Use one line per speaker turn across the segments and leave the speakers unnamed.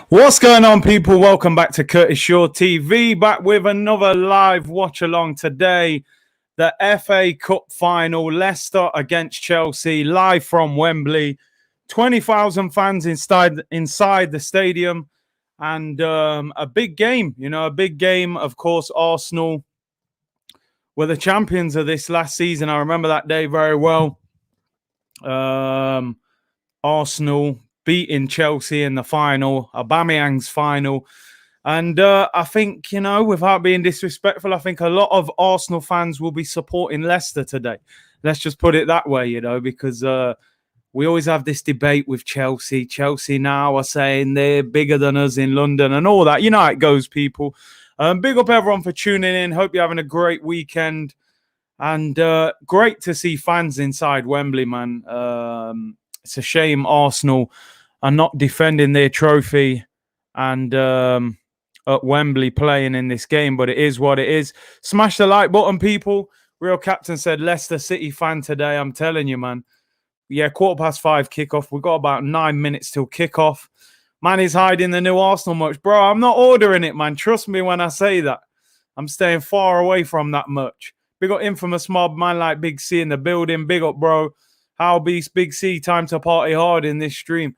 What's going on, people? Welcome back to Curtis Shaw TV, back with another live watch along today. The FA Cup final, Leicester against Chelsea, live from Wembley. 20,000 fans inside the stadium, and a big game. A big game. Of course, Arsenal were the champions of this last season. I remember that day very well. Arsenal beating Chelsea in the final, Aubameyang's final. And I think, without being disrespectful, I think a lot of Arsenal fans will be supporting Leicester today. Let's just put it that way, because we always have this debate with Chelsea. Chelsea now are saying they're bigger than us in London and all that. You know how it goes, people. Big up everyone for tuning in. Hope you're having a great weekend. And great to see fans inside Wembley, man. It's a shame Arsenal are not defending their trophy and at Wembley playing in this game, but it is what it is. Smash the like button, people. Real Captain said Leicester City fan today. I'm telling you, man. Yeah, 5:15 kickoff. We've got about 9 minutes till kickoff. Man is hiding the new Arsenal merch. Bro, I'm not ordering it, man. Trust me when I say that. I'm staying far away from that merch. Big up Infamous Mob, man like Big C in the building. Big up, bro. How Beast, Big C, time to party hard in this stream.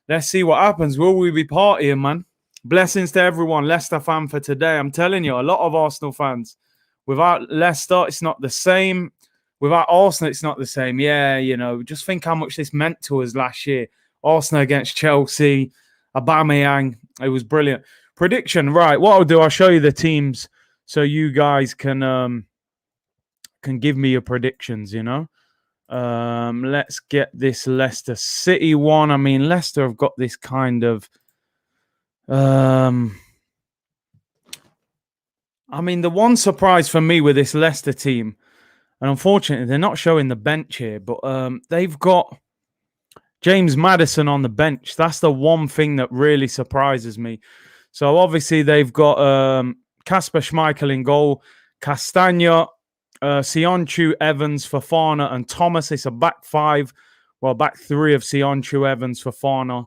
Let's see what happens. Will we be partying, man? Blessings to everyone. Leicester fan for today. I'm telling you, a lot of Arsenal fans. Without Leicester, it's not the same. Without Arsenal, it's not the same. Yeah, just think how much this meant to us last year. Arsenal against Chelsea, Aubameyang. It was brilliant. Prediction, right. What I'll do, I'll show you the teams so you guys can give me your predictions, Let's get this Leicester City one. I mean, Leicester have got this kind of the one surprise for me with this Leicester team, and unfortunately they're not showing the bench here, but they've got James Maddison on the bench. That's the one thing that really surprises me. So obviously they've got Kasper Schmeichel in goal, Castagna, Sionchu, Evans, Fofana, and Thomas. It's a back three of Sionchu, Evans, Fofana,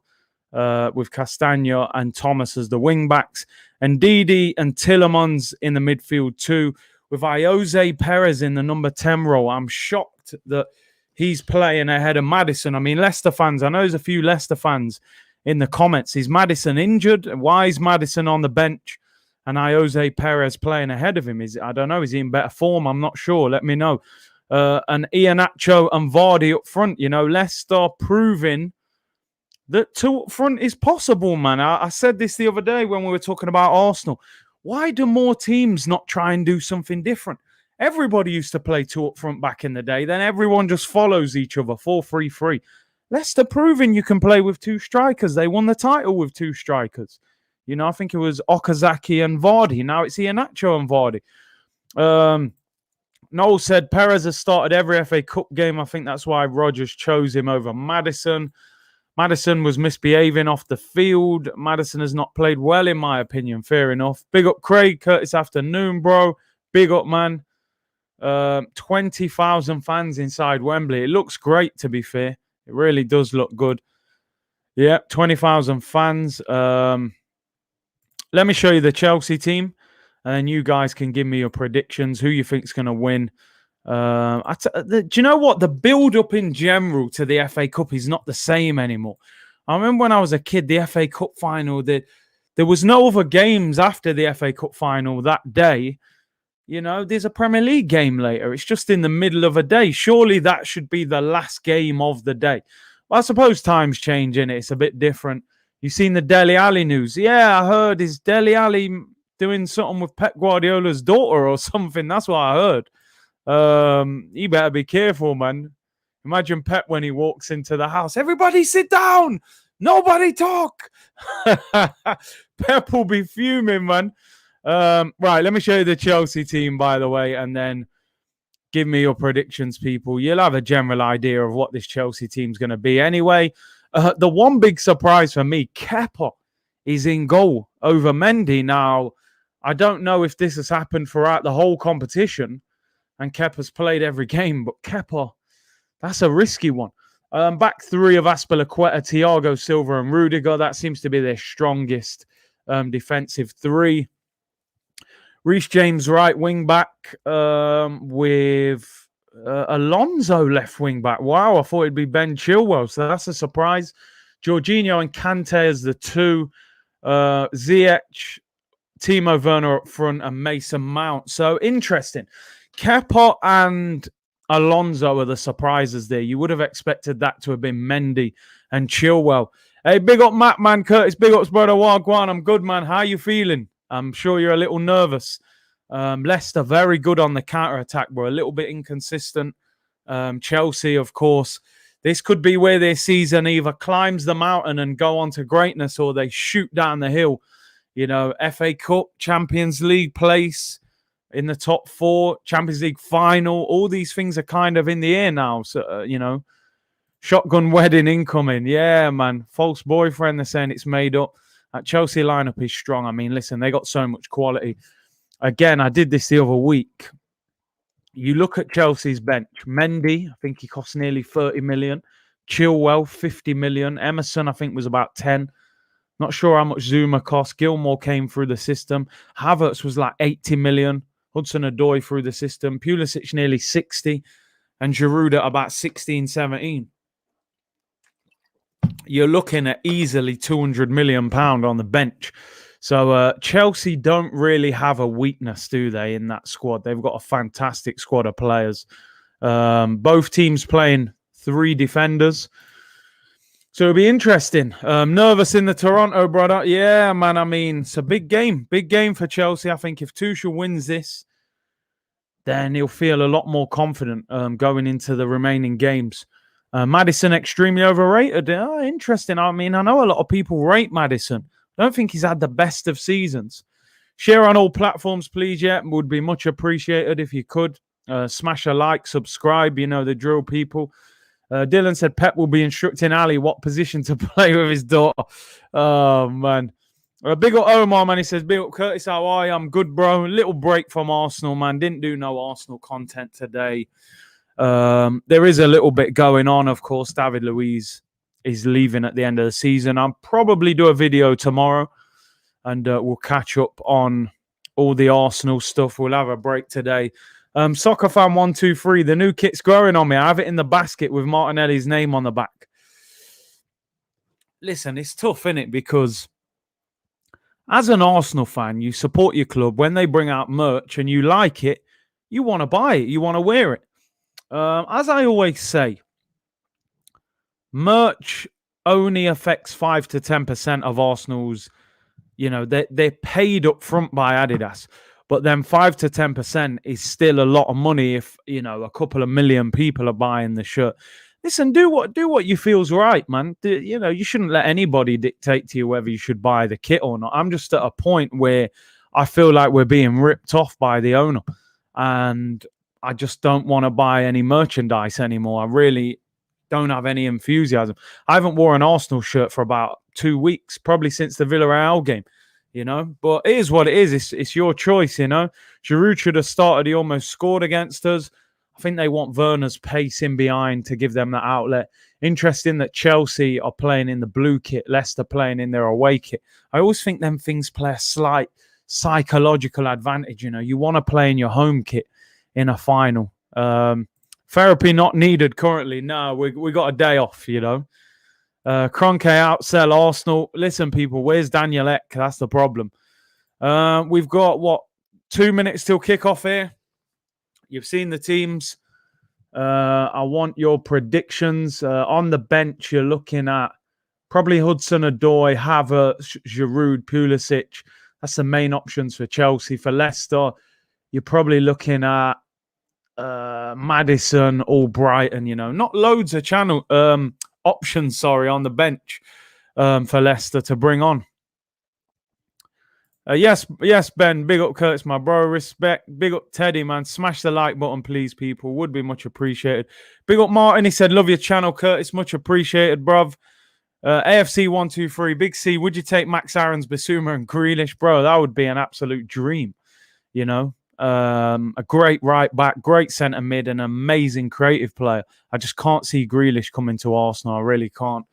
with Castagna and Thomas as the wing backs, and Didi and Tielemans in the midfield too, with Jose Perez in the number 10 role. I'm shocked that he's playing ahead of Maddison. I mean, Leicester fans, I know there's a few Leicester fans in the comments. Is Maddison injured? Why is Maddison on the bench? And Jose Perez playing ahead of him. I don't know. Is he in better form? I'm not sure. Let me know. And Iheanacho and Vardy up front. Leicester proving that two up front is possible, man. I said this the other day when we were talking about Arsenal. Why do more teams not try and do something different? Everybody used to play two up front back in the day. Then everyone just follows each other, 4-3-3. Leicester proving you can play with two strikers. They won the title with two strikers. I think it was Okazaki and Vardy. Now it's Iheanacho and Vardy. Noel said Perez has started every FA Cup game. I think that's why Rodgers chose him over Maddison. Maddison was misbehaving off the field. Maddison has not played well, in my opinion. Fair enough. Big up Craig, Curtis afternoon, bro. Big up, man. 20,000 fans inside Wembley. It looks great, to be fair. It really does look good. Yeah, 20,000 fans. Let me show you the Chelsea team, and then you guys can give me your predictions, who you think is going to win. Do you know what? The build-up in general to the FA Cup is not the same anymore. I remember when I was a kid, the FA Cup final, there was no other games after the FA Cup final that day. There's a Premier League game later. It's just in the middle of a day. Surely that should be the last game of the day. Well, I suppose times change, innit? It's a bit different. You seen the Dele Alli news? Yeah, I heard. Is Dele Alli doing something with Pep Guardiola's daughter or something? That's what I heard. He better be careful, man. Imagine Pep when he walks into the house. Everybody sit down. Nobody talk. Pep will be fuming, man. Right, let me show you the Chelsea team, by the way, and then give me your predictions, people. You'll have a general idea of what this Chelsea team's going to be anyway. The one big surprise for me, Kepa is in goal over Mendy. Now, I don't know if this has happened throughout the whole competition and Kepa's played every game, but Kepa, that's a risky one. Back three of Aspilicueta, Thiago Silva and Rudiger. That seems to be their strongest defensive three. Reece James right wing back with Alonso left wing back. Wow, I thought it'd be Ben Chilwell, so that's a surprise. Jorginho and Kante as the two. Ziyech, Timo Werner up front, and Mason Mount. So interesting. Kepa and Alonso are the surprises there. You would have expected that to have been Mendy and Chilwell. Hey, big up Matt, man. Curtis, big ups, brother. Wagwan. I'm good, man. How you feeling? I'm sure you're a little nervous. Leicester, very good on the counter-attack, bro. A little bit inconsistent. Chelsea, of course. This could be where their season either climbs the mountain and go on to greatness, or they shoot down the hill. You know, FA Cup, Champions League place in the top four, Champions League final. All these things are kind of in the air now. So, you know, shotgun wedding incoming. Yeah, man. False boyfriend, they're saying it's made up. That Chelsea lineup is strong. I mean, listen, they got so much quality. Again, I did this the other week. You look at Chelsea's bench. Mendy, I think he cost nearly 30 million. Chilwell, 50 million. Emerson, I think, was about 10. Not sure how much Zuma cost. Gilmore came through the system. Havertz was like 80 million. Hudson-Odoi through the system. Pulisic nearly 60. And Giroud at about 16, 17. You're looking at easily £200 million on the bench. So Chelsea don't really have a weakness, do they, in that squad? They've got a fantastic squad of players. Both teams playing three defenders. So it'll be interesting. Nervous in the Toronto, brother. Yeah, man, I mean, it's a big game. Big game for Chelsea. I think if Tuchel wins this, then he'll feel a lot more confident going into the remaining games. Maddison extremely overrated. Interesting. I mean, I know a lot of people rate Maddison. I don't think he's had the best of seasons. Share on all platforms, please. Yeah, would be much appreciated if you could. Smash a like, subscribe. You know the drill, people. Dylan said Pep will be instructing Ali what position to play with his daughter. Oh, man. Big up Omar, man. He says, big up Curtis, how are you? I'm good, bro. A little break from Arsenal, man. Didn't do no Arsenal content today. There is a little bit going on, of course. David Luiz is leaving at the end of the season. I'll probably do a video tomorrow, and we'll catch up on all the Arsenal stuff. We'll have a break today. Soccer fan 123, the new kit's growing on me. I have it in the basket with Martinelli's name on the back. Listen, it's tough, innit? Because as an Arsenal fan, you support your club. When they bring out merch and you like it, you want to buy it. You want to wear it. As I always say, merch only affects 5 to 10% of Arsenal's, you know, they're paid up front by Adidas. But then 5 to 10% is still a lot of money if, you know, a couple of million people are buying the shirt. Listen, do what you feel's right, man. You know, you shouldn't let anybody dictate to you whether you should buy the kit or not. I'm just at a point where I feel like we're being ripped off by the owner. And I just don't want to buy any merchandise anymore. I really don't have any enthusiasm. I haven't worn an Arsenal shirt for about 2 weeks, probably since the Villarreal game, you know. But it is what it is. It's your choice, you know. Giroud should have started. He almost scored against us. I think they want Werner's pace in behind to give them that outlet. Interesting that Chelsea are playing in the blue kit, Leicester playing in their away kit. I always think them things play a slight psychological advantage, you know. You want to play in your home kit in a final. Therapy not needed currently. No, we got a day off, you know. Kroenke outsell Arsenal. Listen, people, where's Daniel Ek? That's the problem. We've got, 2 minutes till kickoff here. You've seen the teams. I want your predictions. On the bench, you're looking at probably Hudson-Odoi, Havertz, Giroud, Pulisic. That's the main options for Chelsea. For Leicester, you're probably looking at Maddison or Brighton, you know. Not loads of options, on the bench for Leicester to bring on. Yes, Ben. Big up Curtis, my bro. Respect. Big up Teddy, man. Smash the like button, please, people. Would be much appreciated. Big up Martin. He said, love your channel, Curtis. Much appreciated, bruv. AFC 123. Big C, would you take Max Aarons, Basuma, and Grealish? Bro, that would be an absolute dream, you know. a great right back, great centre mid, an amazing creative player. I just can't see Grealish coming to Arsenal. I really can't.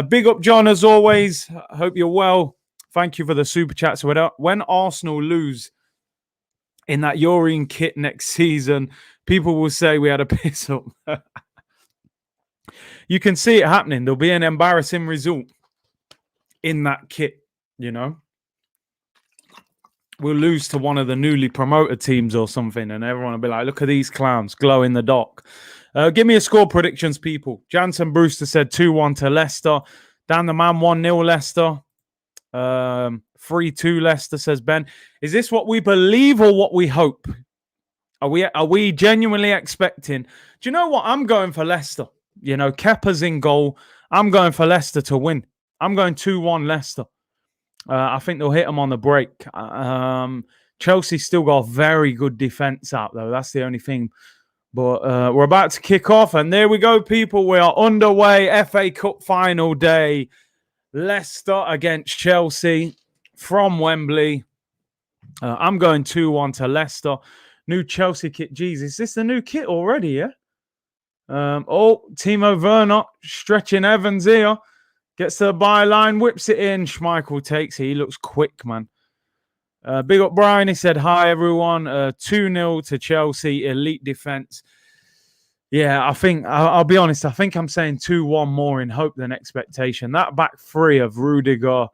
Big up, John, as always. I hope you're well. Thank you for the super chat. So when Arsenal lose in that European kit next season, people will say we had a piss up. You can see it happening. There'll be an embarrassing result in that kit, you know. We'll lose to one of the newly promoted teams or something, and everyone will be like, look at these clowns, glow in the dark. Give me a score predictions, people. Jansen Brewster said 2-1 to Leicester. Dan the Man, 1-0 Leicester. 3-2 Leicester, says Ben. Is this what we believe or what we hope? Are we genuinely expecting? Do you know what? I'm going for Leicester. You know, Kepa's in goal. I'm going for Leicester to win. I'm going 2-1 Leicester. I think they'll hit them on the break. Chelsea still got a very good defence out, though. That's the only thing. But we're about to kick off, and there we go, people. We are underway. FA Cup final day. Leicester against Chelsea from Wembley. I'm going 2-1 to Leicester. New Chelsea kit. Jeez, is this the new kit already, yeah? Timo Werner stretching Evans here. Gets to the byline, whips it in. Schmeichel takes it. He looks quick, man. Big up Brian. He said, hi, everyone. 2-0 to Chelsea. Elite defense. Yeah, I think, I'll be honest, I think I'm saying 2-1 more in hope than expectation. That back three of Rudiger,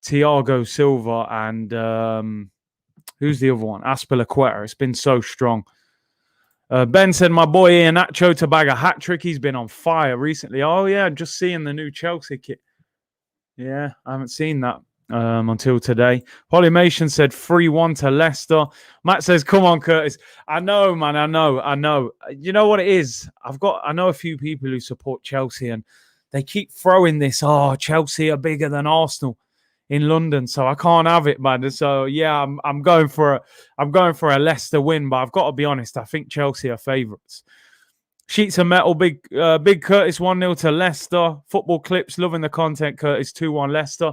Thiago Silva, and who's the other one? Aspilicueta. It's been so strong. Ben said, my boy Iheanacho to bag a hat-trick. He's been on fire recently. Oh, yeah, just seeing the new Chelsea kit. Yeah, I haven't seen that until today. Polymation said 3-1 to Leicester. Matt says, come on, Curtis. I know, man, I know. You know what it is? I know a few people who support Chelsea, and they keep throwing this, Chelsea are bigger than Arsenal in London, so I can't have it, man. So yeah, I'm going for a Leicester win, but I've got to be honest, I think Chelsea are favourites. Sheets of Metal, big Curtis 1-0 to Leicester. Football Clips, loving the content. Curtis 2-1 Leicester.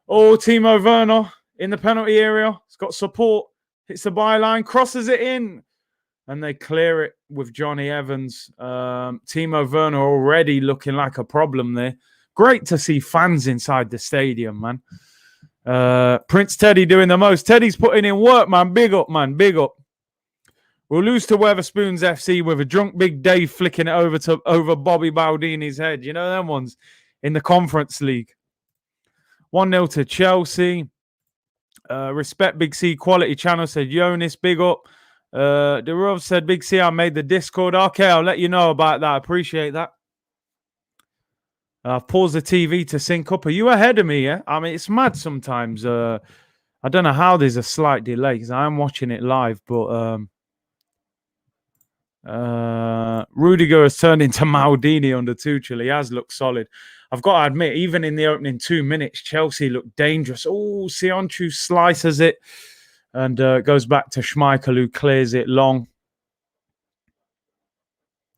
Oh, Timo Werner in the penalty area. It's got support. Hits the byline, crosses it in, and they clear it with Johnny Evans. Timo Werner already looking like a problem there. Great to see fans inside the stadium, man. Prince Teddy doing the most. Teddy's putting in work, man. Big up, man. Big up. We'll lose to Weatherspoons FC with a drunk Big Dave flicking it over Bobby Baldini's head. You know them ones in the Conference League. 1-0 to Chelsea. Respect Big C Quality Channel said Jonas, big up. Derov said Big C, I made the Discord. Okay, I'll let you know about that. I appreciate that. I've paused the TV to sync up. Are you ahead of me, yeah? I mean, it's mad sometimes. I don't know how there's a slight delay because I am watching it live, but Rudiger has turned into Maldini under Tuchel. He has looked solid. I've got to admit, even in the opening 2 minutes, Chelsea looked dangerous. Oh, Sionchu slices it and goes back to Schmeichel, who clears it long.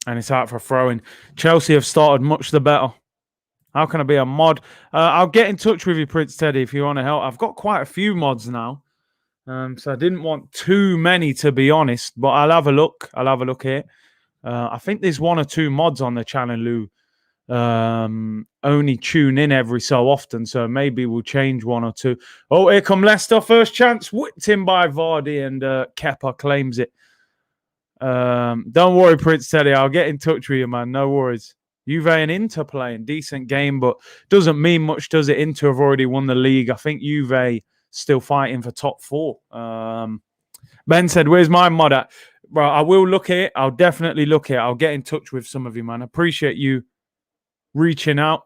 And it's out for throwing. Chelsea have started much the better. How can I be a mod? I'll get in touch with you, Prince Teddy, if you want to help. I've got quite a few mods now. So I didn't want too many, to be honest. But I'll have a look. I'll have a look here. I think there's 1 or 2 mods on the channel who only tune in every so often. So maybe we'll change 1 or 2. Oh, here come Leicester. First chance. Whipped in by Vardy, and Kepa claims it. Don't worry, Prince Teddy. I'll get in touch with you, man. No worries. Juve and Inter playing. Decent game, but doesn't mean much, does it? Inter have already won the league. I think Juve still fighting for top 4. Ben said, where's my mod at? Bro, I will look at it. I'll definitely look at it. I'll get in touch with some of you, man. I appreciate you reaching out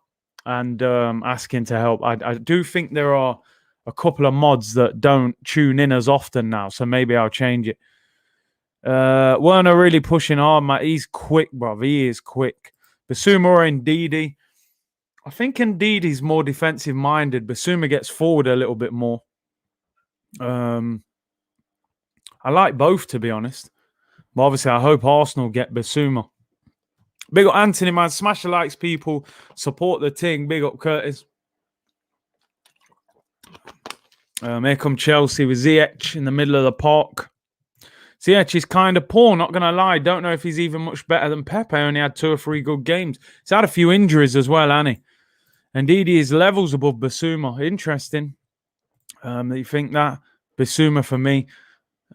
and asking to help. I do think there are a couple of mods that don't tune in as often now, so maybe I'll change it. Werner really pushing hard, man. He's quick, bro. He is quick. Basuma or Ndidi. I think Ndidi's more defensive-minded. Basuma gets forward a little bit more. I like both, to be honest. But obviously, I hope Arsenal get Basuma. Big up Anthony, man. Smash the likes, people. Support the ting. Big up Curtis. Here come Chelsea with Ziyech in the middle of the park. Ziyech is kind of poor, not going to lie. Don't know if he's even much better than Pepe. Only had 2 or 3 good games. He's had a few injuries as well, hasn't he? And Ndidi is levels above Basuma. Interesting. You think that? Basuma for me.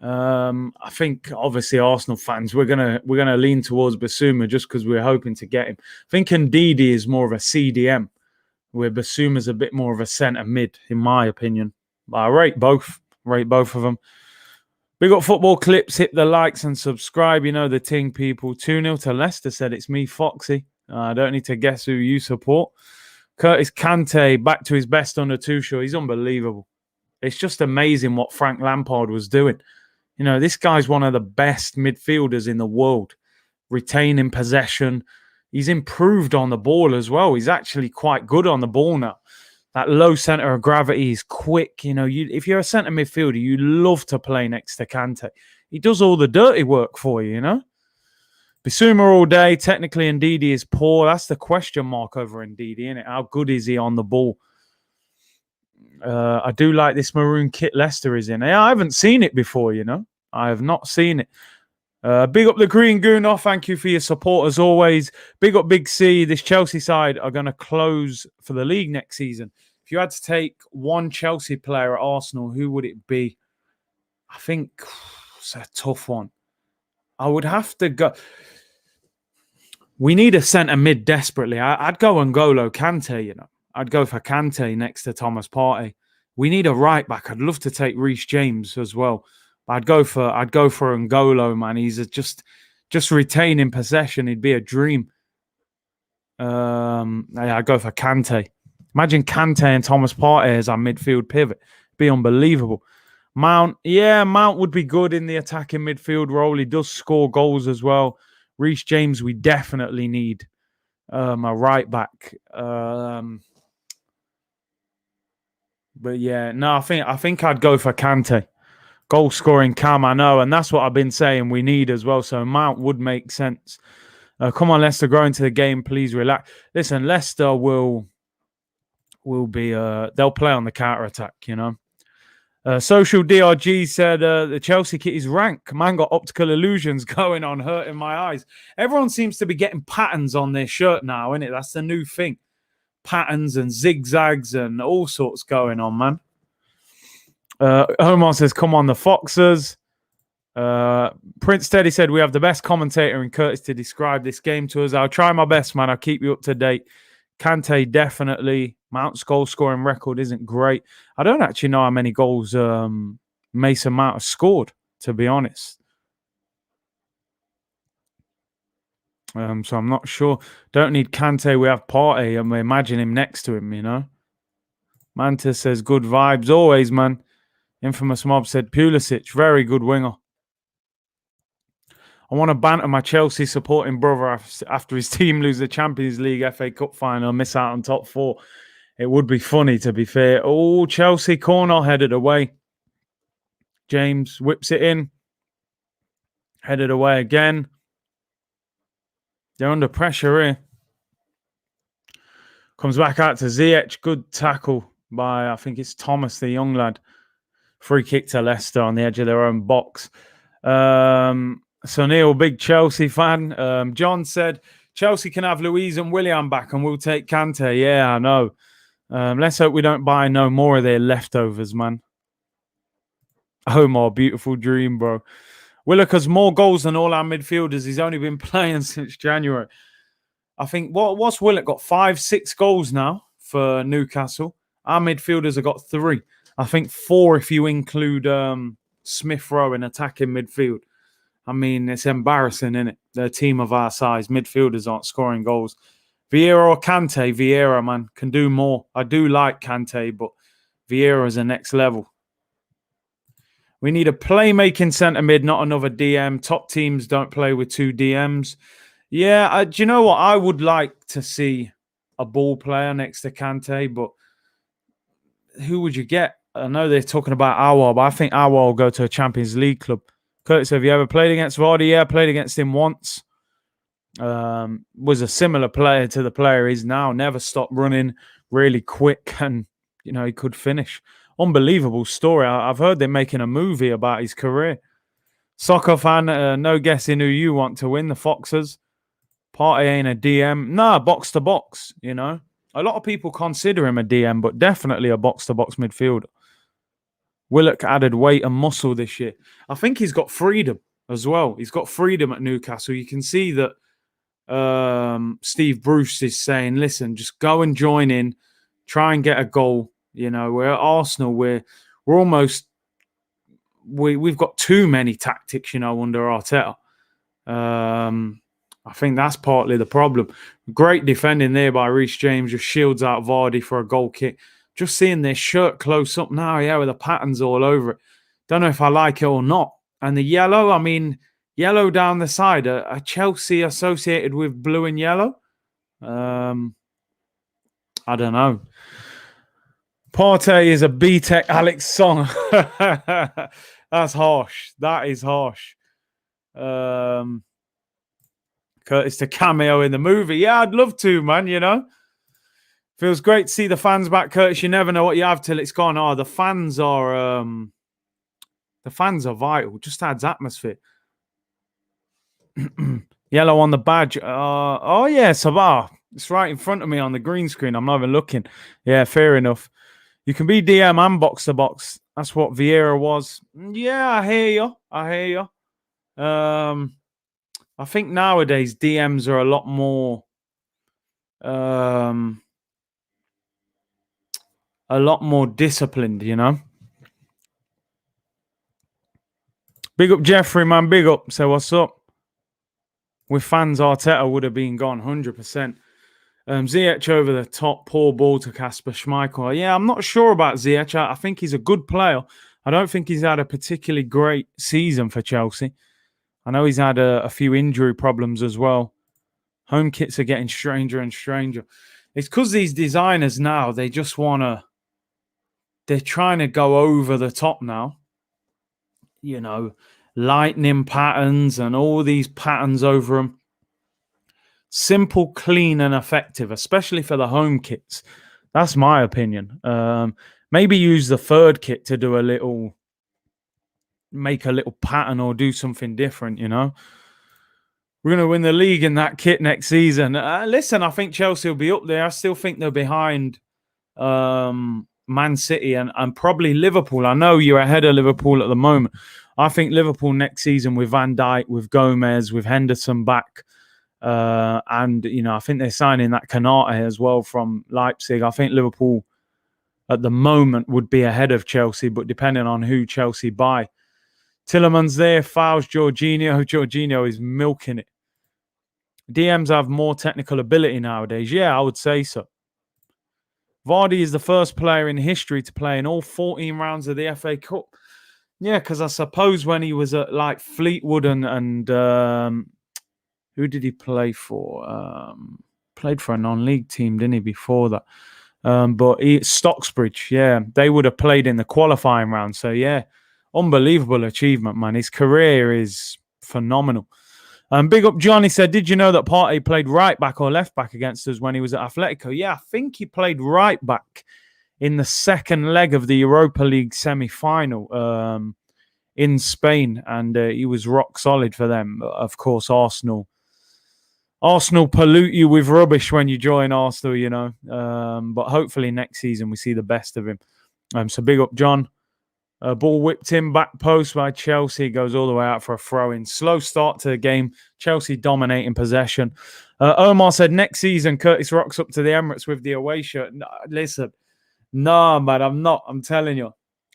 I think obviously Arsenal fans, we're gonna lean towards Basuma just because we're hoping to get him. I think Ndidi is more of a CDM, where Basuma's a bit more of a centre mid, in my opinion. But I rate both of them. Big up Football Clips. Hit the likes and subscribe. You know the ting, people. 2-0 to Leicester, said it's me, Foxy. I don't need to guess who you support. Curtis Kante back to his best under Tuchel. He's unbelievable. It's just amazing what Frank Lampard was doing. You know, this guy's one of the best midfielders in the world. Retaining possession. He's improved on the ball as well. He's actually quite good on the ball now. That low centre of gravity is quick. You know, if you're a centre midfielder, you love to play next to Kante. He does all the dirty work for you, you know? Basuma all day. Technically, Ndidi is poor. That's the question mark over Ndidi, isn't it? How good is he on the ball? I do like this maroon kit Leicester is in. Yeah, I haven't seen it before, you know. I have not seen it. Big up the Green Gooner. Thank you for your support as always. Big up Big C. This Chelsea side are going to close for the league next season. If you had to take one Chelsea player at Arsenal, who would it be? I think it's a tough one. I would have to go. We need a centre mid desperately. I'd go N'Golo Kante, you know. I'd go for Kante next to Thomas Partey. We need a right back. I'd love to take Reece James as well. I'd go for N'Golo, man. He's just retaining possession. He'd be a dream. I'd go for Kante. Imagine Kante and Thomas Partey as our midfield pivot. It'd be unbelievable. Mount would be good in the attacking midfield role. He does score goals as well. Reece James, we definitely need a right back. But yeah, no, I think I'd go for Kante. Goal scoring Cam, I know, and that's what I've been saying we need as well. So Mount would make sense. Come on, Leicester, grow into the game. Please relax. Listen, Leicester will be they'll play on the counter attack. You know. Social DRG said the Chelsea kit is rank. Man got optical illusions going on, hurting my eyes. Everyone seems to be getting patterns on their shirt now, innit? That's the new thing. Patterns and zigzags and all sorts going on, man. Omar says, come on, the Foxers. Prince Teddy said, we have the best commentator in Curtis to describe this game to us. I'll try my best, man. I'll keep you up to date. Kante, definitely. Mount's goal scoring record isn't great. I don't actually know how many goals Mason Mount has scored, to be honest. So I'm not sure. Don't need Kante. We have Partey, and we imagine him next to him, you know. Mantis says, good vibes always, man. Infamous Mob said, Pulisic, very good winger. I want to banter my Chelsea supporting brother after his team lose the Champions League FA Cup final and miss out on top 4. It would be funny, to be fair. Oh, Chelsea corner headed away. James whips it in. Headed away again. They're under pressure here. Comes back out to Ziyech. Good tackle by, I think it's Thomas, the young lad. Free kick to Leicester on the edge of their own box. So Neil, big Chelsea fan. John said, Chelsea can have Louise and Willian back and we'll take Kante. Yeah, I know. Let's hope we don't buy no more of their leftovers, man. Omar, beautiful dream, bro. Willock more goals than all our midfielders. He's only been playing since January. I think, what's Willock got? 5-6 goals now for Newcastle. Our midfielders have got 3. I think 4 if you include Smith Rowe in attacking midfield. I mean, it's embarrassing, isn't it? They're a team of our size. Midfielders aren't scoring goals. Vieira or Kante? Vieira, man, can do more. I do like Kante, but Vieira is the next level. We need a playmaking centre mid, not another DM. Top teams don't play with 2 DMs. Yeah, do you know what? I would like to see a ball player next to Kante, but who would you get? I know they're talking about Awar, but I think Awar will go to a Champions League club. Curtis, have you ever played against Vardy? Yeah, I played against him once. Was a similar player to the player he's now. Never stopped running, really quick, and, you know, he could finish. Unbelievable story. I've heard they're making a movie about his career. Soccer fan, no guessing who you want to win. The Foxes. Partey ain't a DM. Nah, box to box, you know. A lot of people consider him a DM, but definitely a box to box midfielder. Willock added weight and muscle this year. I think he's got freedom as well. He's got freedom at Newcastle. You can see that Steve Bruce is saying, listen, just go and join in, try and get a goal. You know, we're at Arsenal, we're almost we've got too many tactics, you know, under Arteta. I think that's partly the problem. Great defending there by Reece James, just shields out Vardy for a goal kick. Just seeing their shirt close up now, yeah, with the patterns all over it. Don't know if I like it or not. And the yellow, I mean, yellow down the side. Are Chelsea associated with blue and yellow? I don't know. Partey is a B-Tech Alex Song. That's harsh. That is harsh. Curtis to cameo in the movie. Yeah, I'd love to, man, you know. Feels great to see the fans back, Curtis. You never know what you have till it's gone. Oh, the fans are vital. Just adds atmosphere. Yellow on the badge. Oh yeah, Sabah. It's right in front of me on the green screen. I'm not even looking. Yeah, fair enough. You can be DM and box to box. That's what Vieira was. Yeah, I hear you. I think nowadays DMs are a lot more disciplined, you know. Big up Jeffrey, man. Big up. So what's up? With fans, Arteta would have been gone 100%. Ziyech over the top, poor ball to Kasper Schmeichel. Yeah, I'm not sure about Ziyech. I think he's a good player. I don't think he's had a particularly great season for Chelsea. I know he's had a few injury problems as well. Home kits are getting stranger and stranger. It's because these designers now, they just they're trying to go over the top now. You know, lightning patterns and all these patterns over them. Simple, clean, and effective, especially for the home kits. That's my opinion. Maybe use the third kit to do make a little pattern or do something different, you know. We're going to win the league in that kit next season. Listen, I think Chelsea will be up there. I still think they're behind Man City and probably Liverpool. I know you're ahead of Liverpool at the moment. I think Liverpool next season with Van Dijk, with Gomez, with Henderson back, and, you know, I think they're signing that Kanate as well from Leipzig. I think Liverpool at the moment would be ahead of Chelsea, but depending on who Chelsea buy. Tillerman's there, fouls Jorginho. Jorginho is milking it. DMs have more technical ability nowadays. Yeah, I would say so. Vardy is the first player in history to play in all 14 rounds of the FA Cup. Yeah, because I suppose when he was at like Fleetwood and who did he play for? Played for a non-league team, didn't he, before that? But Stocksbridge, yeah, they would have played in the qualifying round. So, yeah, unbelievable achievement, man. His career is phenomenal. Big up John, he said, did you know that Partey played right back or left back against us when he was at Atletico? Yeah, I think he played right back in the second leg of the Europa League semi-final in Spain, and he was rock solid for them. Of course, Arsenal pollute you with rubbish when you join Arsenal, you know. But hopefully next season we see the best of him. So big up John. Ball whipped in, back post by Chelsea. Goes all the way out for a throw-in. Slow start to the game. Chelsea dominating possession. Omar said next season Curtis rocks up to the Emirates with the away shirt. No, listen, no, man, I'm not. I'm telling you.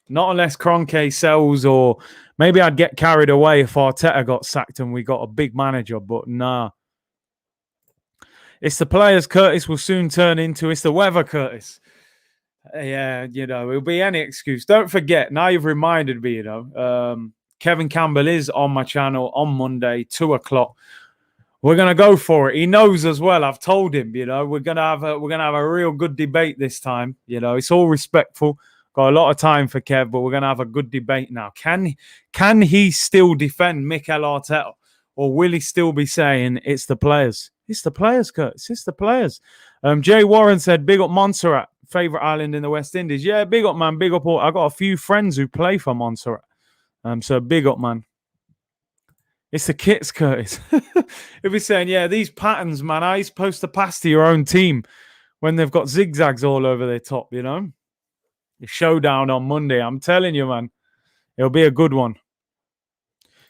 Not unless Kroenke sells, or maybe I'd get carried away if Arteta got sacked and we got a big manager, but nah. It's the players Curtis will soon turn into. It's the weather, Curtis. Yeah, you know, it'll be any excuse. Don't forget, now you've reminded me, you know, Kevin Campbell is on my channel on Monday, 2:00. We're gonna go for it. He knows as well. I've told him, you know, we're gonna have a real good debate this time. You know, it's all respectful. Got a lot of time for Kev, but we're gonna have a good debate now. Can he still defend Mikel Arteta, or will he still be saying it's the players? It's the players, Curtis. It's the players. Jay Warren said, big up Montserrat, favorite island in the West Indies. Yeah, big up, man. Big up all. I got a few friends who play for Montserrat. So big up, man. It's the kits, Curtis. He'll be saying, yeah, these patterns, man, how are you supposed to pass to your own team when they've got zigzags all over their top, you know? The showdown on Monday, I'm telling you, man. It'll be a good one.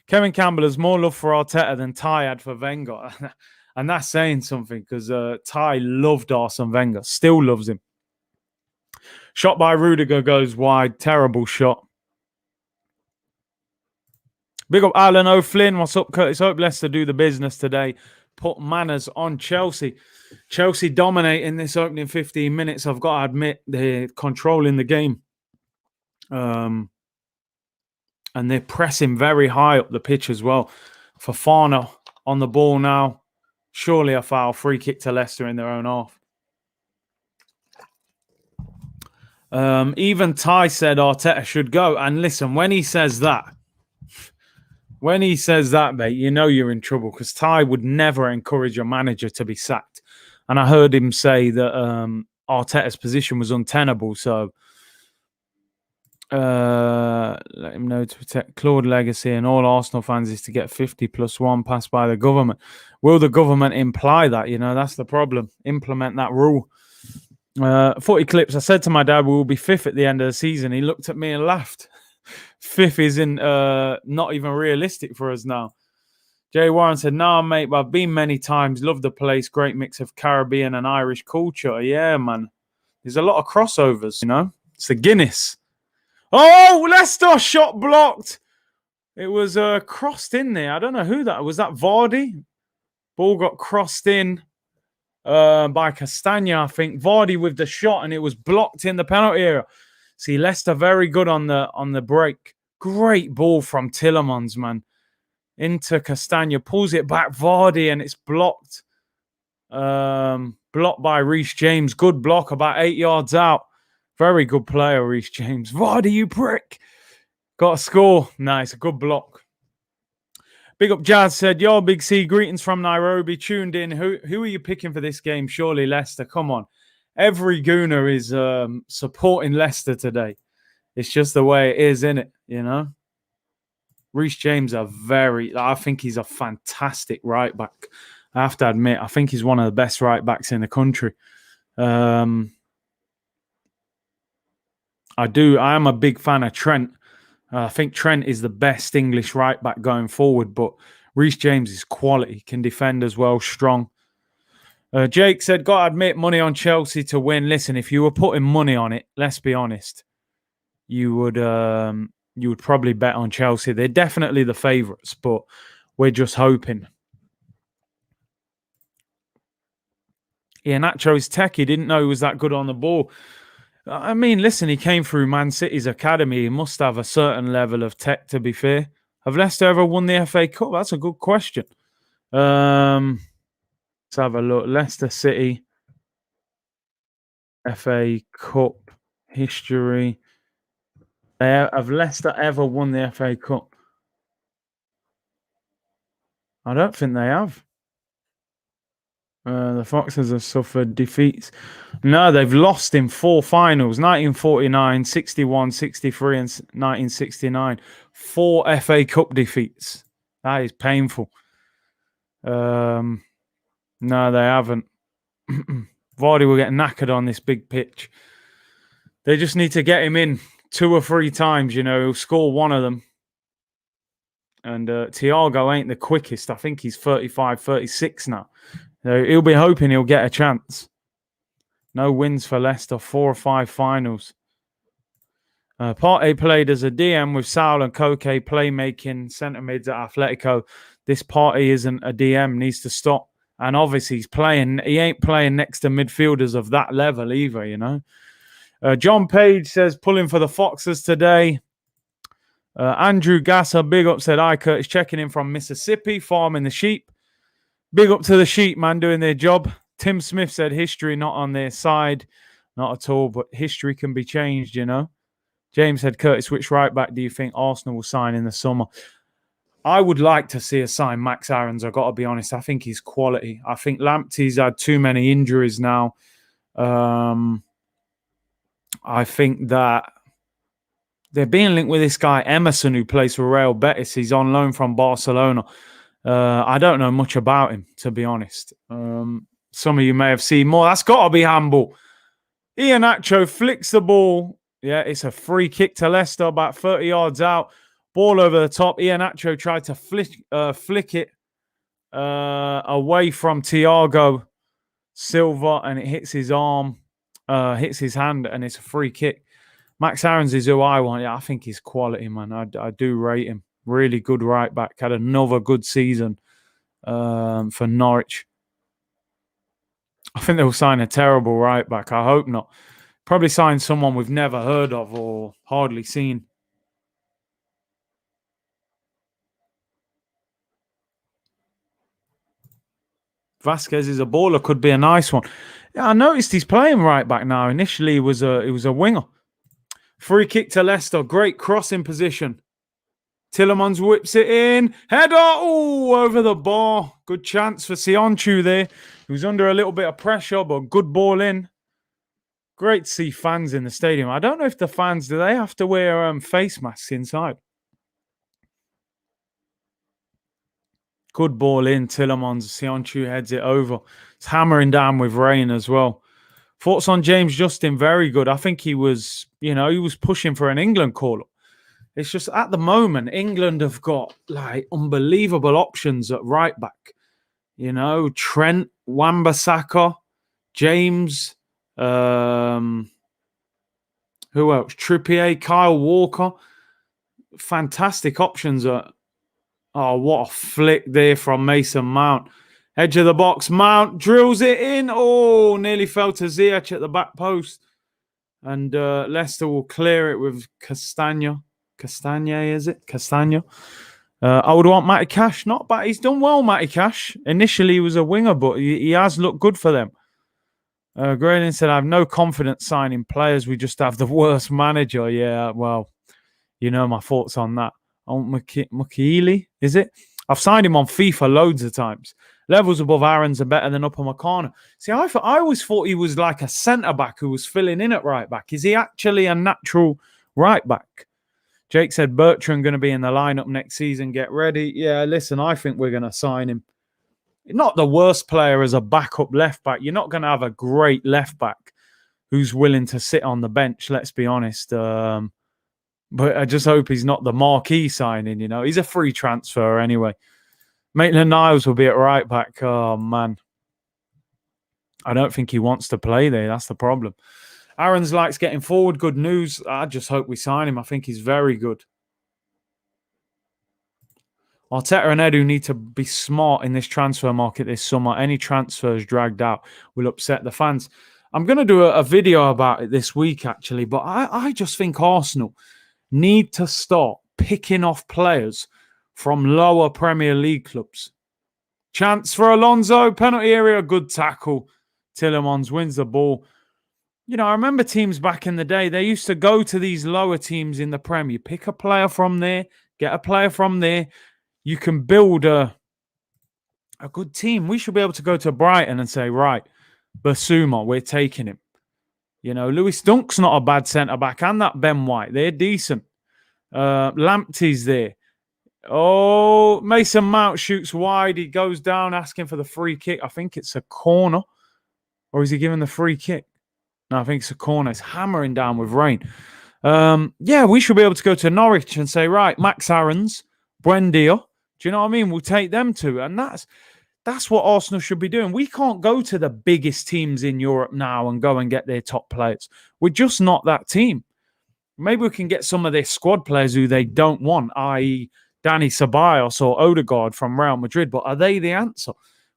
Kevin Campbell has more love for Arteta than Ty had for Wenger. And that's saying something because Ty loved Arsene Wenger, still loves him. Shot by Rudiger goes wide. Terrible shot. Big up Alan O'Flynn. What's up, Curtis? Hope Leicester do the business today. Put manners on Chelsea. Chelsea dominating this opening 15 minutes. I've got to admit, they're controlling the game. And they're pressing very high up the pitch as well. Fofana on the ball now. Surely a foul. Free kick to Leicester in their own half. Even Ty said Arteta should go. And listen, when he says that, mate, you know you're in trouble because Ty would never encourage a manager to be sacked. And I heard him say that Arteta's position was untenable. So let him know to protect Claude legacy and all Arsenal fans is to get 50+1 passed by the government. Will the government imply that? You know, that's the problem. Implement that rule. 40 clips. I said to my dad, we will be fifth at the end of the season. He looked at me and laughed. Fifth isn't not even realistic for us now. Jay Warren said, nah, mate, but I've been many times. Love the place. Great mix of Caribbean and Irish culture. Yeah, man. There's a lot of crossovers, you know. It's the Guinness. Oh, Leicester shot blocked. It was crossed in there. I don't know who that was. That Vardy? Ball got crossed in by Castagna, I think. Vardy with the shot, and it was blocked in the penalty area. See, Leicester very good on the break. Great ball from Tielemans, man. Into Castagna, pulls it back, Vardy, and it's blocked. Blocked by Reece James. Good block, about 8 yards out. Very good player, Reece James. Vardy, you prick. Got a score. Nice, a good block. Big up Jazz said, yo, Big C, greetings from Nairobi. Tuned in. Who are you picking for this game? Surely Leicester. Come on. Every Gooner is supporting Leicester today. It's just the way it is, isn't it? You know? Reece James I think he's a fantastic right back. I have to admit, I think he's one of the best right backs in the country. I am a big fan of Trent. I think Trent is the best English right back going forward, but Reece James is quality, can defend as well, strong. Jake said, got to admit, money on Chelsea to win. Listen, if you were putting money on it, let's be honest, you would probably bet on Chelsea. They're definitely the favourites, but we're just hoping. Yeah, Nacho's tech. He didn't know he was that good on the ball. I mean, listen, he came through Man City's academy. He must have a certain level of tech, to be fair. Have Leicester ever won the FA Cup? That's a good question. Let's have a look. Leicester City FA Cup history. Have Leicester ever won the FA Cup? I don't think they have. The Foxes have suffered defeats. No, they've lost in 4 finals. 1949, 61, 63 and 1969. 4 FA Cup defeats. That is painful. No, they haven't. Vardy will get knackered on this big pitch. They just need to get him in 2 or 3 times, you know. He'll score one of them. And Thiago ain't the quickest. I think he's 35, 36 now. So he'll be hoping he'll get a chance. No wins for Leicester, 4 or 5 finals. Partey played as a DM with Saul and Koke playmaking centre mids at Atletico. This Partey isn't a DM, needs to stop. And obviously he ain't playing next to midfielders of that level either, you know. John Page says, pulling for the Foxes today. Andrew Gasser, big up, said, hi, Curtis, checking in from Mississippi, farming the sheep. Big up to the sheep, man, doing their job. Tim Smith said history not on their side. Not at all, but history can be changed, you know. James said, Curtis, which right back do you think Arsenal will sign in the summer? I would like to see us sign Max Aarons, I've got to be honest. I think he's quality. I think Lamptey's had too many injuries now. I think that They're being linked with this guy, Emerson, who plays for Real Betis. He's on loan from Barcelona. I don't know much about him, to be honest. Some of you may have seen more. That's got to be handball. Iheanacho flicks the ball. Yeah, it's a free kick to Leicester, about 30 yards out. Ball over the top. Iheanacho tried to flick it away from Thiago Silva, and it hits his arm, hits his hand, and it's a free kick. Max Aarons is who I want. Yeah, I think he's quality, man. I do rate him. Really good right back. Had another good season for Norwich. I think they'll sign a terrible right back. I hope not. Probably sign someone we've never heard of or hardly seen. Vasquez is a baller. Could be a nice one. Yeah, I noticed he's playing right back now. Initially, he was a winger. Free kick to Leicester. Great crossing position. Tielemans whips it in. Header. Oh, over the bar. Good chance for Sionchu there. He was under a little bit of pressure, but good ball in. Great to see fans in the stadium. I don't know if the fans, do they have to wear face masks inside? Good ball in. Tielemans. Sionchu heads it over. It's hammering down with rain as well. Thoughts on James Justin? Very good. I think he was, he was pushing for an England call-up. It's just at the moment, England have got like unbelievable options at right back. Trent, Wan-Bissaka, James, who else? Trippier, Kyle Walker. Fantastic options. Oh, what a flick there from Mason Mount. Edge of the box, Mount drills it in. Oh, nearly fell to Ziyech at the back post. And Leicester will clear it with Castagna. Castagna, is it? Castagna. I would want Matty Cash. Not bad. He's done well, Matty Cash. Initially, he was a winger, but he has looked good for them. Grayling said, I have no confidence signing players. We just have the worst manager. Yeah, well, my thoughts on that. Mukiele, is it? I've signed him on FIFA loads of times. Levels above Aarons are better than Upamecano. See, I always thought he was like a centre-back who was filling in at right-back. Is he actually a natural right-back? Jake said, Bertrand going to be in the lineup next season. Get ready. Yeah, listen, I think we're going to sign him. Not the worst player as a backup left-back. You're not going to have a great left-back who's willing to sit on the bench, let's be honest. But I just hope he's not the marquee signing, He's a free transfer anyway. Maitland-Niles will be at right back. Oh, man. I don't think he wants to play there. That's the problem. Aarons likes getting forward. Good news. I just hope we sign him. I think he's very good. Arteta and Edu need to be smart in this transfer market this summer. Any transfers dragged out will upset the fans. I'm going to do a video about it this week, actually. But I just think Arsenal need to start picking off players from lower Premier League clubs. Chance for Alonso. Penalty area. Good tackle. Tielemans wins the ball. I remember teams back in the day, they used to go to these lower teams in the Prem. You pick a player from there, get a player from there. You can build a good team. We should be able to go to Brighton and say, right, Basuma, we're taking him. Lewis Dunk's not a bad centre-back, and that Ben White. They're decent. Lamptey's there. Oh, Mason Mount shoots wide. He goes down asking for the free kick. I think it's a corner. Or is he giving the free kick? No, I think it's a corner. It's hammering down with rain. We should be able to go to Norwich and say, right, Max Aarons, Buendia. Do you know what I mean? We'll take them too. And that's what Arsenal should be doing. We can't go to the biggest teams in Europe now and go and get their top players. We're just not that team. Maybe we can get some of their squad players who they don't want, i.e. Dani Ceballos or Odegaard from Real Madrid. But are they the answer?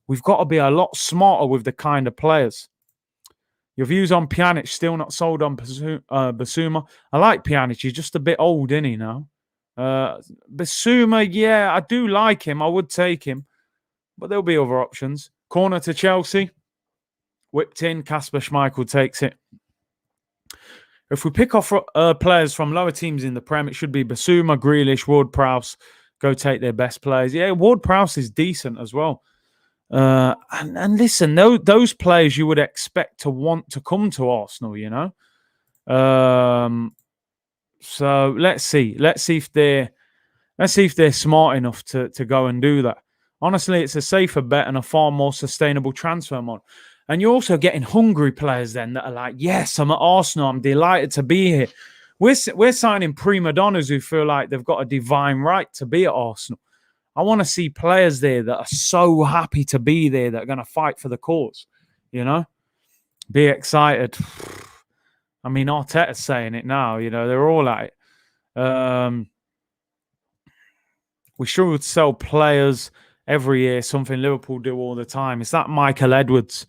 We've got to be a lot smarter with the kind of players. Your views on Pjanic, still not sold on Basuma. I like Pjanic. He's just a bit old, isn't he, now? Basuma, yeah, I do like him. I would take him. But there'll be other options. Corner to Chelsea. Whipped in. Kasper Schmeichel takes it. If we pick off players from lower teams in the Prem, it should be Basuma, Grealish, Ward-Prowse. Go take their best players. Yeah, Ward-Prowse is decent as well. And listen, those players you would expect to want to come to Arsenal, So let's see. Let's see if they're smart enough to go and do that. Honestly, it's a safer bet and a far more sustainable transfer model. And you're also getting hungry players then that are like, yes, I'm at Arsenal. I'm delighted to be here. We're signing prima donnas who feel like they've got a divine right to be at Arsenal. I want to see players there that are so happy to be there that are going to fight for the cause, you know? Be excited. I mean, Arteta's saying it now, they're all at it. We struggle to sell players every year, something Liverpool do all the time. It's that Michael Edwards.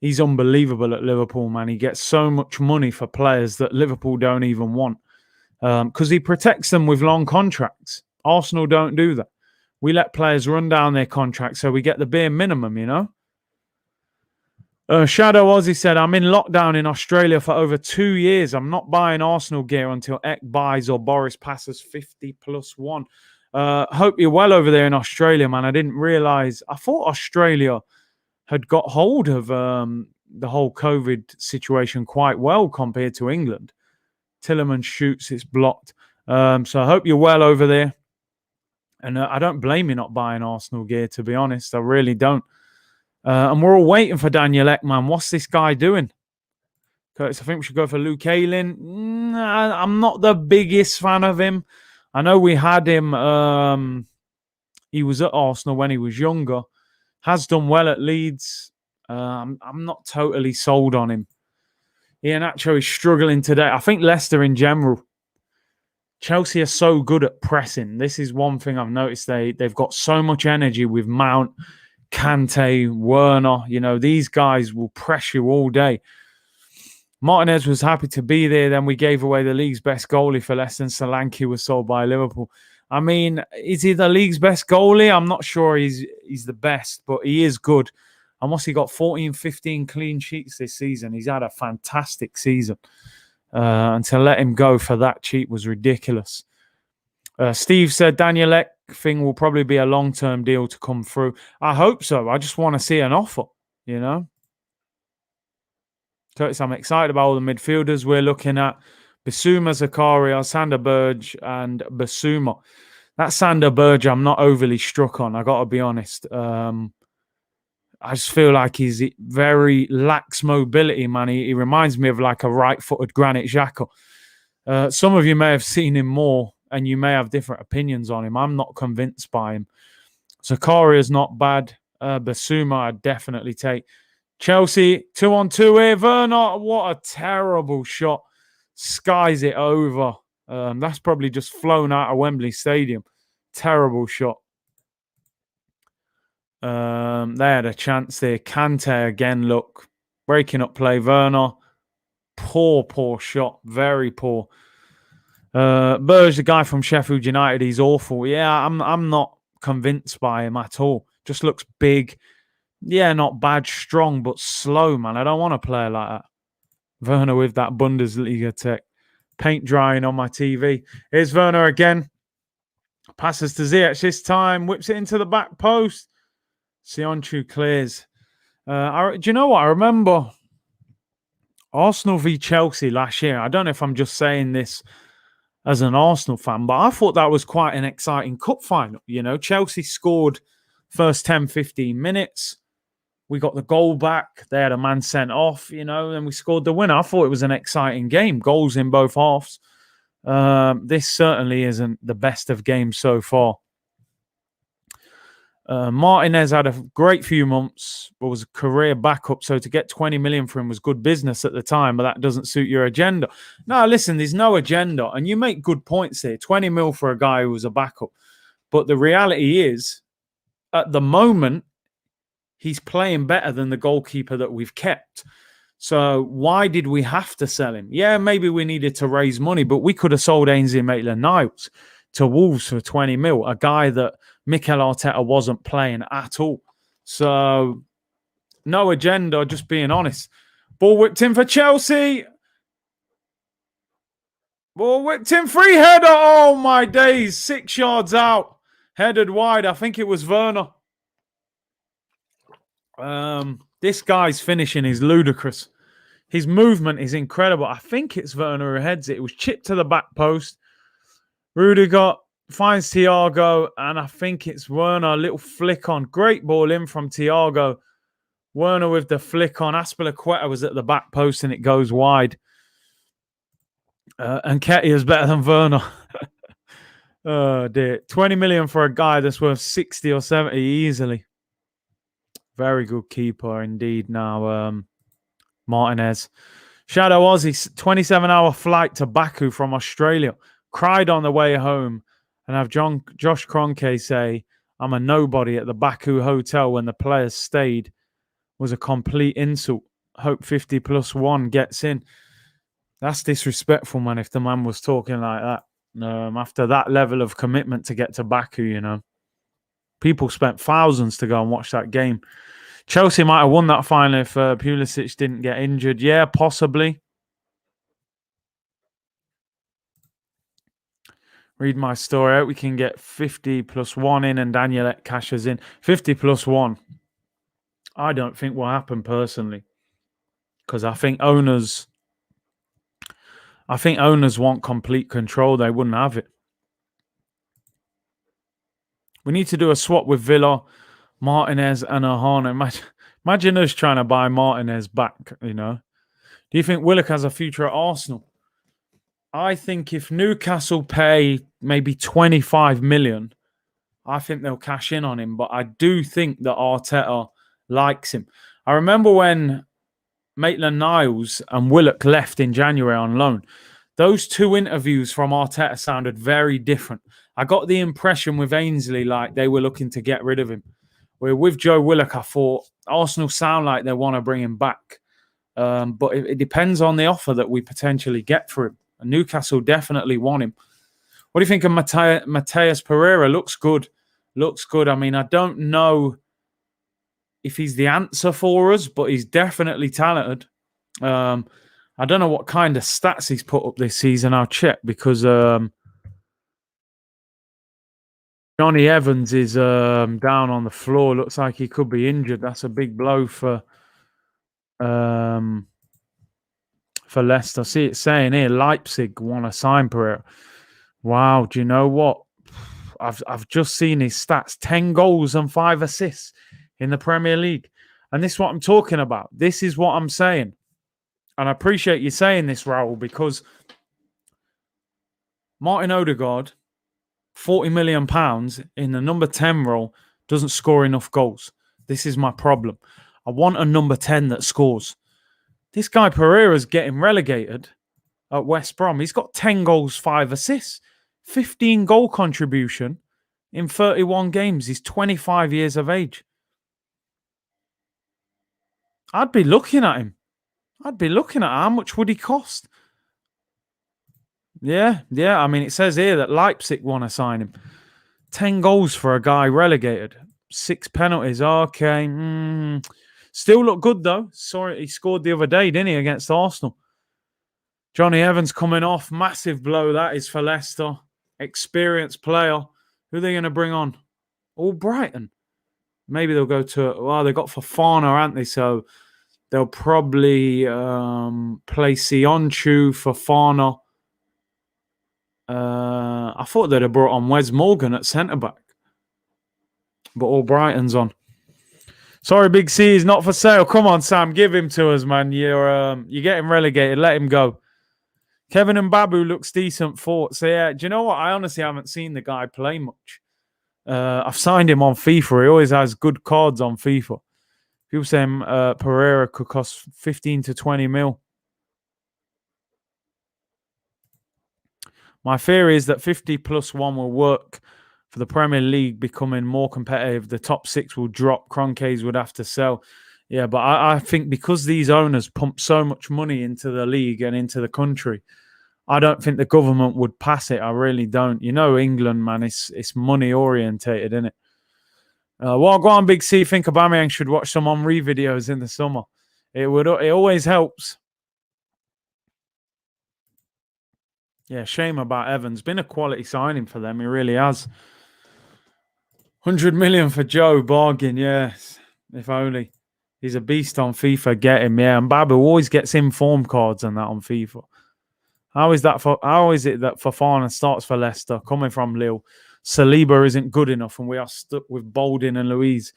He's unbelievable at Liverpool, man. He gets so much money for players that Liverpool don't even want because he protects them with long contracts. Arsenal don't do that. We let players run down their contracts so we get the bare minimum, Shadow Ozzy said, I'm in lockdown in Australia for over 2 years. I'm not buying Arsenal gear until Eck buys or Boris passes 50+1. Hope you're well over there in Australia, man. I didn't realise. I thought Australia had got hold of the whole COVID situation quite well compared to England. Tillerman shoots, it's blocked. So I hope you're well over there. And I don't blame you not buying Arsenal gear, to be honest. I really don't. And we're all waiting for Daniel Ekman. What's this guy doing? Curtis, I think we should go for Luke Ayling. I'm not the biggest fan of him. I know we had him. He was at Arsenal when he was younger. Has done well at Leeds. I'm not totally sold on him. Iheanacho is struggling today. I think Leicester in general. Chelsea are so good at pressing. This is one thing I've noticed. They've got so much energy with Mount, Kante, Werner. These guys will press you all day. Martinez was happy to be there. Then we gave away the league's best goalie for less than Solanke was sold by Liverpool. I mean, is he the league's best goalie? I'm not sure he's the best, but he is good. And what's he got? 14, 15 clean sheets this season. He's had a fantastic season. And to let him go for that cheap was ridiculous. Steve said Daniel Ek thing will probably be a long-term deal to come through. I hope so. I just want to see an offer, Curtis, I'm excited about all the midfielders we're looking at. Bissouma, Zakaria, Sander Berge, and Bissouma. That Sander Berge, I'm not overly struck on. I got to be honest. I just feel like he's very lax mobility, man. He reminds me of like a right-footed Granit Xhaka. Some of you may have seen him more, and you may have different opinions on him. I'm not convinced by him. Zakaria's not bad. Bissouma, I'd definitely take. Chelsea, 2-on-2 here. Werner, what a terrible shot. Skies it over. That's probably just flown out of Wembley Stadium. Terrible shot. They had a chance there. Kante again, look. Breaking up play. Werner. Poor shot. Very poor. Berge, the guy from Sheffield United, he's awful. Yeah, I'm not convinced by him at all. Just looks big. Yeah, not bad, strong, but slow, man. I don't want to play like that. Werner with that Bundesliga tech. Paint drying on my TV. Here's Werner again. Passes to Ziyech this time. Whips it into the back post. Sionchu clears. Do you know what? I remember Arsenal v Chelsea last year. I don't know if I'm just saying this as an Arsenal fan, but I thought that was quite an exciting cup final. Chelsea scored first 10, 15 minutes. We got the goal back. They had a man sent off, and we scored the winner. I thought it was an exciting game. Goals in both halves. This certainly isn't the best of games so far. Martinez had a great few months, but was a career backup. So to get 20 million for him was good business at the time, but that doesn't suit your agenda. No, listen, there's no agenda. And you make good points here. 20 mil for a guy who was a backup. But the reality is, at the moment, he's playing better than the goalkeeper that we've kept. So why did we have to sell him? Yeah, maybe we needed to raise money, but we could have sold Ainsley Maitland-Niles to Wolves for 20 mil, a guy that Mikel Arteta wasn't playing at all. So no agenda, just being honest. Ball whipped in for Chelsea. Ball whipped in, free header. Oh, my days. 6 yards out. Headed wide. I think it was Werner. This guy's finishing is ludicrous. His movement is incredible. I think it's Werner who heads it. It was chipped to the back post. Rudiger finds Thiago, and I think it's Werner. A little flick on. Great ball in from Thiago. Werner with the flick on. Aspilicueta was at the back post, and it goes wide. And Nketiah is better than Werner. Oh, dear. 20 million for a guy that's worth 60 or 70 easily. Very good keeper indeed now, Martinez. Shadow Aussie, 27-hour flight to Baku from Australia. Cried on the way home and have Josh Kroenke say, I'm a nobody at the Baku hotel when the players stayed. Was a complete insult. Hope 50+1 gets in. That's disrespectful, man, if the man was talking like that. After that level of commitment to get to Baku, you know. People spent thousands to go and watch that game. Chelsea might have won that final if Pulisic didn't get injured. Yeah, possibly. Read my story out. We can get 50+1 in and Danielette cashes in. 50+1. I don't think will happen personally. Because I think owners want complete control. They wouldn't have it. We need to do a swap with Villa, Martinez and Ohana. Imagine us trying to buy Martinez back, you know. Do you think Willock has a future at Arsenal? I think if Newcastle pay maybe 25 million, I think they'll cash in on him. But I do think that Arteta likes him. I remember when Maitland-Niles and Willock left in January on loan. Those two interviews from Arteta sounded very different. I got the impression with Ainsley like they were looking to get rid of him. Where with Joe Willock, I thought Arsenal sound like they want to bring him back. But it depends on the offer that we potentially get for him. And Newcastle definitely want him. What do you think of Mateus Pereira? Looks good. Looks good. I mean, I don't know if he's the answer for us, but he's definitely talented. I don't know what kind of stats he's put up this season. I'll check because Johnny Evans is down on the floor. Looks like he could be injured. That's a big blow for Leicester. See it saying here, Leipzig want to sign Pereira. Wow, do you know what? I've just seen his stats. 10 goals and 5 assists in the Premier League. And this is what I'm talking about. This is what I'm saying. And I appreciate you saying this, Raul, because Martin Odegaard, £40 million in the number 10 role, doesn't score enough goals. This is my problem. I want a number 10 that scores. This guy Pereira's getting relegated at West Brom. He's got 10 goals, 5 assists, 15 goal contribution in 31 games. He's 25 years of age. I'd be looking at him. I'd be looking at how much would he cost. Yeah. I mean, it says here that Leipzig want to sign him. 10 goals for a guy relegated. 6 penalties. Okay. Still look good, though. Sorry, he scored the other day, didn't he, against Arsenal? Johnny Evans coming off. Massive blow that is for Leicester. Experienced player. Who are they going to bring on? All Brighton. Maybe they'll go to... Well, they got Fofana, haven't they? So they'll probably play Sionchu, Fofana. I thought they'd have brought on Wes Morgan at centre-back. But all Brighton's on. Sorry, Big C is not for sale. Come on, Sam, give him to us, man. You're getting relegated. Let him go. Kevin and Babu looks decent for. So yeah, do you know what? I honestly haven't seen the guy play much. I've signed him on FIFA. He always has good cards on FIFA. People saying Pereira could cost 15 to 20 mil. My theory is that 50+1 will work for the Premier League becoming more competitive. The top 6 will drop. Kroenke's would have to sell. Yeah, but I think because these owners pump so much money into the league and into the country, I don't think the government would pass it. I really don't. You know, England, man, it's money orientated, isn't it? Well, go on, Big C. Think Aubameyang should watch some Henry videos in the summer. It always helps. Yeah, shame about Evans. Been a quality signing for them. He really has. 100 million for Joe, bargain, yes. If only. He's a beast on FIFA. Get him, yeah. And Babu always gets inform cards and that on FIFA. How is it that Fofana starts for Leicester, coming from Lille? Saliba isn't good enough, and we are stuck with Boldin and Louise.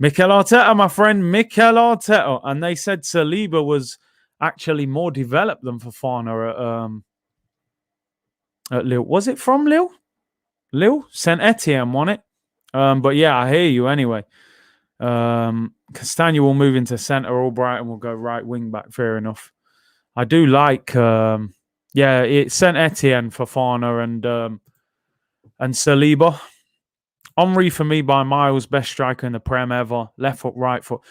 Mikel Arteta, my friend, Mikel Arteta. And they said Saliba was actually more developed than Fofana at Lille. Was it from Lille? Lille? Saint Etienne won it. But yeah, I hear you anyway. Castagna will move into centre. Albrighton will go right wing back. Fair enough. I do like, it's Saint Etienne, Fofana, and Saliba. Henry for me by miles, best striker in the Prem ever. Left foot, right foot.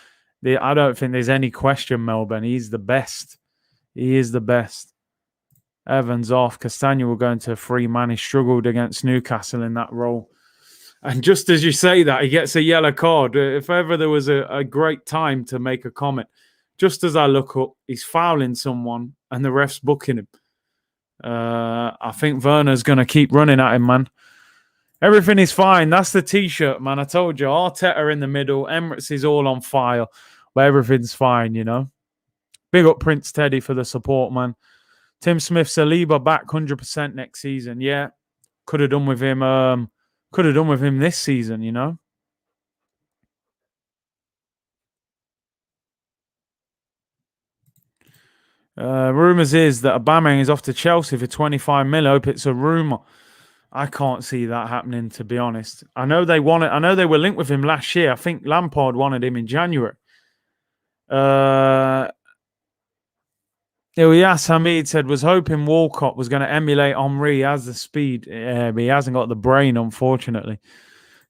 I don't think there's any question, Melbourne. He's the best. He is the best. Evans off. Castagna will go into a free man. He struggled against Newcastle in that role. And just as you say that, he gets a yellow card. If ever there was a great time to make a comment, just as I look up, he's fouling someone and the ref's booking him. I think Werner's going to keep running at him, man. Everything is fine. That's the T-shirt, man. I told you. Arteta in the middle. Emirates is all on fire. But everything's fine, you know. Big up Prince Teddy for the support, man. Tim Smith, Saliba back 100% next season. Yeah. Could have done with him. Could have done with him this season, you know. Rumours is that Aubameyang is off to Chelsea for 25 mil. I hope it's a rumour. I can't see that happening, to be honest. I know they were linked with him last year. I think Lampard wanted him in January. Ilyas Hamid said, was hoping Walcott was going to emulate Henry. He has the speed. But he hasn't got the brain, unfortunately.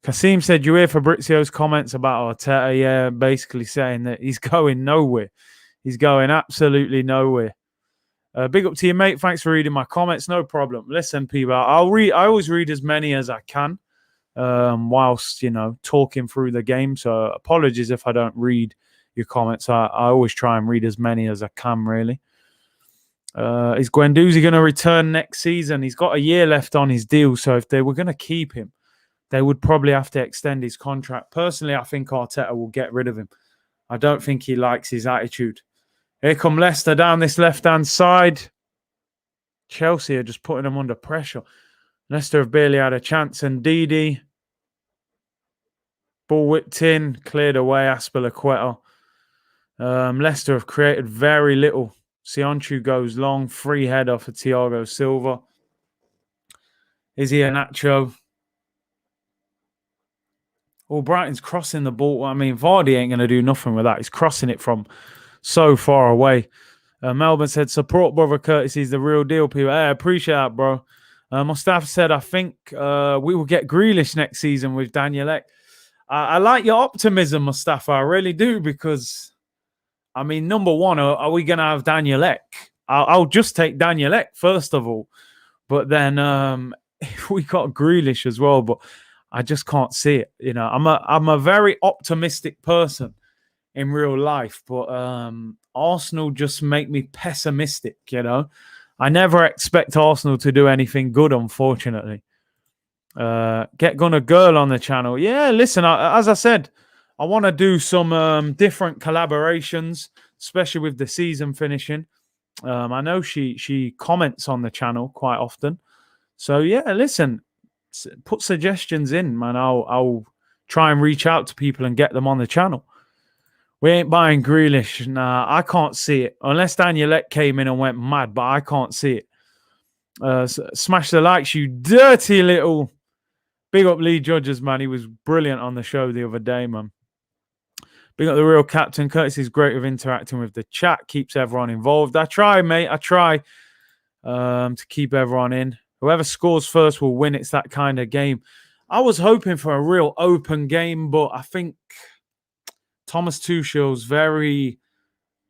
Kasim said, you hear Fabrizio's comments about Arteta? Yeah, basically saying that he's going nowhere. He's going absolutely nowhere. Big up to you, mate. Thanks for reading my comments. No problem. Listen, people, I always read as many as I can whilst, talking through the game. So apologies if I don't read your comments. I always try and read as many as I can, really. Is Guendouzi going to return next season? He's got a year left on his deal. So if they were going to keep him, they would probably have to extend his contract. Personally, I think Arteta will get rid of him. I don't think he likes his attitude. Here come Leicester down this left-hand side. Chelsea are just putting them under pressure. Leicester have barely had a chance. And Didi, ball whipped in, cleared away, Aspilicueta. Leicester have created very little. Sionchu goes long, free header for Thiago Silva. Is he a Nacho? Oh, Brighton's crossing the ball. I mean, Vardy ain't going to do nothing with that. He's crossing it from so far away. Melbourne said, support brother Curtis. He's the real deal, people. Hey, I appreciate that, bro. Mustafa said, I think we will get Grealish next season with Daniel Ek. I like your optimism, Mustafa. I really do, because, I mean, number one, are we going to have Daniel Ek? I'll just take Daniel Ek, first of all. But then we got Grealish as well, but I just can't see it. I'm a very optimistic person in real life, but Arsenal just make me pessimistic, I never expect Arsenal to do anything good, unfortunately. Get Gunner Girl on the channel. Yeah, listen, as I said, I want to do some different collaborations, especially with the season finishing. I know she comments on the channel quite often. So, yeah, listen, put suggestions in, man. I'll try and reach out to people and get them on the channel. We ain't buying Grealish. Nah, I can't see it. Unless Daniel Ek came in and went mad, but I can't see it. Smash the likes, you dirty little... Big up Lee Judges, man. He was brilliant on the show the other day, man. Big up the real captain. Curtis is great with interacting with the chat. Keeps everyone involved. I try, mate. I try to keep everyone in. Whoever scores first will win. It's that kind of game. I was hoping for a real open game, but I think... Thomas Tuchel's very...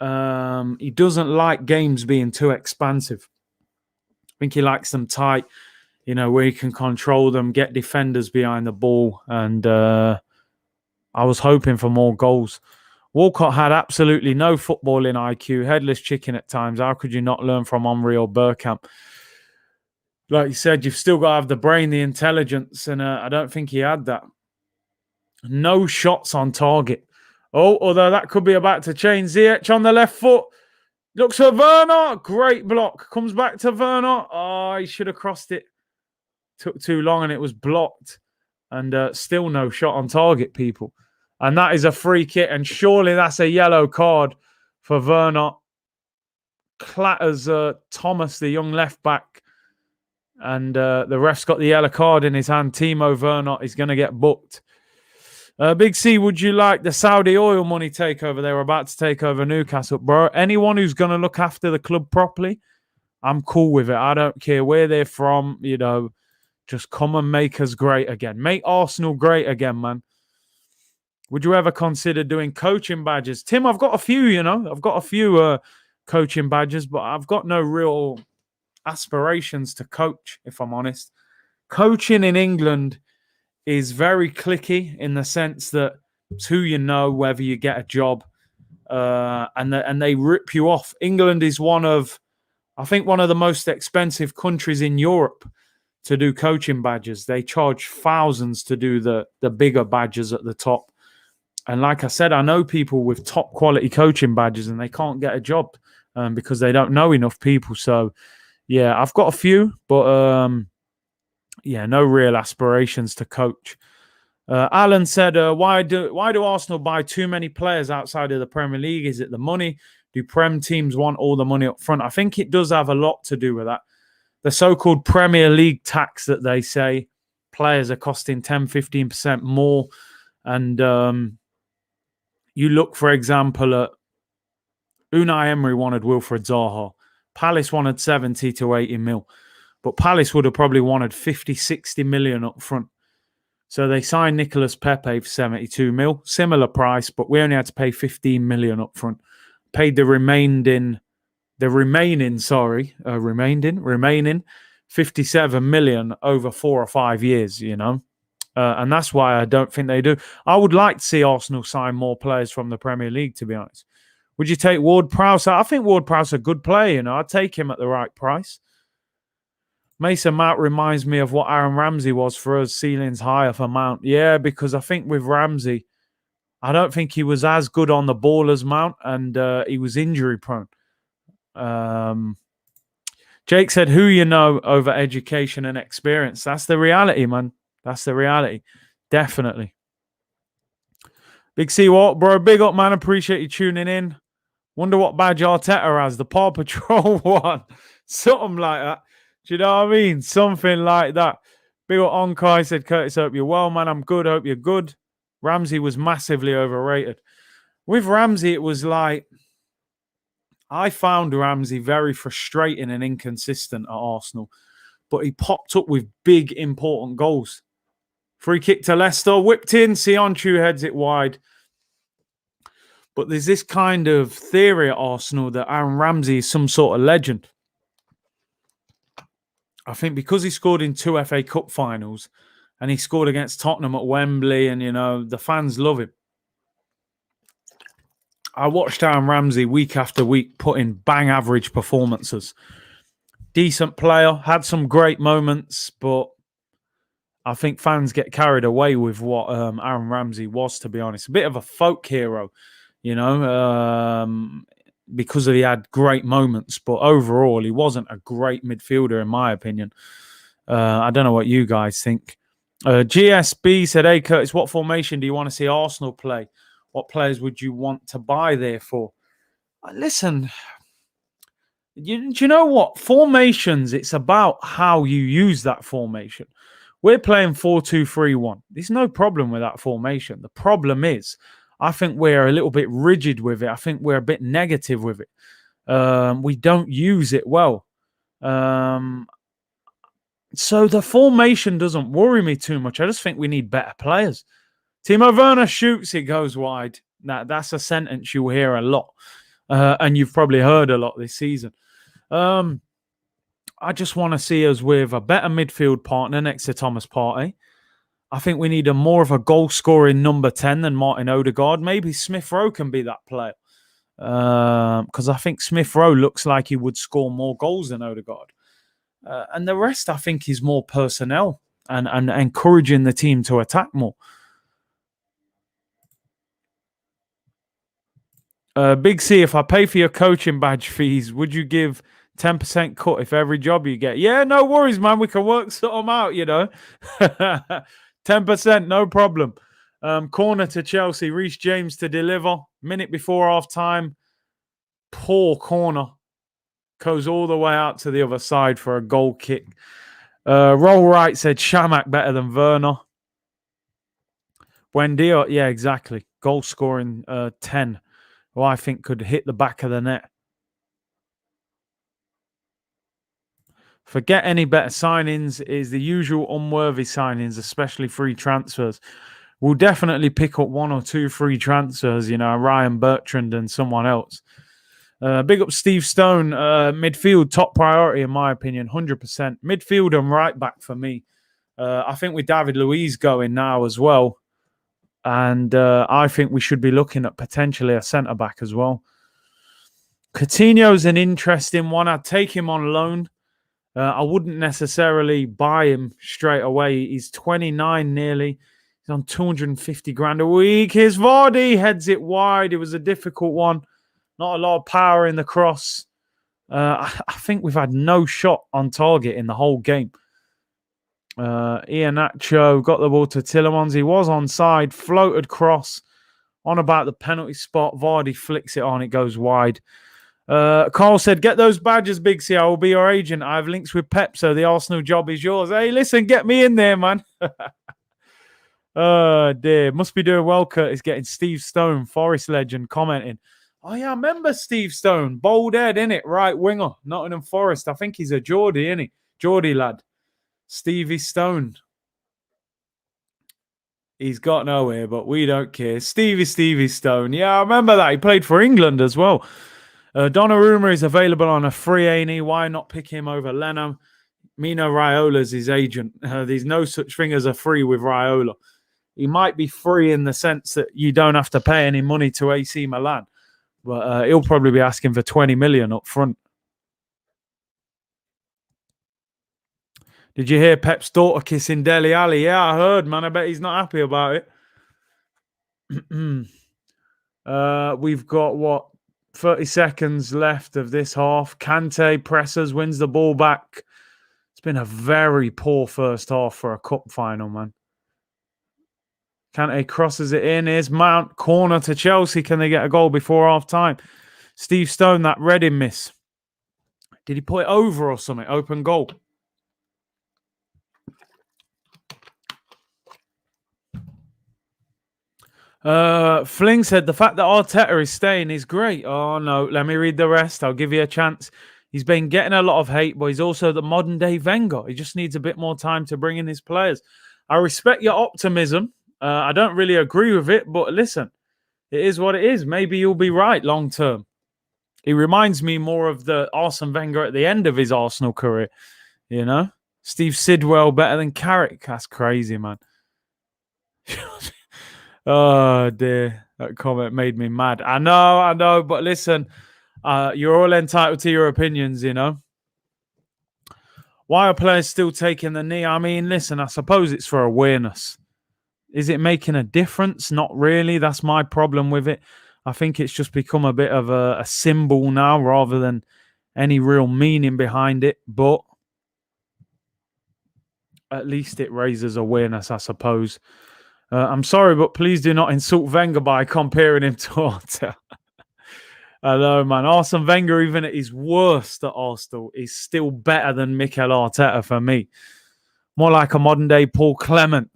he doesn't like games being too expansive. I think he likes them tight, where he can control them, get defenders behind the ball. And I was hoping for more goals. Walcott had absolutely no footballing IQ, headless chicken at times. How could you not learn from Henry or Bergkamp? Like you said, you've still got to have the brain, the intelligence, and I don't think he had that. No shots on target. Oh, although that could be about to change. Ziyech on the left foot. Looks for Werner. Great block. Comes back to Werner. Oh, he should have crossed it. Took too long and it was blocked. And still no shot on target, people. And that is a free kick. And surely that's a yellow card for Werner. Clatters Thomas, the young left back. And the ref's got the yellow card in his hand. Timo Werner is going to get booked. Big C, would you like the Saudi oil money takeover? They were about to take over Newcastle. Bro, anyone who's going to look after the club properly, I'm cool with it. I don't care where they're from, you know. Just come and make us great again. Make Arsenal great again, man. Would you ever consider doing coaching badges? Tim, I've got a few, you know. I've got a few coaching badges, but I've got no real aspirations to coach, if I'm honest. Coaching in England is very cliquey in the sense that it's who you know, whether you get a job, and they rip you off. England is one of the most expensive countries in Europe to do coaching badges. They charge thousands to do the bigger badges at the top. And like I said, I know people with top quality coaching badges and they can't get a job because they don't know enough people. So, yeah, I've got a few, but no real aspirations to coach. Alan said, why do Arsenal buy too many players outside of the Premier League? Is it the money? Do Prem teams want all the money up front? I think it does have a lot to do with that. The so-called Premier League tax that they say players are costing 10, 15% more. And you look, for example, at Unai Emery wanted Wilfried Zaha. Palace wanted 70 to 80 mil. But Palace would have probably wanted 50, 60 million up front. So they signed Nicolas Pepe for 72 mil. Similar price, but we only had to pay 15 million up front. Paid the remaining 57 million over 4 or 5 years, you know. And that's why I don't think they do. I would like to see Arsenal sign more players from the Premier League, to be honest. Would you take Ward-Prowse? I think Ward-Prowse is a good player, you know. I'd take him at the right price. Mason Mount reminds me of what Aaron Ramsey was for us, ceilings higher for Mount. Yeah, because I think with Ramsey, I don't think he was as good on the ball as Mount, and he was injury prone. Jake said, who you know over education and experience. That's the reality, man. That's the reality. Definitely. Big C, what, bro? Big up, man. Appreciate you tuning in. Wonder what badge Arteta has. The Paw Patrol one. Something like that. Do you know what I mean? Something like that. Big up Onkai said, Curtis, hope you're well, man. I'm good. Hope you're good. Ramsey was massively overrated. With Ramsey, it was like, I found Ramsey very frustrating and inconsistent at Arsenal, but he popped up with big, important goals. Free kick to Leicester, whipped in, Sionchu heads it wide. But there's this kind of theory at Arsenal that Aaron Ramsey is some sort of legend. I think because he scored in 2 FA Cup finals and he scored against Tottenham at Wembley and, you know, the fans love him. I watched Aaron Ramsey week after week put in bang average performances. Decent player, had some great moments, but I think fans get carried away with what Aaron Ramsey was, to be honest. A bit of a folk hero, you know, because he had great moments. But overall, he wasn't a great midfielder, in my opinion. I don't know what you guys think. GSB said, hey, Curtis, what formation do you want to see Arsenal play? What players would you want to buy there for? Listen, do you know what? Formations, it's about how you use that formation. We're playing 4-2-3-1. There's no problem with that formation. The problem is, I think we're a little bit rigid with it. I think we're a bit negative with it. We don't use it well. So the formation doesn't worry me too much. I just think we need better players. Timo Werner shoots, it goes wide. That's a sentence you'll hear a lot. And you've probably heard a lot this season. I just want to see us with a better midfield partner next to Thomas Partey. I think we need more of a goal-scoring number 10 than Martin Odegaard. Maybe Smith Rowe can be that player. Because I think Smith Rowe looks like he would score more goals than Odegaard. And the rest, I think, is more personnel and encouraging the team to attack more. Big C, if I pay for your coaching badge fees, would you give 10% cut if every job you get? Yeah, no worries, man. We can work something out, 10%, no problem. Corner to Chelsea. Reece James to deliver. Minute before half time. Poor corner. Goes all the way out to the other side for a goal kick. Roll right said Shamak better than Werner. Buendia, yeah, exactly. Goal scoring 10, who I think could hit the back of the net. Forget any better signings is the usual unworthy signings, especially free transfers. We'll definitely pick up 1 or 2 free transfers, Ryan Bertrand and someone else. Big up Steve Stone. Midfield, top priority in my opinion, 100%. Midfield and right back for me. I think with David Luiz going now as well. And I think we should be looking at potentially a centre-back as well. Coutinho's an interesting one. I'd take him on loan. I wouldn't necessarily buy him straight away. He's 29 nearly. He's on 250 grand a week. Here's Vardy. Heads it wide. It was a difficult one. Not a lot of power in the cross. I think we've had no shot on target in the whole game. Iheanacho got the ball to Tielemans. He was onside, floated cross on about the penalty spot. Vardy flicks it on, it goes wide. Carl said, get those badges, Big C. I will be your agent. I have links with Pep, so the Arsenal job is yours. Hey, listen, get me in there, man. Oh, dear. Must be doing well, Curtis, getting Steve Stone, Forest legend, commenting. Oh, yeah, I remember Steve Stone. Bold head, innit? Right winger, Nottingham Forest. I think he's a Geordie, innit? Geordie lad. Stevie Stone. He's got nowhere, but we don't care. Stevie Stone. Yeah, I remember that. He played for England as well. Donnarumma is available on a free A&E. Why not pick him over Leno? Mino Raiola's his agent. There's no such thing as a free with Raiola. He might be free in the sense that you don't have to pay any money to AC Milan. But he'll probably be asking for 20 million up front. Did you hear Pep's daughter kissing Dele Alli? Yeah, I heard, man. I bet he's not happy about it. We've got, 30 seconds left of this half. Kante presses, wins the ball back. It's been a very poor first half for a cup final, man. Kante crosses it in. Here's Mount, corner to Chelsea. Can they get a goal before half time? Steve Stone, that Reading miss. Did he put it over or something? Open goal. Fling said the fact that Arteta is staying is great. Oh no, let me read the rest. I'll give you a chance. He's been getting a lot of hate, but he's also the modern day Wenger. He just needs a bit more time to bring in his players. I respect your optimism. I don't really agree with it, but listen, it is what it is. Maybe you'll be right long term. He reminds me more of the Arsene Wenger at the end of his Arsenal career. Steve Sidwell better than Carrick. That's crazy, man. Oh, dear. That comment made me mad. I know. But listen, you're all entitled to your opinions, Why are players still taking the knee? I mean, listen, I suppose it's for awareness. Is it making a difference? Not really. That's my problem with it. I think it's just become a bit of a symbol now rather than any real meaning behind it. But at least it raises awareness, I suppose. I'm sorry, but please do not insult Wenger by comparing him to Arteta. I know, man. Arsene Wenger, even at his worst at Arsenal, is still better than Mikel Arteta for me. More like a modern-day Paul Clement,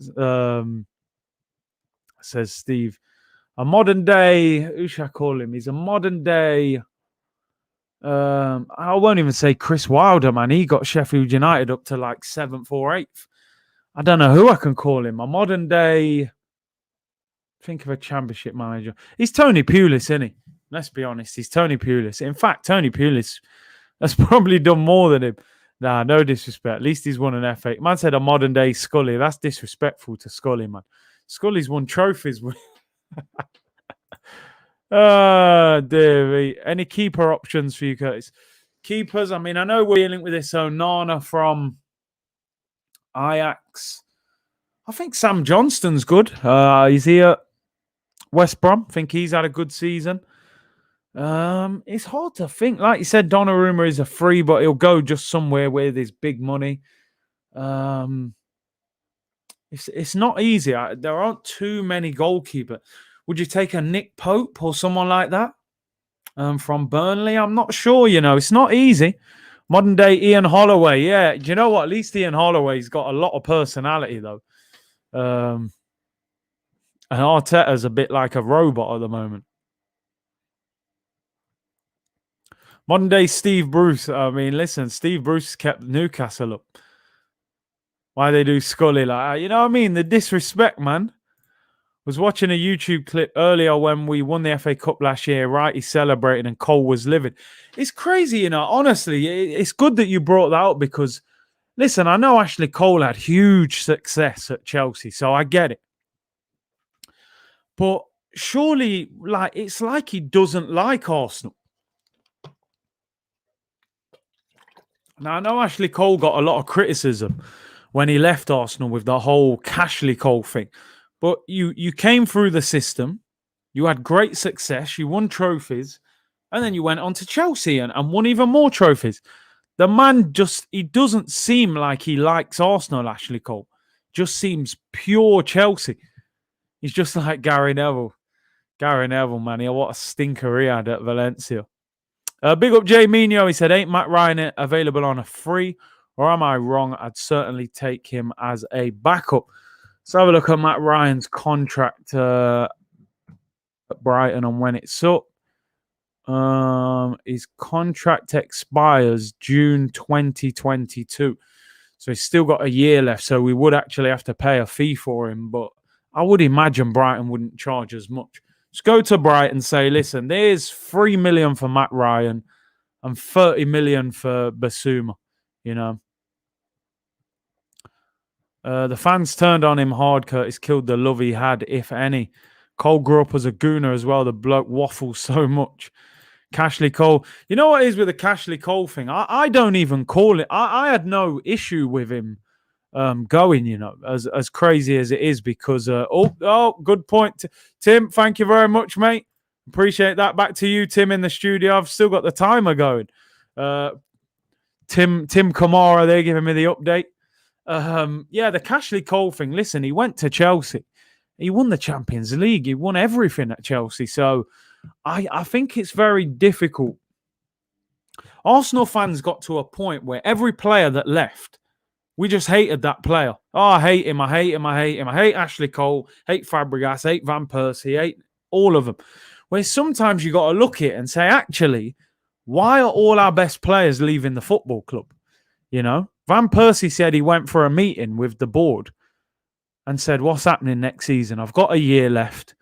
says Steve. A modern-day... Who should I call him? He's a modern-day... I won't even say Chris Wilder, man. He got Sheffield United up to like 7th or 8th. I don't know who I can call him. A modern day. Think of a championship manager. He's Tony Pulis, isn't he? Let's be honest. He's Tony Pulis. In fact, Tony Pulis has probably done more than him. Nah, no disrespect. At least he's won an FA. Man said a modern day Scully. That's disrespectful to Scully, man. Scully's won trophies. Oh, dear me. Any keeper options for you, Curtis? Keepers, I mean, I know we're dealing with this Onana from Ajax. I think Sam Johnston's good. He's here. West Brom. I think he's had a good season. It's hard to think. Like you said, Donnarumma is a free, but he'll go just somewhere with his big money. It's not easy. There aren't too many goalkeepers. Would you take a Nick Pope or someone like that from Burnley? I'm not sure. It's not easy. Modern day Ian Holloway. Yeah, do you know what? At least Ian Holloway's got a lot of personality, though. And Arteta's a bit like a robot at the moment. Modern day Steve Bruce. I mean, listen, Steve Bruce kept Newcastle up. Why they do Scully like that? You know what I mean? The disrespect, man. Was watching a YouTube clip earlier when we won the FA Cup last year. Right, he's celebrating and Cole was livid. It's crazy, honestly. It's good that you brought that up because, listen, I know Ashley Cole had huge success at Chelsea, so I get it. But surely, it's like he doesn't like Arsenal. Now, I know Ashley Cole got a lot of criticism when he left Arsenal with the whole Ashley Cole thing. But you came through the system, you had great success, you won trophies, and then you went on to Chelsea and won even more trophies. The man he doesn't seem like he likes Arsenal, Ashley Cole. Just seems pure Chelsea. He's just like Gary Neville. Gary Neville, man, what a stinker he had at Valencia. Big up Jay Mino. He said, ain't Matt Ryan available on a free? Or am I wrong? I'd certainly take him as a backup. Let's have a look at Matt Ryan's contract at Brighton and when it's up. His contract expires June 2022. So he's still got a year left. So we would actually have to pay a fee for him. But I would imagine Brighton wouldn't charge as much. Just go to Brighton and say, listen, there's 3 million for Matt Ryan and 30 million for Basuma, The fans turned on him hard. Curtis killed the love he had, if any. Cole grew up as a gooner as well. The bloke waffles so much. Cashley Cole. You know what it is with the Cashley Cole thing? I don't even call it. I had no issue with him going, as crazy as it is because, good point. Tim, thank you very much, mate. Appreciate that. Back to you, Tim, in the studio. I've still got the timer going. Tim Kamara, they're giving me the update. The Cashley Cole thing. Listen, he went to Chelsea. He won the Champions League. He won everything at Chelsea. So I think it's very difficult. Arsenal fans got to a point where every player that left, we just hated that player. Oh, I hate him. I hate him. I hate him. I hate Ashley Cole. Hate Fabregas. Hate Van Persie. Hate all of them. Where sometimes you got to look at it and say, actually, why are all our best players leaving the football club? Van Persie said he went for a meeting with the board and said, what's happening next season? I've got a year left.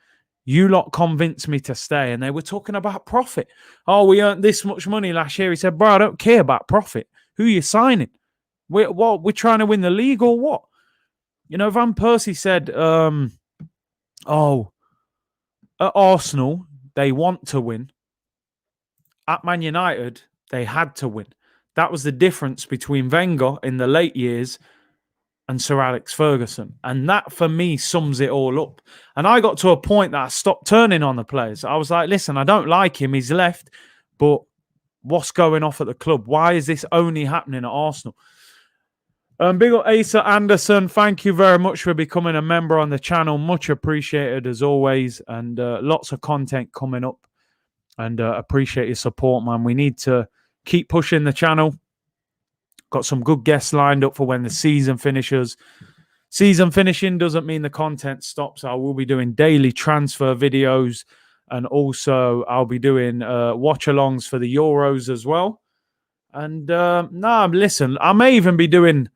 You lot convinced me to stay. And they were talking about profit. Oh, we earned this much money last year. He said, bro, I don't care about profit. Who are you signing? We're trying to win the league or what? Van Persie said, at Arsenal, they want to win. At Man United, they had to win. That was the difference between Wenger in the late years and Sir Alex Ferguson. And that, for me, sums it all up. And I got to a point that I stopped turning on the players. I was like, listen, I don't like him. He's left. But what's going off at the club? Why is this only happening at Arsenal? Big up Asa Anderson. Thank you very much for becoming a member on the channel. Much appreciated as always. And lots of content coming up. And appreciate your support, man. We need to keep pushing the channel. Got some good guests lined up for when the season finishes. Season finishing doesn't mean the content stops. I will be doing daily transfer videos. And also I'll be doing watch-alongs for the Euros as well. And listen, I may even be doing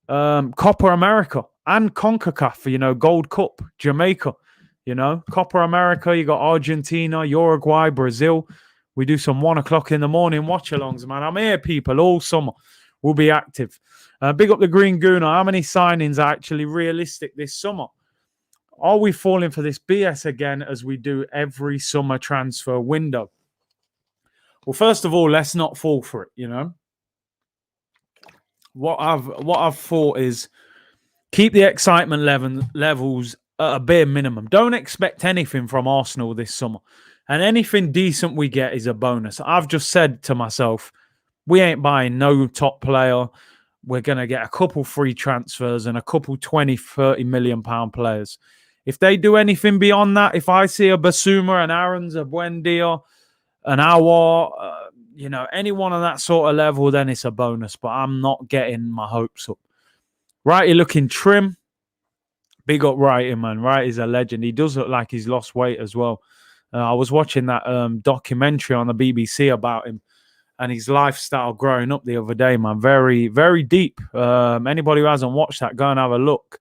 Copa America and CONCACAF, Gold Cup, Jamaica, Copa America, you got Argentina, Uruguay, Brazil. We do some 1 o'clock in the morning watch-alongs, man. I'm here, people, all summer. We'll be active. Big up the Green Gooner. How many signings are actually realistic this summer? Are we falling for this BS again as we do every summer transfer window? Well, first of all, let's not fall for it, What I've thought is keep the excitement levels at a bare minimum. Don't expect anything from Arsenal this summer. And anything decent we get is a bonus. I've just said to myself, we ain't buying no top player. We're going to get a couple free transfers and a couple 20, 30 million pound players. If they do anything beyond that, if I see a Basuma, an Aarons, a Buendia, an Awar, anyone on that sort of level, then it's a bonus. But I'm not getting my hopes up. Righty looking trim. Big up Righty, man. Righty's a legend. He does look like he's lost weight as well. I was watching that documentary on the BBC about him and his lifestyle growing up the other day, man. Very, very deep. Anybody who hasn't watched that, go and have a look.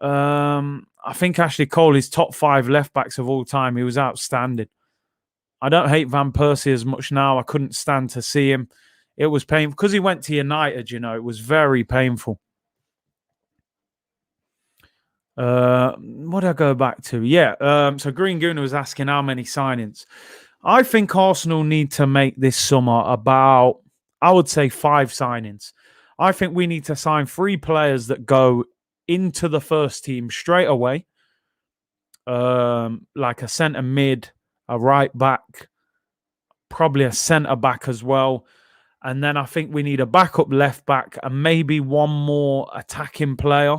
I think Ashley Cole is top 5 left-backs of all time. He was outstanding. I don't hate Van Persie as much now. I couldn't stand to see him. It was painful. Because he went to United, it was very painful. What did I go back to? Yeah. So Green Gooner was asking how many signings. I think Arsenal need to make this summer about, I would say, 5 signings. I think we need to sign 3 players that go into the first team straight away. Like a centre mid, a right back, probably a centre back as well. And then I think we need a backup left back and maybe one more attacking player.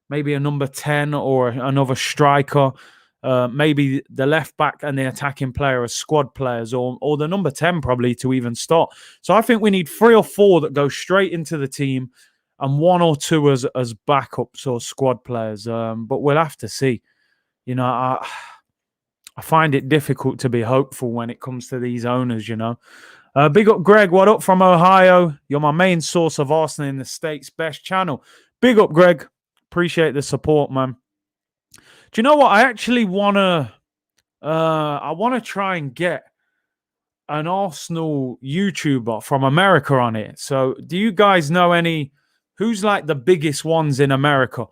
Maybe a number 10 or another striker. Maybe the left back and the attacking player as squad players or the number 10 probably to even start. So I think we need 3 or 4 that go straight into the team and 1 or 2 as backups or squad players. But we'll have to see. I find it difficult to be hopeful when it comes to these owners, Big up Greg, what up from Ohio? You're my main source of Arsenal in the States, best channel. Big up Greg. Appreciate the support, man. Do you know what? I actually want to try and get an Arsenal YouTuber from America on it. So do you guys know who's like the biggest ones in America?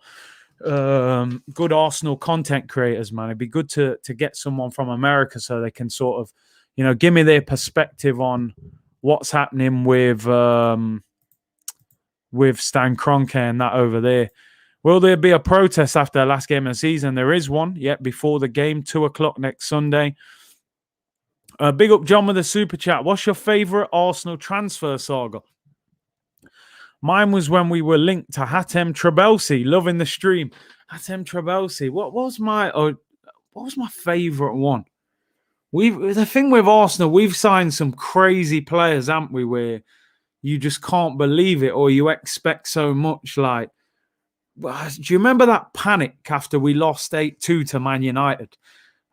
Good Arsenal content creators, man. It'd be good to get someone from America so they can sort of, give me their perspective on what's happening with Stan Kroenke and that over there. Will there be a protest after the last game of the season? There is one, before the game, 2:00 next Sunday. Big up John with the super chat. What's your favourite Arsenal transfer saga? Mine was when we were linked to Hatem Trabelsi. Loving the stream. Hatem Trabelsi. What was my favourite one? The thing with Arsenal, we've signed some crazy players, haven't we? Where you just can't believe it, or you expect so much. Like, do you remember that panic after we lost 8-2 to Man United?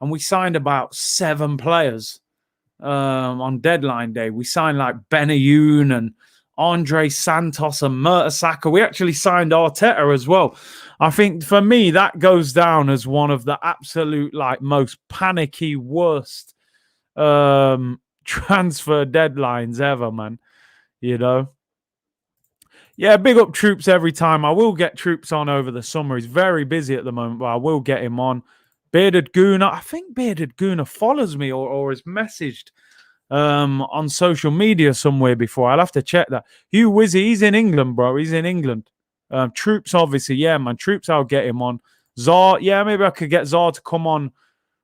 And we signed about 7 players on deadline day. We signed like Benayoun and Andre Santos and Mertesacker. We actually signed Arteta as well. I think for me, that goes down as one of the absolute most panicky, worst transfer deadlines ever, man. Yeah, big up Troops every time. I will get Troops on over the summer. He's very busy at the moment, but I will get him on. Bearded Gooner. I think Bearded Gooner follows me or has messaged on social media somewhere before. I'll have to check that. Hugh Wizzy, he's in England, bro. He's in England. Troops, obviously. Yeah, man. Troops, I'll get him on. Zar, yeah, maybe I could get Zar to come on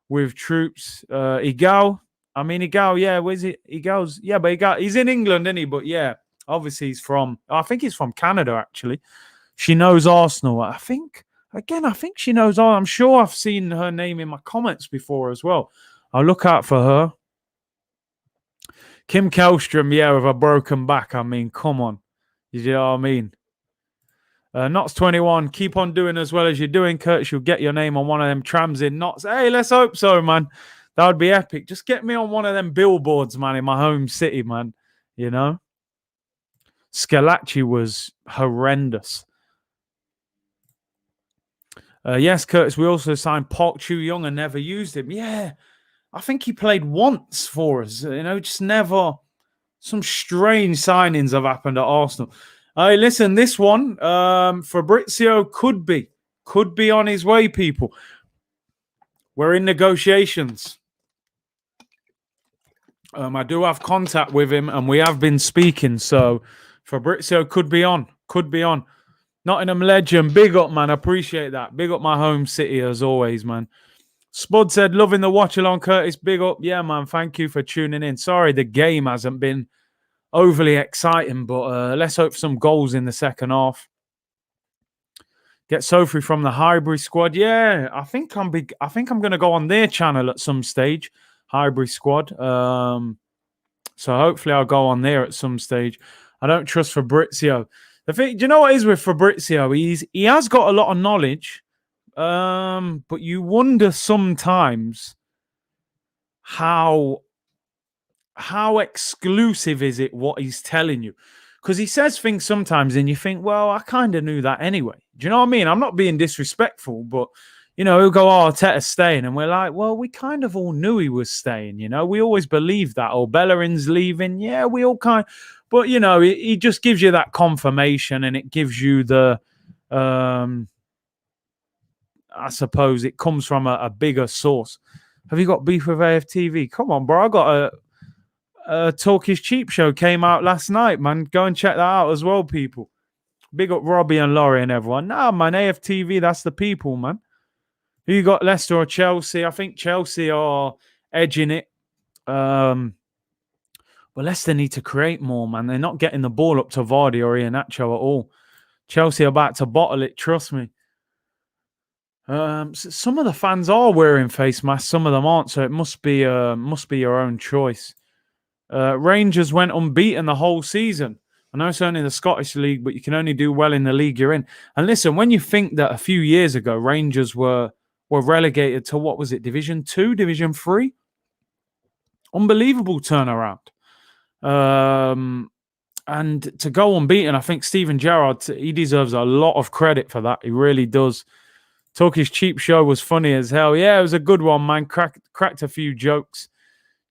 with Troops. Igal, yeah, where's it? Igal's, yeah, but he's in England, isn't he? But yeah. Obviously, I think he's from Canada, actually. She knows Arsenal. I think she knows Arsenal. I'm sure I've seen her name in my comments before as well. I'll look out for her. Kim Kelstrom, yeah, with a broken back. Come on. You know what I mean? Knots21, keep on doing as well as you're doing, Kurt. You'll get your name on one of them trams in Knots. Hey, let's hope so, man. That would be epic. Just get me on one of them billboards, man, in my home city, man. Scalacci was horrendous. Yes, Curtis, we also signed Park Chu-young and never used him. Yeah, I think he played once for us. Just never. Some strange signings have happened at Arsenal. Hey, listen, this one, Fabrizio could be on his way, people. We're in negotiations. I do have contact with him, and we have been speaking, so Fabrizio could be on. Nottingham legend, big up, man. Appreciate that. Big up my home city as always, man. Spud said, loving the watch along, Curtis. Big up. Yeah, man. Thank you for tuning in. Sorry, the game hasn't been overly exciting, but let's hope for some goals in the second half. Get Sophie from the Highbury squad. Yeah, I think I'm going to go on their channel at some stage, Highbury squad. So hopefully I'll go on there at some stage. I don't trust Fabrizio. The thing, do you know what is with Fabrizio? He has got a lot of knowledge, but you wonder sometimes how exclusive is it what he's telling you? Because he says things sometimes and you think, well, I kind of knew that anyway. Do you know what I mean? I'm not being disrespectful, but, you know, he'll go, oh, Arteta's staying. And we're like, well, we kind of all knew he was staying, you know? We always believed that. Oh, Bellerin's leaving. Yeah, we all kind of... But, you know, he just gives you that confirmation and it gives you the... I suppose it comes from a bigger source. Have you got beef with AFTV? Come on, bro. I got a Talkish Cheap Show came out last night, man. Go and check that out as well, people. Big up Robbie and Laurie and everyone. Nah, man, AFTV, that's the people, man. Who you got, Leicester or Chelsea? I think Chelsea are edging it. But Leicester need to create more, man. They're not getting the ball up to Vardy or Iheanacho at all. Chelsea are about to bottle it, trust me. Some of the fans are wearing face masks, some of them aren't, so it must be your own choice. Rangers went unbeaten the whole season. I know it's only the Scottish League, but you can only do well in the league you're in. And listen, when you think that a few years ago Rangers were relegated to, what was it, Division 2, Division 3? Unbelievable turnaround. And to go unbeaten, I think Steven Gerrard, he deserves a lot of credit for that. He really does. Talkish Cheap Show was funny as hell. Yeah, it was a good one, man. Cracked a few jokes.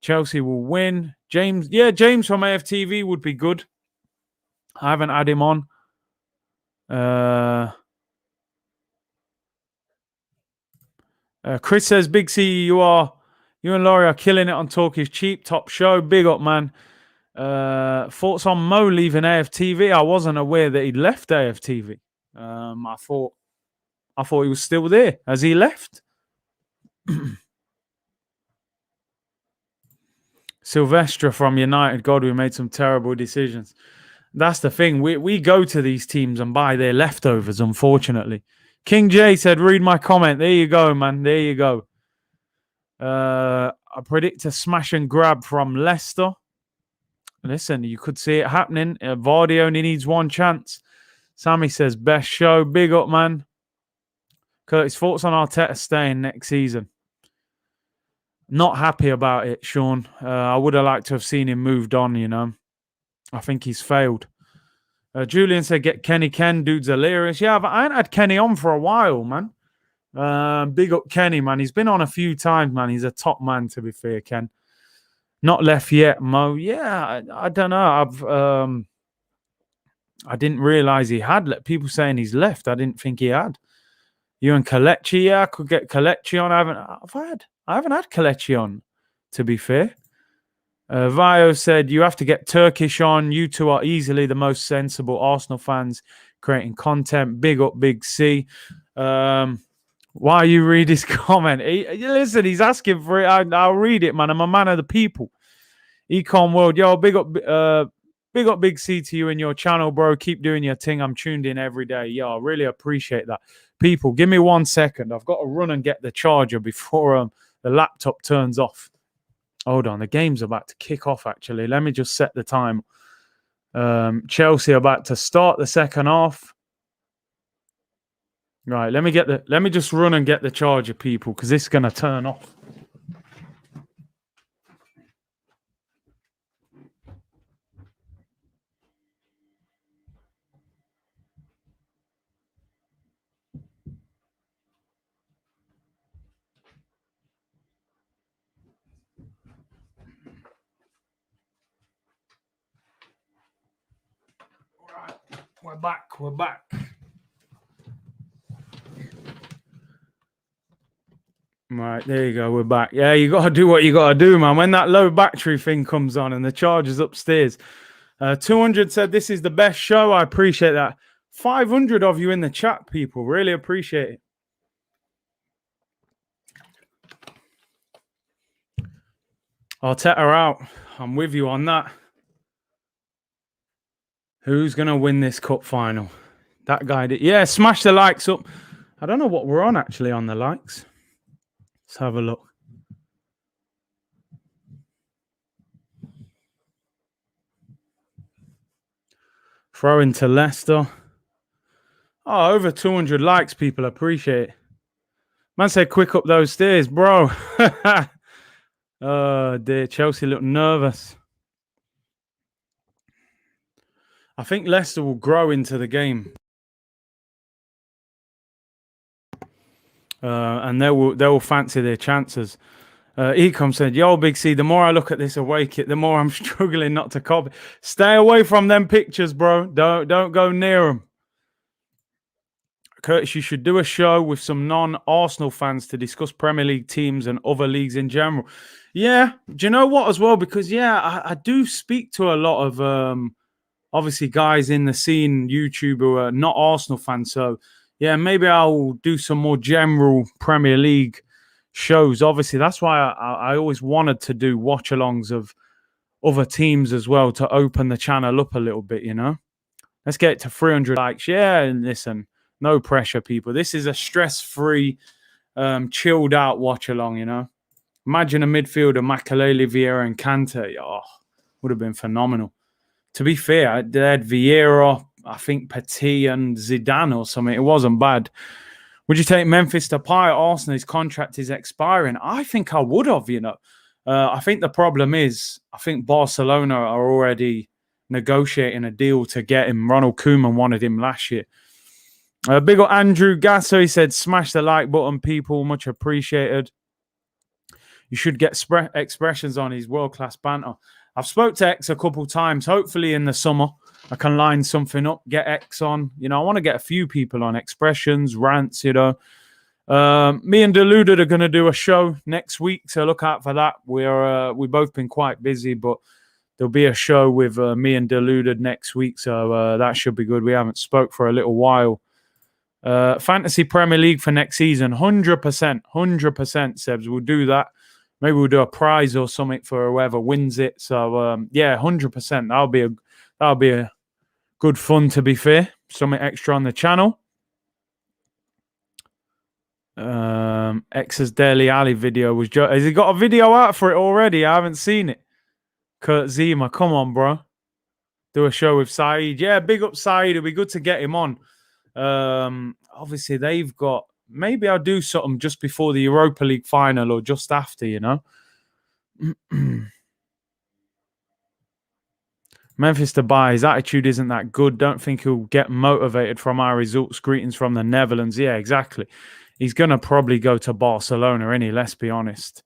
Chelsea will win. James from AFTV would be good. I haven't had him on. Chris says, Big C, you and Laurie are killing it on Talkish Cheap. Top show. Big up, man. Thoughts on Mo leaving AFTV? I wasn't aware that he'd left AFTV. I thought he was still there. Has he left? Silvestre from United. God, we made some terrible decisions. That's the thing. We go to these teams and buy their leftovers, unfortunately. King J said, read my comment. There you go, man. There you go. I predict a smash and grab from Leicester. Listen, you could see it happening. Vardy only needs one chance. Sammy says, best show. Big up, man. Curtis, thoughts on Arteta staying next season? Not happy about it, Sean. I would have liked to have seen him moved on, you know. I think he's failed. Julian said, get Kenny Ken. Dude's hilarious. Yeah, I ain't had Kenny on for a while, man. Big up Kenny, man. He's been on a few times, man. He's a top man, to be fair, Ken. Not left yet, Mo. Yeah, I don't know. I didn't realize he had. People saying he's left. I didn't think he had. You and Kelechi, yeah, I could get Kelechi on. I haven't had Kelechi on, to be fair. Vio said, you have to get Turkish on. You two are easily the most sensible Arsenal fans creating content. Big up, Big C. Why you read his comment? Listen, he's asking for it. I'll read it, man. I'm a man of the people. Econ World, yo, big up Big C to you and your channel, bro. Keep doing your thing. I'm tuned in every day. Yo, I really appreciate that. People, give me 1 second. I've got to run and get the charger before the laptop turns off. Hold on, the game's about to kick off, actually. Let me just set the time. Chelsea are about to start the second half. Right, let me just run and get the charger, people, because this is going to turn off. We're back. Right, there you go. We're back. Yeah, you got to do what you got to do, man. When that low battery thing comes on and the charger's upstairs. 200 said, this is the best show. I appreciate that. 500 of you in the chat, people. Really appreciate it. Arteta out. I'm with you on that. Who's going to win this cup final? That guy did. Yeah, smash the likes up. I don't know what we're on actually on the likes. Let's have a look. Throw into Leicester. Oh, over 200 likes, people. Appreciate it. Man said quick up those stairs, bro. Oh, dear. Chelsea look nervous. I think Leicester will grow into the game. And they will fancy their chances. Ecom said, yo, Big C, the more I look at this away kit, the more I'm struggling not to copy. Stay away from them pictures, bro. Don't go near them. Curtis, you should do a show with some non-Arsenal fans to discuss Premier League teams and other leagues in general. Yeah, do you know what as well? Because, yeah, I do speak to a lot of, obviously, guys in the scene, YouTube, who are not Arsenal fans. So, yeah, maybe I'll do some more general Premier League shows. Obviously, that's why I always wanted to do watch-alongs of other teams as well to open the channel up a little bit, you know? Let's get it to 300 likes. Yeah, and listen, no pressure, people. This is a stress-free, chilled out watch-along, you know? Imagine a midfielder, Makelele, Vieira, and Kante. Oh, would have been phenomenal. To be fair, they had Vieira, I think Petit and Zidane or something. It wasn't bad. Would you take Memphis Depay at Arsenal? His contract is expiring. I think I would have, you know. I think the problem is, I think Barcelona are already negotiating a deal to get him. Ronald Koeman wanted him last year. Big up Andrew Gasso. He said, smash the like button, people. Much appreciated. You should get expressions on his world-class banter. I've spoke to X a couple times. Hopefully in the summer, I can line something up, get X on. You know, I want to get a few people on expressions, rants, you know. Me and Deluded are going to do a show next week, so look out for that. We've both been quite busy, but there'll be a show with me and Deluded next week, so that should be good. We haven't spoke for a little while. Fantasy Premier League for next season, 100%, Sebs. We'll do that. Maybe we'll do a prize or something for whoever wins it. So yeah, 100%. That'll be a good fun. To be fair, something extra on the channel. X's Daily Alley video was. Has he got a video out for it already? I haven't seen it. Kurt Zima, come on, bro. Do a show with Saeed. Yeah, big up Saeed. It'll be good to get him on. Obviously, they've got. Maybe I'll do something just before the Europa League final or just after, you know. Memphis Depay, his attitude isn't that good. Don't think he'll get motivated from our results. Greetings from the Netherlands. Yeah, exactly. He's going to probably go to Barcelona, isn't he? Let's be honest.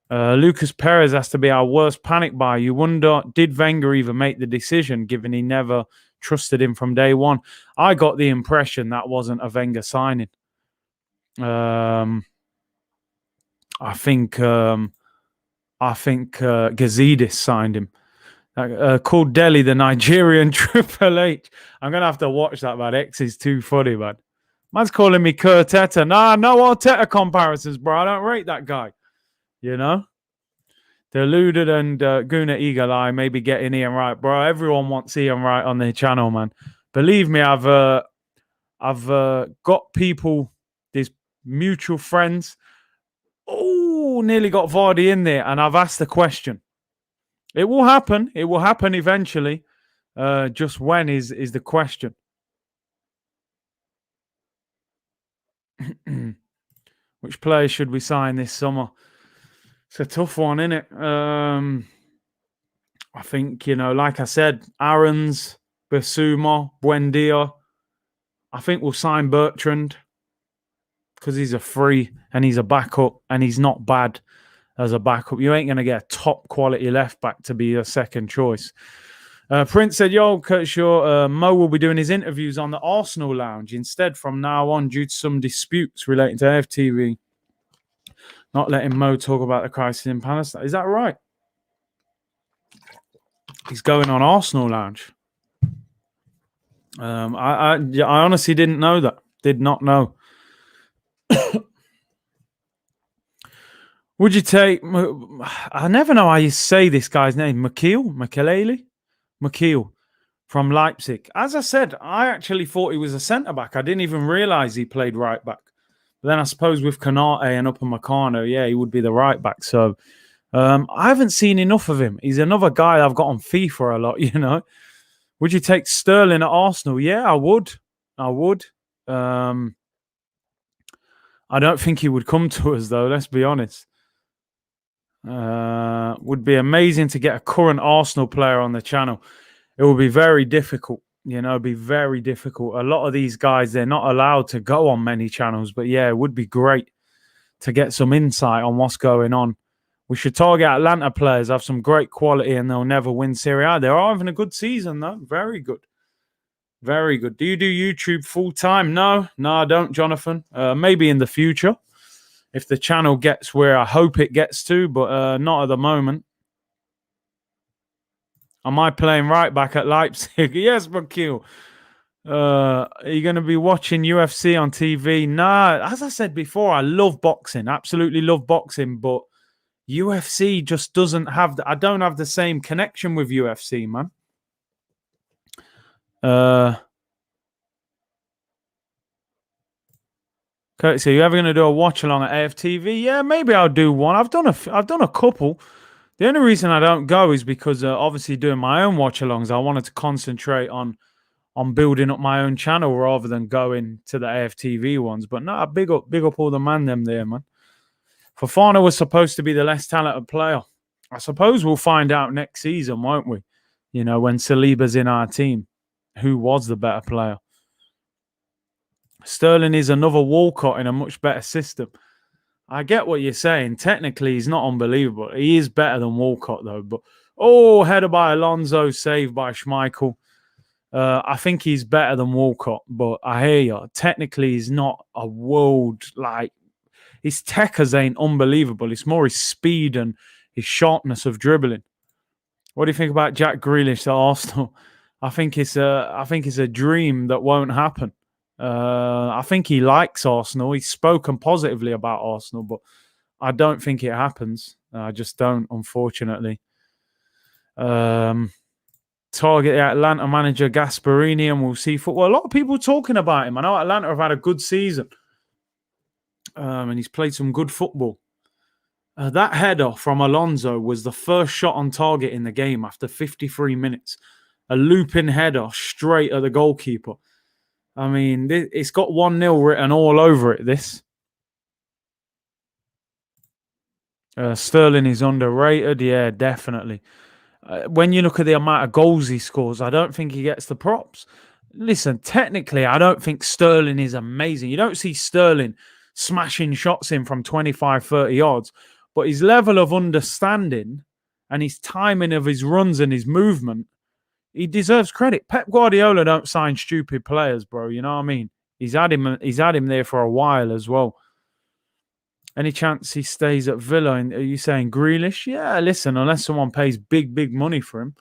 Lucas Perez has to be our worst panic buy. You wonder, did Wenger even make the decision, given he never trusted him from day one? I got the impression that wasn't a Wenger signing. I think Gazidis signed him. Called Delhi the Nigerian Triple H. I'm gonna have to watch that, man. X is too funny, man. Man's calling me Kurteta. Nah, no Arteta comparisons, bro. I don't rate that guy. You know? Deluded and Guna Eagle Eye maybe getting Ian Wright, bro. Everyone wants Ian Wright on their channel, man. Believe me, I've got people, these mutual friends. Oh, nearly got Vardy in there, and I've asked the question. It will happen. It will happen eventually. Just when is the question. Which players should we sign this summer? It's a tough one, isn't it? I think, you know, like I said, Aarons, Basuma, Buendia. I think we'll sign Bertrand because he's a free and he's a backup and he's not bad as a backup. You ain't going to get a top quality left back to be a second choice. Prince said, yo, Kurt Shaw, Mo will be doing his interviews on the Arsenal Lounge instead from now on due to some disputes relating to FTV. Not letting Mo talk about the crisis in Palestine. Is that right? He's going on Arsenal Lounge. I honestly didn't know that. Did not know. Would you take? I never know how you say this guy's name. Makeel from Leipzig. As I said, I actually thought he was a centre back. I didn't even realise he played right back. But then I suppose with Kanate and Upamecano, yeah, he would be the right back. So I haven't seen enough of him. He's another guy I've got on FIFA a lot, you know. Would you take Sterling at Arsenal? Yeah, I would. I would. I don't think he would come to us, though, let's be honest. Would be amazing to get a current Arsenal player on the channel. It would be very difficult, you know, be very difficult. A lot of these guys, they're not allowed to go on many channels, but yeah, it would be great to get some insight on what's going on. We should target Atlanta players, have some great quality, and they'll never win Serie A. They are having a good season, though. Very good. Very good. Do you do YouTube full time? No, I don't, Jonathan. Maybe in the future, if the channel gets where I hope it gets to, but not at the moment. Am I playing right back at Leipzig? Yes, McHugh. Are you going to be watching UFC on TV? Nah, as I said before, I love boxing. Absolutely love boxing, but UFC just doesn't have... I don't have the same connection with UFC, man. Okay, so you ever going to do a watch along at AFTV? Yeah, maybe I'll do one. I've done a couple. The only reason I don't go is because obviously doing my own watch alongs, I wanted to concentrate on building up my own channel rather than going to the AFTV ones. But no, big up all the man them there, man. Fofana was supposed to be the less talented player. I suppose we'll find out next season, won't we? You know, when Saliba's in our team, who was the better player? Sterling is another Walcott in a much better system. I get what you're saying. Technically, he's not unbelievable. He is better than Walcott, though. But, header by Alonso, saved by Schmeichel. I think he's better than Walcott, but I hear you. Technically, he's not a world, like, his techers ain't unbelievable. It's more his speed and his sharpness of dribbling. What do you think about Jack Grealish at Arsenal? I think it's a dream that won't happen. I think he likes Arsenal. He's spoken positively about Arsenal, but I don't think it happens. I just don't, unfortunately. Target the Atlanta manager Gasperini, and we'll see football. A lot of people talking about him. I know Atlanta have had a good season, and he's played some good football. That header from Alonso was the first shot on target in the game after 53 minutes. A looping header straight at the goalkeeper. I mean, it's got 1-0 written all over it, this. Sterling is underrated. Yeah, definitely. When you look at the amount of goals he scores, I don't think he gets the props. Listen, technically, I don't think Sterling is amazing. You don't see Sterling smashing shots in from 25, 30 yards. But his level of understanding and his timing of his runs and his movement, he deserves credit. Pep Guardiola don't sign stupid players, bro. You know what I mean? He's had him there for a while as well. Any chance he stays at Villa? And are you saying Grealish? Yeah, listen, unless someone pays big money for him.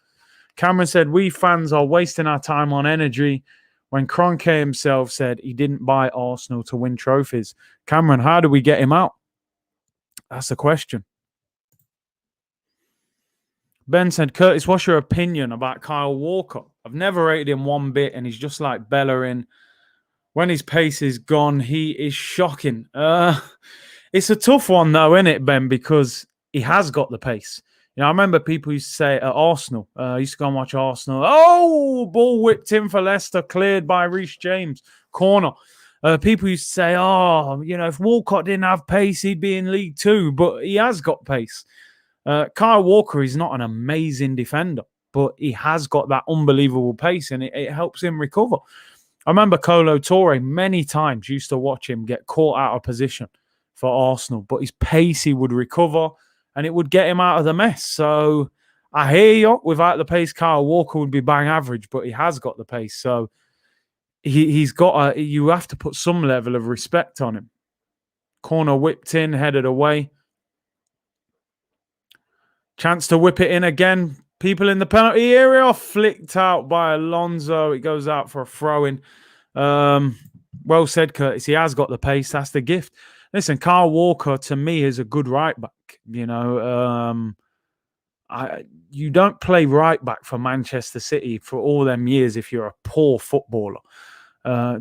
Cameron said, we fans are wasting our time on energy when Kroenke himself said he didn't buy Arsenal to win trophies. Cameron, how do we get him out? That's the question. Ben said, Curtis, what's your opinion about Kyle Walker? I've never rated him one bit, and he's just like Bellerin. When his pace is gone, he is shocking. It's a tough one, though, isn't it, Ben? Because he has got the pace. You know, I remember people used to say at Arsenal, I used to go and watch Arsenal. Oh, ball whipped in for Leicester, cleared by Reece James. Corner. People used to say, if Walcott didn't have pace, he'd be in League Two. But he has got pace. Kyle Walker is not an amazing defender, but he has got that unbelievable pace, and it helps him recover. I remember Kolo Touré many times used to watch him get caught out of position for Arsenal, but his pace, he would recover, and it would get him out of the mess. So I hear you. Without the pace, Kyle Walker would be bang average, but he has got the pace. So he's got you have to put some level of respect on him. Corner whipped in, headed away. Chance to whip it in again. People in the penalty area, flicked out by Alonso. It goes out for a throw-in. Well said, Curtis. He has got the pace. That's the gift. Listen, Kyle Walker, to me, is a good right back. You know, you don't play right back for Manchester City for all them years if you're a poor footballer.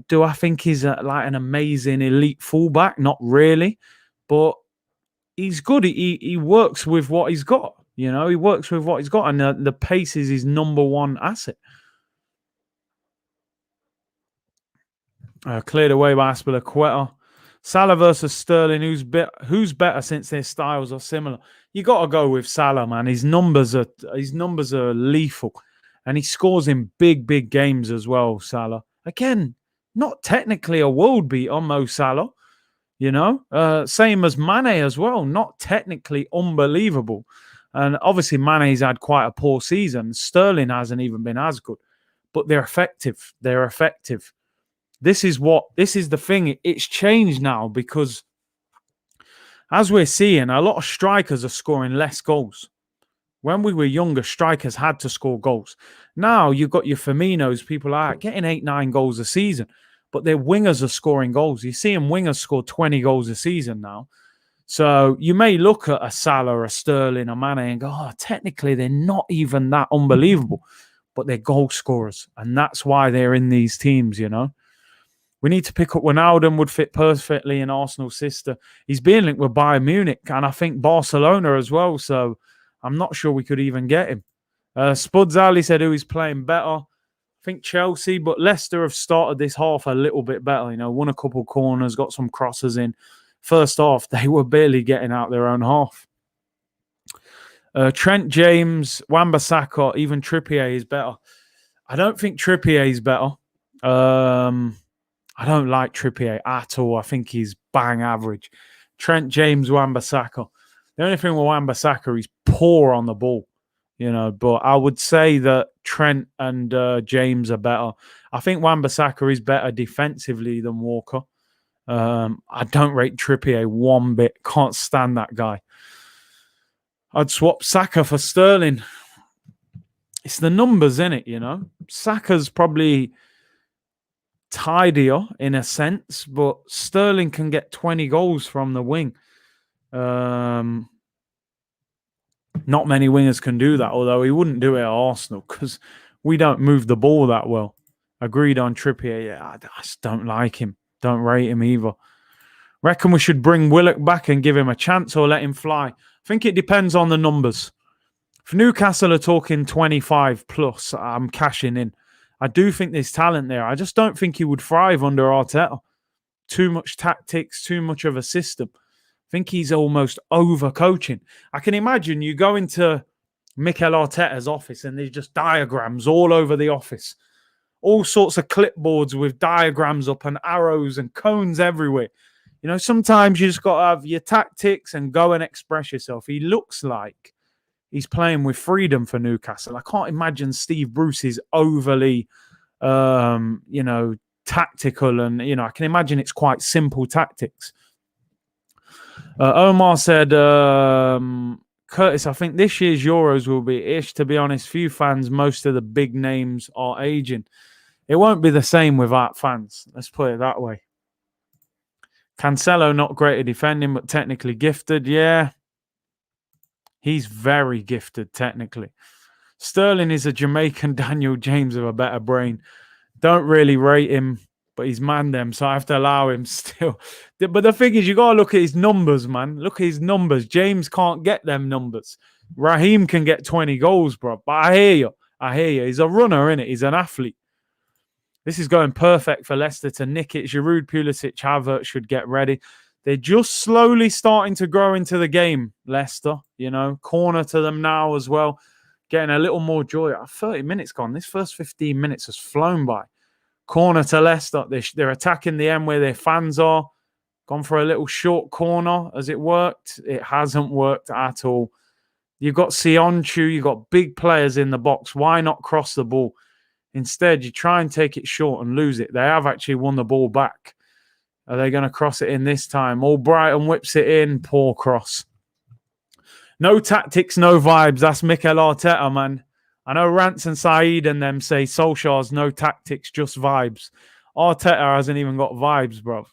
Do I think he's like an amazing elite fullback? Not really, but he's good. He works with what he's got. You know, he works with what he's got, and the pace is his number one asset. Cleared away by Aspilicueta. Salah versus Sterling. Who's better since their styles are similar? You got to go with Salah, man. His numbers are lethal, and he scores in big games as well. Salah, again, not technically a world beat on Mo Salah. You know, same as Mane as well. Not technically unbelievable, and obviously Mane's had quite a poor season. Sterling hasn't even been as good, but they're effective. They're effective. This is the thing. It's changed now because, as we're seeing, a lot of strikers are scoring less goals. When we were younger, strikers had to score goals. Now you've got your Firminos, people are getting 8-9 goals a season, but their wingers are scoring goals. You're seeing wingers score 20 goals a season now. So you may look at a Salah, a Sterling, a Mane and go, oh, technically they're not even that unbelievable, but they're goal scorers. And that's why they're in these teams, you know. We need to pick up Wijnaldum, would fit perfectly in Arsenal's system. He's being linked with Bayern Munich and I think Barcelona as well. So I'm not sure we could even get him. Spuds Ali said who is playing better. I think Chelsea, but Leicester have started this half a little bit better. You know, won a couple corners, got some crosses in. First half, they were barely getting out their own half. Trent, James, Wan-Bissaka, even Trippier is better. I don't think Trippier is better. I don't like Trippier at all. I think he's bang average. Trent, James, Wan-Bissaka. The only thing with Wan-Bissaka, he's poor on the ball, you know. But I would say that Trent and James are better. I think Wan-Bissaka is better defensively than Walker. I don't rate Trippier one bit. Can't stand that guy. I'd swap Saka for Sterling. It's the numbers, innit, you know. Saka's probably tidier in a sense, but Sterling can get 20 goals from the wing. Not many wingers can do that, although he wouldn't do it at Arsenal because we don't move the ball that well. Agreed on Trippier. Yeah, I just don't like him. Don't rate him either. Reckon we should bring Willock back and give him a chance or let him fly? I think it depends on the numbers. If Newcastle are talking 25 plus, I'm cashing in. I do think there's talent there. I just don't think he would thrive under Arteta. Too much tactics, too much of a system. I think he's almost over-coaching. I can imagine you go into Mikel Arteta's office and there's just diagrams all over the office. All sorts of clipboards with diagrams up and arrows and cones everywhere. You know, sometimes you just got to have your tactics and go and express yourself. He looks like he's playing with freedom for Newcastle. I can't imagine Steve Bruce is overly, tactical. And, you know, I can imagine it's quite simple tactics. Omar said, Curtis, I think this year's Euros will be ish. To be honest, few fans, most of the big names are aging. It won't be the same without fans. Let's put it that way. Cancelo, not great at defending, but technically gifted. Yeah. He's very gifted, technically. Sterling is a Jamaican Daniel James with a better brain. Don't really rate him, but he's manned them, so I have to allow him still. But the thing is, you got to look at his numbers, man. Look at his numbers. James can't get them numbers. Raheem can get 20 goals, bro. But I hear you. He's a runner, innit? He's an athlete. This is going perfect for Leicester to nick it. Giroud, Pulisic, Havertz should get ready. They're just slowly starting to grow into the game, Leicester. You know, corner to them now as well. Getting a little more joy. 30 minutes gone. This first 15 minutes has flown by. Corner to Leicester. They're attacking the end where their fans are. Gone for a little short corner. Has it worked? It hasn't worked at all. You've got Sionchu. You've got big players in the box. Why not cross the ball? Instead, you try and take it short and lose it. They have actually won the ball back. Are they going to cross it in this time? Albrighton whips it in. Poor cross. No tactics, no vibes. That's Mikel Arteta, man. I know Rance and Saeed and them say Solskjaer's no tactics, just vibes. Arteta hasn't even got vibes, bro.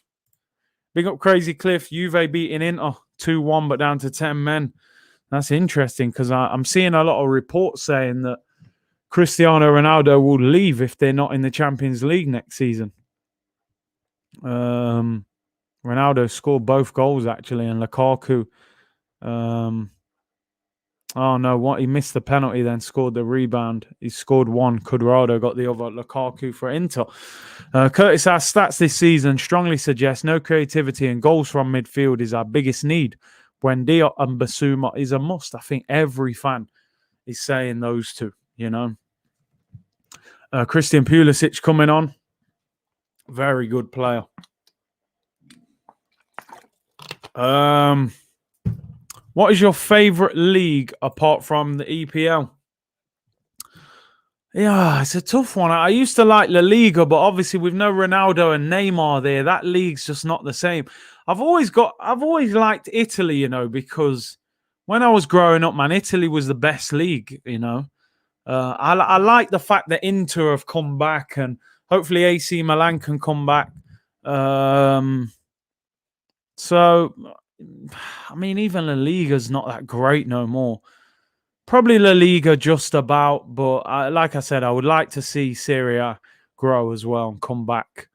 Big up Crazy Cliff. Juve beating Inter 2-1, but down to 10 men. That's interesting because I'm seeing a lot of reports saying that Cristiano Ronaldo will leave if they're not in the Champions League next season. Ronaldo scored both goals, actually, and Lukaku... oh, no, what? He missed the penalty, then scored the rebound. He scored one. Cuadrado got the other. Lukaku for Inter. Curtis, our stats this season strongly suggest no creativity and goals from midfield is our biggest need. Buendia and Basuma is a must. I think every fan is saying those two, you know. Christian Pulisic coming on. Very good player. What is your favourite league apart from the EPL? Yeah, it's a tough one. I used to like La Liga, but obviously with no Ronaldo and Neymar there, that league's just not the same. I've always liked Italy, you know, because when I was growing up, man, Italy was the best league, you know. I like the fact that Inter have come back and hopefully AC Milan can come back. So, I mean, even La Liga's not that great no more. Probably La Liga just about, but like I said, I would like to see Serie A grow as well and come back.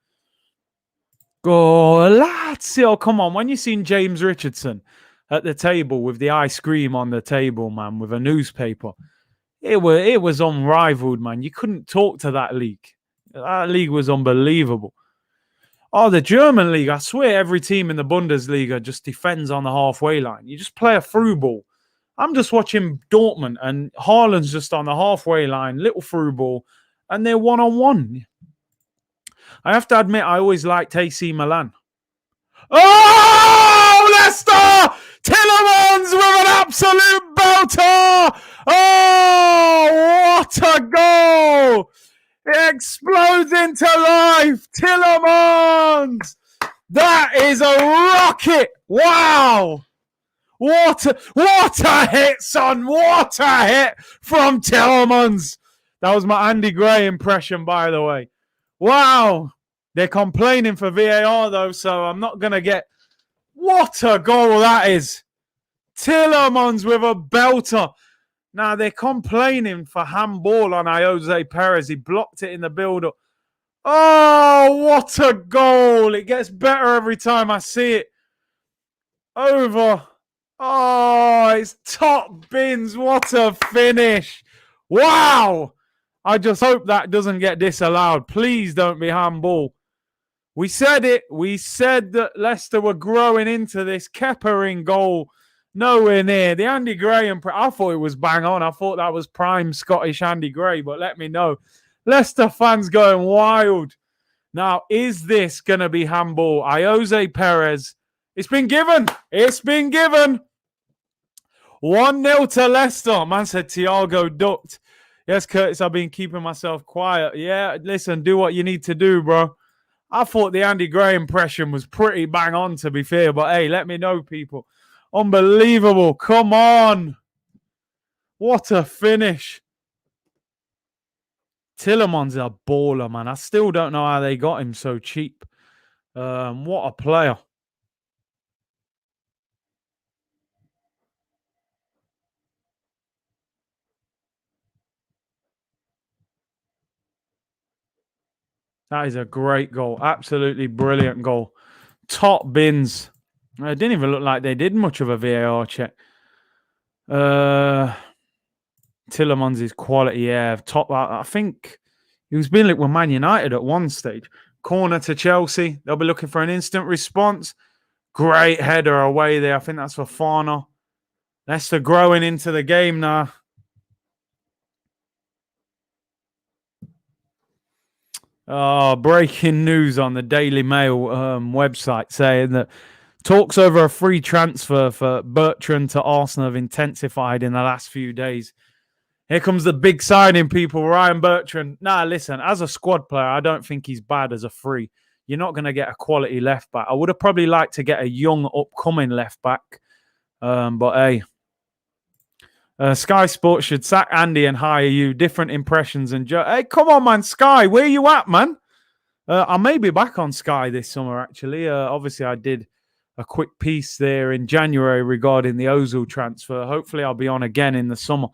Go Lazio, come on. When you seen James Richardson at the table with the ice cream on the table, man, with a newspaper, it was unrivaled, man. You couldn't talk to that league. That league was unbelievable. Oh, the German league, I swear every team in the Bundesliga just defends on the halfway line. You just play a through ball. I'm just watching Dortmund and Haaland's just on the halfway line, little through ball, and they're one-on-one. I have to admit, I always liked AC Milan. Oh, Leicester! Tielemans with an absolute belter! Oh, what a goal! It explodes into life! Tielemans! That is a rocket! Wow! What a hit, son! What a hit from Tielemans! That was my Andy Gray impression, by the way. Wow! They're complaining for VAR, though, so I'm not going to get... What a goal that is! Tielemans with a belter. Now, they're complaining for handball on Jose Perez. He blocked it in the build-up. Oh, what a goal! It gets better every time I see it. Over... Oh, it's top bins. What a finish. Wow. I just hope that doesn't get disallowed. Please don't be handball. We said it. We said that Leicester were growing into this. Kepa in goal. Nowhere near. The Andy Gray, I thought it was bang on. I thought that was prime Scottish Andy Gray, but let me know. Leicester fans going wild. Now, is this going to be handball? Jose Perez. It's been given. It's been given. 1-0 to Leicester. Man said Thiago ducked. Yes, Curtis, I've been keeping myself quiet. Yeah, listen, do what you need to do, bro. I thought the Andy Gray impression was pretty bang on, to be fair. But, hey, let me know, people. Unbelievable. Come on. What a finish. Tielemans is a baller, man. I still don't know how they got him so cheap. What a player. That is a great goal. Absolutely brilliant goal. Top bins. It didn't even look like they did much of a VAR check. Tielemans is quality, yeah. Top. I think he was being linked with Man United at one stage. Corner to Chelsea. They'll be looking for an instant response. Great header away there. I think that's for Fana. Leicester growing into the game now. Breaking news on the Daily Mail website saying that talks over a free transfer for Bertrand to Arsenal have intensified in the last few days. Here comes the big signing, people. Ryan Bertrand. Nah, listen, as a squad player, I don't think he's bad as a free. You're not going to get a quality left back. I would have probably liked to get a young, upcoming left back. But hey, Sky Sports should sack Andy and hire you. Different impressions and hey, come on, man, Sky, where you at, man? I may be back on Sky this summer, actually. Obviously, I did a quick piece there in January regarding the Ozil transfer. Hopefully, I'll be on again in the summer.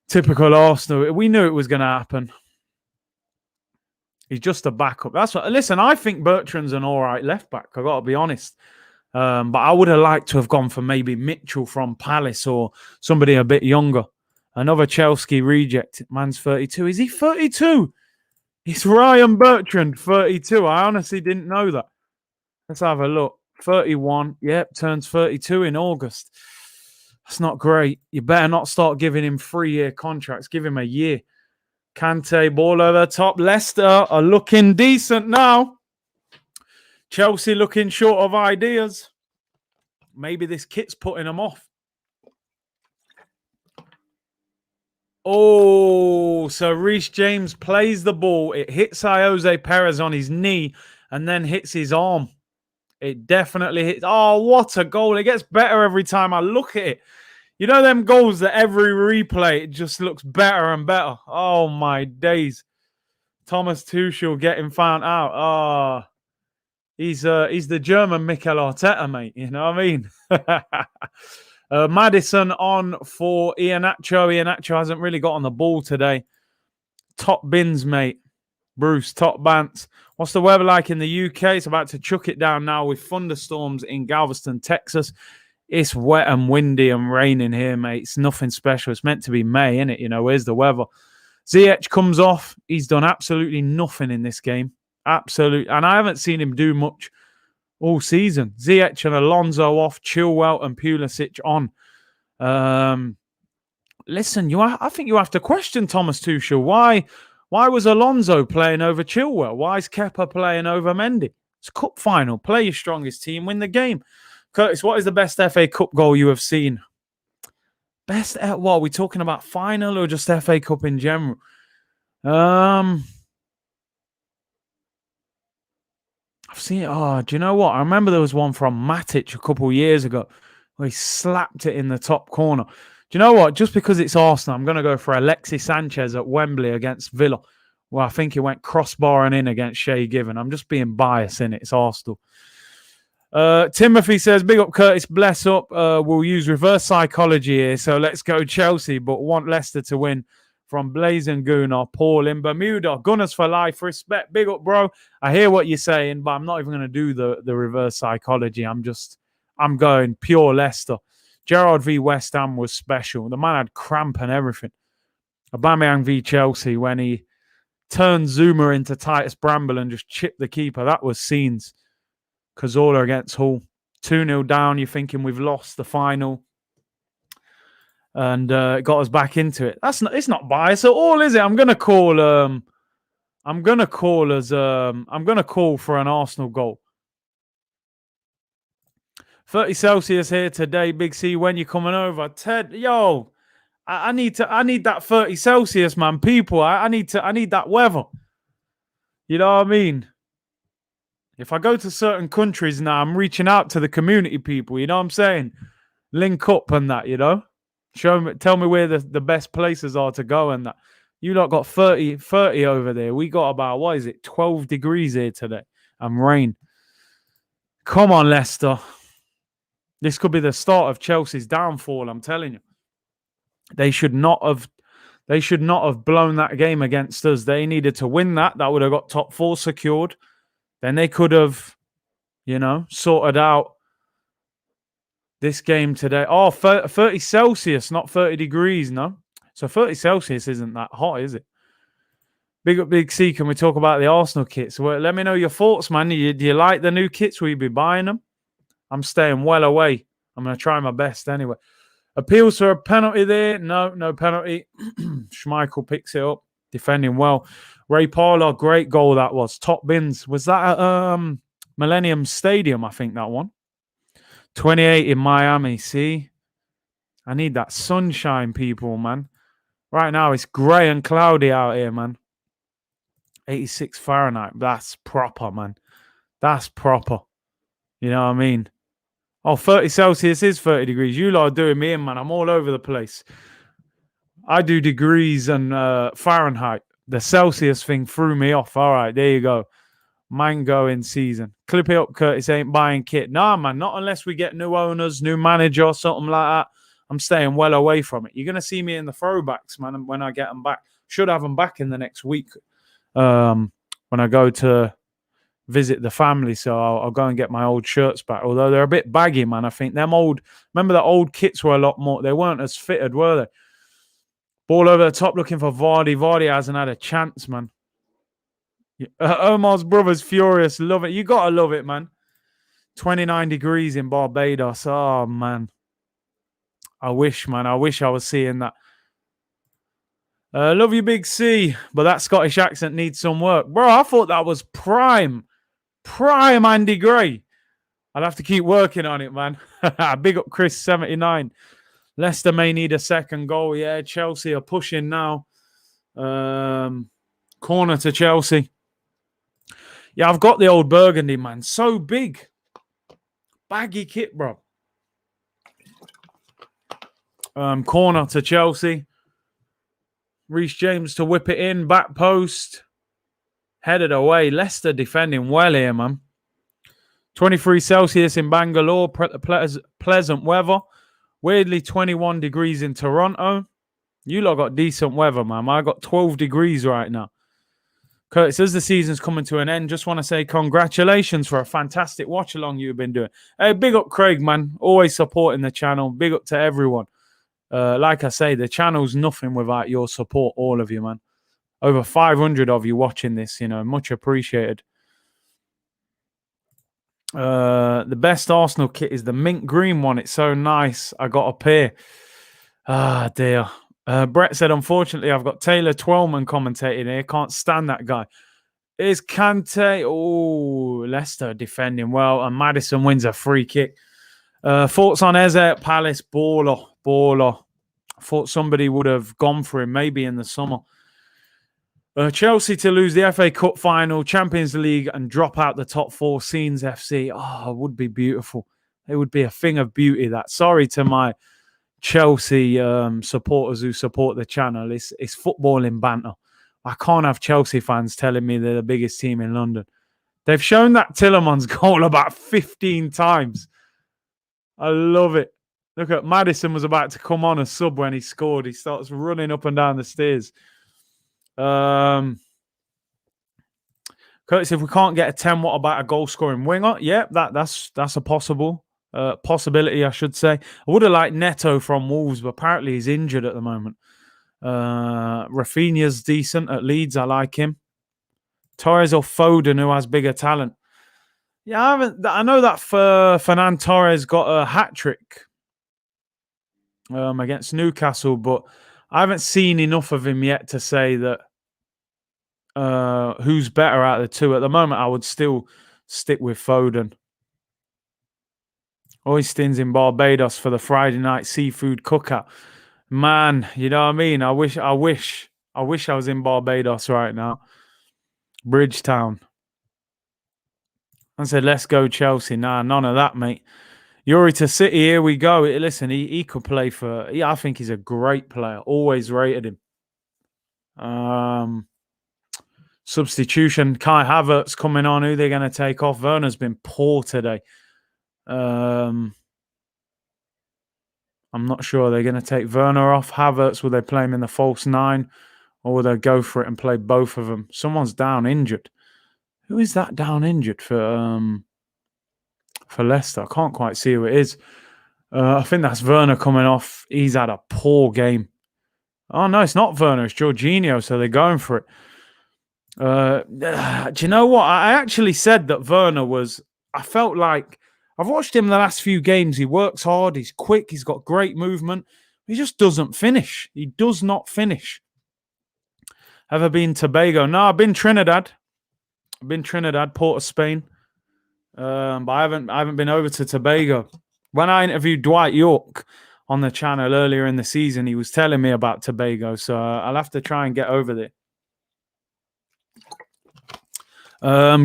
Typical Arsenal. We knew it was going to happen. He's just a backup. That's what. Listen, I think Bertrand's an all right left back. I got to be honest. But I would have liked to have gone for maybe Mitchell from Palace or somebody a bit younger. Another Chelsea reject. Man's 32. Is he 32? It's Ryan Bertrand, 32. I honestly didn't know that. Let's have a look. 31. Yep, turns 32 in August. That's not great. You better not start giving him 3-year contracts. Give him a year. Kante, ball over the top. Leicester are looking decent now. Chelsea looking short of ideas. Maybe this kit's putting them off. Oh, so Reece James plays the ball. It hits Jose Perez on his knee and then hits his arm. It definitely hits. Oh, what a goal. It gets better every time I look at it. You know them goals that every replay, it just looks better and better. Oh, my days. Thomas Tuchel getting found out. Oh, he's the German Mikel Arteta, mate. You know what I mean? Maddison on for Iheanacho. Iheanacho hasn't really got on the ball today. Top bins, mate. Bruce, top bants. What's the weather like in the UK? It's about to chuck it down now with thunderstorms in Galveston, Texas. It's wet and windy and raining here, mate. It's nothing special. It's meant to be May, innit? You know, where's the weather? Ziyech comes off. He's done absolutely nothing in this game. Absolutely. And I haven't seen him do much all season. Ziyech and Alonso off, Chilwell and Pulisic on. Listen, I think you have to question Thomas Tuchel. Why was Alonso playing over Chilwell? Why is Kepa playing over Mendy? It's a cup final. Play your strongest team, win the game. Curtis, what is the best FA Cup goal you have seen? Best at what? Are we talking about final or just FA Cup in general? I've seen it. Oh, do you know what? I remember there was one from Matic a couple of years ago where he slapped it in the top corner. Do you know what? Just because it's Arsenal, I'm going to go for Alexis Sanchez at Wembley against Villa. Well, I think he went crossbar and in against Shay Given. I'm just being biased in it. It's Arsenal. Timothy says, big up Curtis, bless up. We'll use reverse psychology here. So let's go Chelsea, but want Leicester to win. From Blazing Gooner, Paul in Bermuda. Gunners for life. Respect. Big up, bro. I hear what you're saying, but I'm not even going to do the reverse psychology. I'm going pure Leicester. Gerrard v West Ham was special. The man had cramp and everything. Aubameyang v Chelsea when he turned Zuma into Titus Bramble and just chipped the keeper. That was scenes. Cazorla against Hull. 2-0 down. You're thinking we've lost the final. And it got us back into it. It's not bias at all, is it? I'm gonna call for an Arsenal goal. 30 Celsius here today, Big C. When you coming over, Ted? Yo, I need that 30 Celsius, man. People, I need that weather. You know what I mean? If I go to certain countries now, I'm reaching out to the community people. You know what I'm saying? Link up and that. You know. Tell me where the best places are to go and that. You lot got 30 over there. We got about, 12 degrees here today and rain. Come on, Leicester. This could be the start of Chelsea's downfall, I'm telling you. They should not have blown that game against us. They needed to win that. That would have got top 4 secured. Then they could have, sorted out this game today. Oh, 30 Celsius, not 30 degrees, no? So 30 Celsius isn't that hot, is it? Big up, Big C. Can we talk about the Arsenal kits? Well, let me know your thoughts, man. Do you like the new kits? Will you be buying them? I'm staying well away. I'm going to try my best anyway. Appeals for a penalty there. No penalty. Schmeichel picks it up. Defending well. Ray Parlour, great goal that was. Top bins. Was that at Millennium Stadium, I think, that one? 28 in Miami, see? I need that sunshine, people, man. Right now, it's grey and cloudy out here, man. 86 Fahrenheit. That's proper, man. That's proper. You know what I mean? Oh, 30 Celsius is 30 degrees. You lot are doing me in, man. I'm all over the place. I do degrees and Fahrenheit. The Celsius thing threw me off. All right, there you go. Mango in season. Clip it up, Curtis. Ain't buying kit. Nah, man, not unless we get new owners, new manager, or something like that. I'm staying well away from it. You're going to see me in the throwbacks, man, when I get them back. Should have them back in the next week when I go to visit the family. So I'll go and get my old shirts back. Although they're a bit baggy, man. I think them old... Remember the old kits were a lot more... They weren't as fitted, were they? Ball over the top looking for Vardy. Vardy hasn't had a chance, man. Omar's brother's furious. Love it. You got to love it, man. 29 degrees in Barbados. Oh, man. I wish, man. I wish I was seeing that. Love you, Big C. But that Scottish accent needs some work. Bro, I thought that was prime Andy Gray. I'll have to keep working on it, man. Big up Chris, 79. Leicester may need a second goal. Yeah, Chelsea are pushing now. Corner to Chelsea. Yeah, I've got the old burgundy, man. So big. Baggy kit, bro. Corner to Chelsea. Reece James to whip it in. Back post. Headed away. Leicester defending well here, man. 23 Celsius in Bangalore. Pleasant weather. Weirdly, 21 degrees in Toronto. You lot got decent weather, man. I got 12 degrees right now. Curtis, as the season's coming to an end, just want to say congratulations for a fantastic watch-along you've been doing. Hey, big up Craig, man. Always supporting the channel. Big up to everyone. Like I say, the channel's nothing without your support, all of you, man. Over 500 of you watching this, you know, much appreciated. The best Arsenal kit is the mint green one. It's so nice. I got a pair. Ah, dear. Brett said, unfortunately, I've got Taylor Twellman commentating here. Can't stand that guy. Is Kante. Oh, Leicester defending well. And Maddison wins a free kick. Thoughts on Eze at Palace? Baller. I thought somebody would have gone for him maybe in the summer. Chelsea to lose the FA Cup final, Champions League, and drop out the top four. Scenes FC. Oh, it would be beautiful. It would be a thing of beauty, that. Sorry to my Chelsea supporters who support the channel. It's footballing banter. I can't have Chelsea fans telling me they're the biggest team in London. They've shown that Tillerman's goal about 15 times. I love it. Look at Maddison was about to come on a sub when he scored. He starts running up and down the stairs. Curtis, if we can't get a 10, what about a goal-scoring winger? Yeah, that's a possibility, I should say. I would have liked Neto from Wolves, but apparently he's injured at the moment. Rafinha's decent at Leeds. I like him. Torres or Foden, who has bigger talent? Yeah, I know that Fernand Torres got a hat-trick against Newcastle, but I haven't seen enough of him yet to say that who's better out of the two. At the moment, I would still stick with Foden. Oystins in Barbados for the Friday night seafood cookout. Man, you know what I mean? I wish I was in Barbados right now. Bridgetown. I said, let's go Chelsea. Nah, none of that, mate. Yuri to City, here we go. Listen, he could play for... Yeah, I think he's a great player. Always rated him. Substitution. Kai Havertz coming on. Who they're going to take off? Werner's been poor today. I'm not sure. They're going to take Werner off. Havertz, will they play him in the false nine? Or will they go for it and play both of them? Someone's down injured. Who is that down injured for Leicester? I can't quite see who it is. I think that's Werner coming off. He's had a poor game. Oh, no, it's not Werner. It's Jorginho, so they're going for it. Do you know what? I actually said that Werner was... I felt like... I've watched him the last few games. He works hard. He's quick. He's got great movement. He just doesn't finish. He does not finish. Ever been to Tobago? No, I've been Trinidad. Port of Spain. But I haven't been over to Tobago. When I interviewed Dwight York on the channel earlier in the season, he was telling me about Tobago. So I'll have to try and get over there.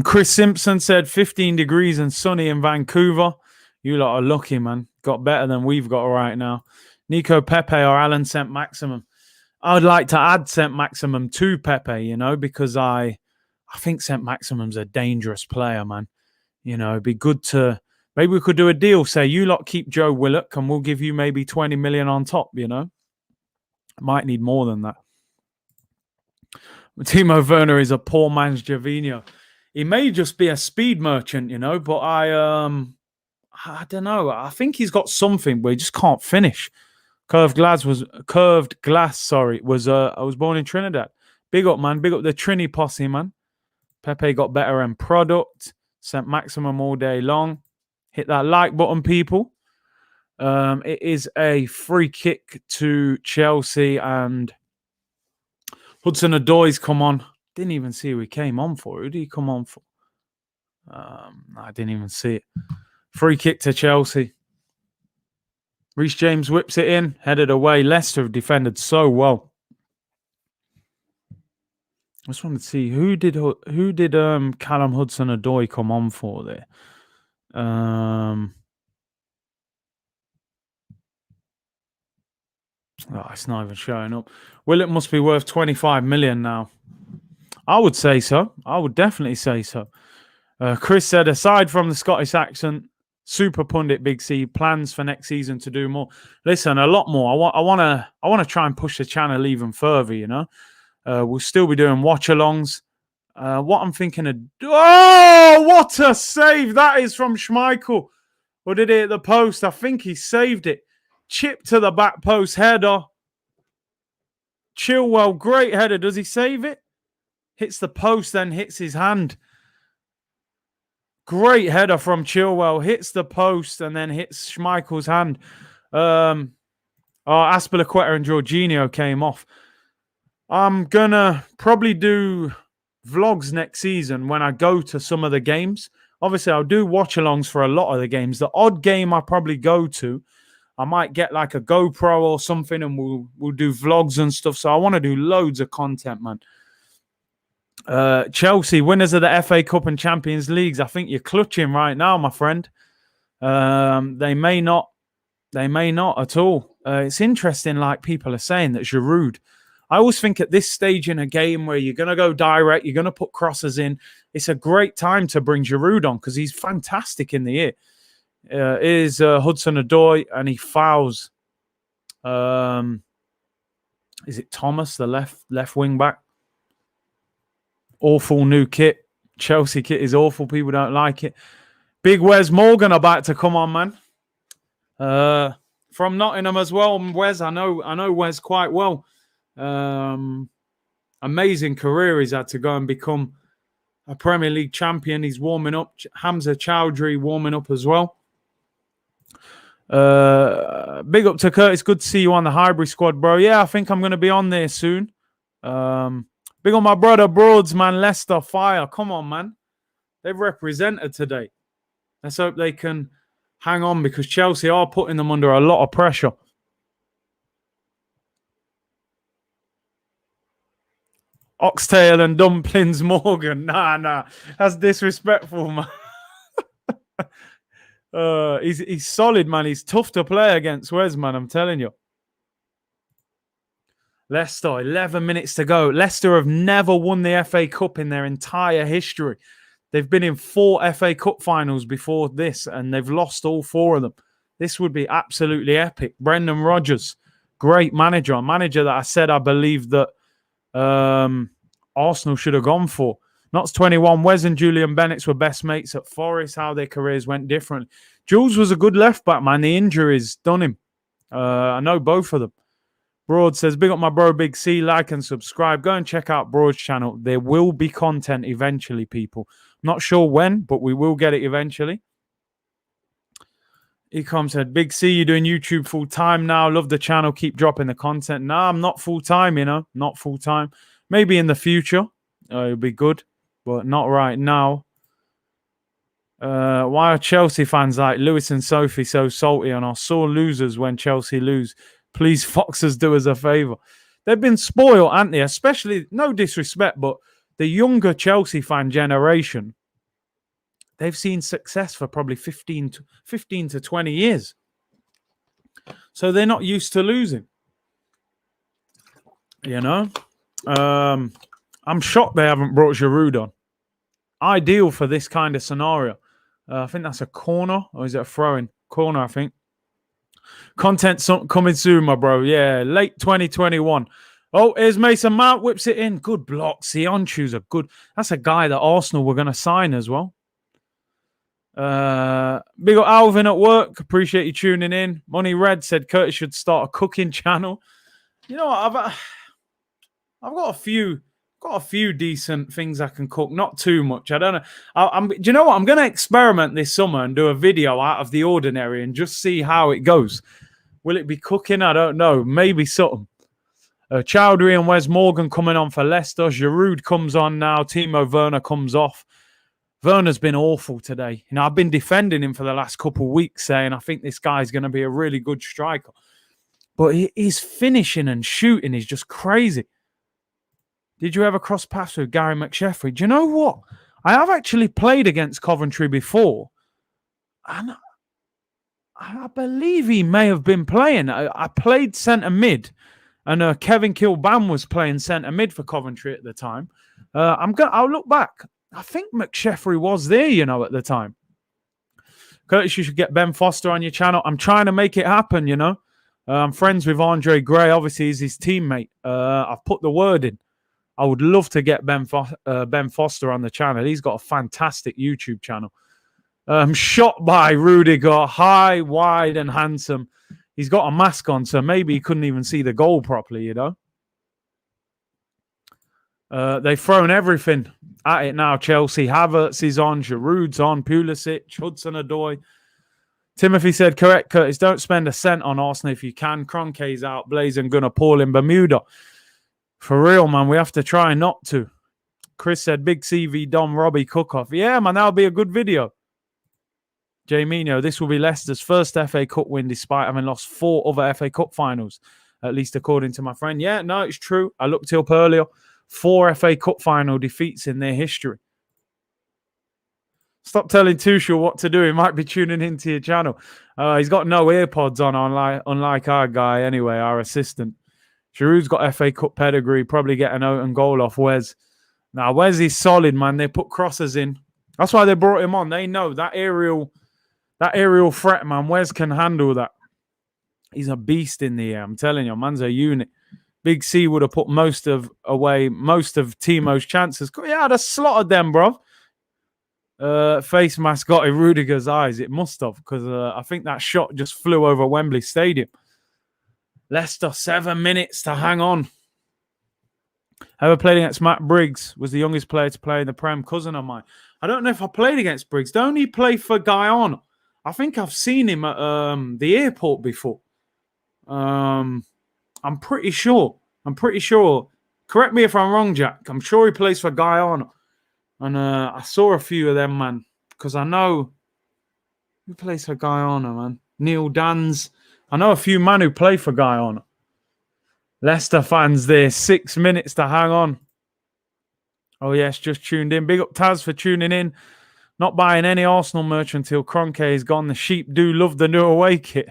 Chris Simpson said 15 degrees and sunny in Vancouver. You lot are lucky, man. Got better than we've got right now. Nico Pepe or Alan St. Maximum. I would like to add St. Maximum to Pepe, because I think St. Maximum's a dangerous player, man. It'd be good to, maybe we could do a deal. Say, you lot keep Joe Willock and we'll give you maybe 20 million on top, Might need more than that. Timo Werner is a poor man's Gervinho. He may just be a speed merchant, but I don't know. I think he's got something where he just can't finish. Curved glass. I was born in Trinidad. Big up, man. Big up the Trini posse, man. Pepe got better end product. St. Maximum all day long. Hit that like button, people. It is a free kick to Chelsea, and Hudson-Odoi's come on. Didn't even see who he came on for. Who did he come on for? I didn't even see it. Free kick to Chelsea. Reece James whips it in, headed away. Leicester have defended so well. I just wanted to see who did Callum Hudson-Odoi come on for there. It's not even showing up. Willock must be worth 25 million now. I would say so. I would definitely say so. Chris said, aside from the Scottish accent, super pundit Big C, plans for next season to do more. Listen, a lot more. I want to try and push the channel even further. We'll still be doing watch-alongs. What I'm thinking of... Oh, what a save that is from Schmeichel. Or did he hit the post? I think he saved it. Chip to the back post, header. Chilwell, great header. Does he save it? Hits the post, then hits his hand. Great header from Chilwell. Hits the post and then hits Schmeichel's hand. Aspilicueta and Jorginho came off. I'm going to probably do vlogs next season when I go to some of the games. Obviously, I'll do watch-alongs for a lot of the games. The odd game I probably go to, I might get like a GoPro or something and we'll do vlogs and stuff. So I want to do loads of content, man. Chelsea, winners of the FA Cup and Champions Leagues. I think you're clutching right now, my friend. They may not at all. It's interesting, like people are saying, that Giroud. I always think at this stage in a game where you're going to go direct, you're going to put crosses in, it's a great time to bring Giroud on because he's fantastic in the air. Is Hudson-Odoi, and he fouls. Is it Thomas, the left wing back? Awful new kit. Chelsea kit is awful. People don't like it. Big Wes Morgan about to come on, man. From Nottingham as well. Wes, I know Wes quite well. Amazing career. He's had to go and become a Premier League champion. He's warming up. Hamza Chowdhury warming up as well. Big up to Curtis. Good to see you on the Highbury squad, bro. Yeah, I think I'm going to be on there soon. Big on my brother Broads, man. Leicester fire. Come on, man. They've represented today. Let's hope they can hang on because Chelsea are putting them under a lot of pressure. Oxtail and dumplings, Morgan. Nah. That's disrespectful, man. He's solid, man. He's tough to play against, Wes, man. I'm telling you. Leicester, 11 minutes to go. Leicester have never won the FA Cup in their entire history. They've been in 4 FA Cup finals before this, and they've lost all 4 of them. This would be absolutely epic. Brendan Rodgers, great manager. A manager that I said I believe that Arsenal should have gone for. Knots 21. Wes and Julian Bennetts were best mates at Forest. How their careers went different. Jules was a good left back, man. The injuries done him. I know both of them. Broad says, big up my bro, Big C. Like and subscribe. Go and check out Broad's channel. There will be content eventually, people. Not sure when, but we will get it eventually. Ecom said, Big C, you're doing YouTube full time now. Love the channel. Keep dropping the content. Nah, I'm not full time, Not full time. Maybe in the future. It'll be good, but not right now. Why are Chelsea fans like Lewis and Sophie so salty and are sore losers when Chelsea lose? Please, Foxers, do us a favour. They've been spoiled, aren't they? Especially, no disrespect, but the younger Chelsea fan generation, they've seen success for probably 15 to 20 years. So they're not used to losing. You know, I'm shocked they haven't brought Giroud on. Ideal for this kind of scenario. I think that's a corner, or is it a throw-in? Corner, I think. Content coming soon, my bro. Yeah, late 2021. Oh, here's Mason Mount, whips it in. Good block. Sionchu's a good. That's a guy that Arsenal were going to sign as well. Big up Alvin at work. Appreciate you tuning in. Money Red said Curtis should start a cooking channel. You know what? I've got a few decent things I can cook. Not too much. I don't know. Do you know what? I'm going to experiment this summer and do a video out of the ordinary and just see how it goes. Will it be cooking? I don't know. Maybe something. Chowdhury and Wes Morgan coming on for Leicester. Giroud comes on now. Timo Werner comes off. Werner's been awful today. You know, I've been defending him for the last couple of weeks, saying I think this guy's going to be a really good striker. But his finishing and shooting is just crazy. Did you ever cross paths with Gary McSheffrey? Do you know what? I have actually played against Coventry before. And I believe he may have been playing. I played centre mid. And Kevin Kilban was playing centre mid for Coventry at the time. I'll look back. I think McSheffrey was there, you know, at the time. Curtis, you should get Ben Foster on your channel. I'm trying to make it happen, you know. I'm friends with Andre Gray. Obviously, he's his teammate. I've put the word in. I would love to get Ben Foster on the channel. He's got a fantastic YouTube channel. Shot by Rudiger. High, wide, and handsome. He's got a mask on, so maybe he couldn't even see the goal properly, you know. They've thrown everything at it now. Chelsea. Havertz is on. Giroud's on. Pulisic. Hudson-Odoi. Timothy said, correct, Curtis. Don't spend a cent on Arsenal if you can. Kroenke's out. Blazing gonna Paul in Bermuda. For real, man. We have to try not to. Chris said, big CV Dom Robbie cook-off. Yeah, man. That'll be a good video. Jamino, this will be Leicester's first FA Cup win despite having lost 4 other FA Cup finals, at least according to my friend. Yeah, no, it's true. I looked up earlier. 4 FA Cup final defeats in their history. Stop telling Tuchel what to do. He might be tuning into your channel. He's got no earpods on, unlike our guy anyway, our assistant. Giroud's got FA Cup pedigree, probably get an own goal off Wes. Now, Wes is solid, man. They put crosses in. That's why they brought him on. They know that aerial threat, man. Wes can handle that. He's a beast in the air. I'm telling you, man's a unit. Big C would have put most of Timo's chances. Yeah, I'd have slotted them, bro. Face mask got in Rudiger's eyes. It must have, because I think that shot just flew over Wembley Stadium. Leicester, 7 minutes to hang on. Ever played against Matt Briggs? Was the youngest player to play in the Prem. Cousin of mine. I don't know if I played against Briggs. Don't he play for Guyana? I think I've seen him at the airport before. I'm pretty sure. Correct me if I'm wrong, Jack. I'm sure he plays for Guyana. And I saw a few of them, man. Because I know who plays for Guyana, man. Neil Dans. I know a few men who play for Guyana. Leicester fans there. 6 minutes to hang on. Oh, yes, just tuned in. Big up Taz for tuning in. Not buying any Arsenal merch until Kroenke is gone. The sheep do love the new away kit.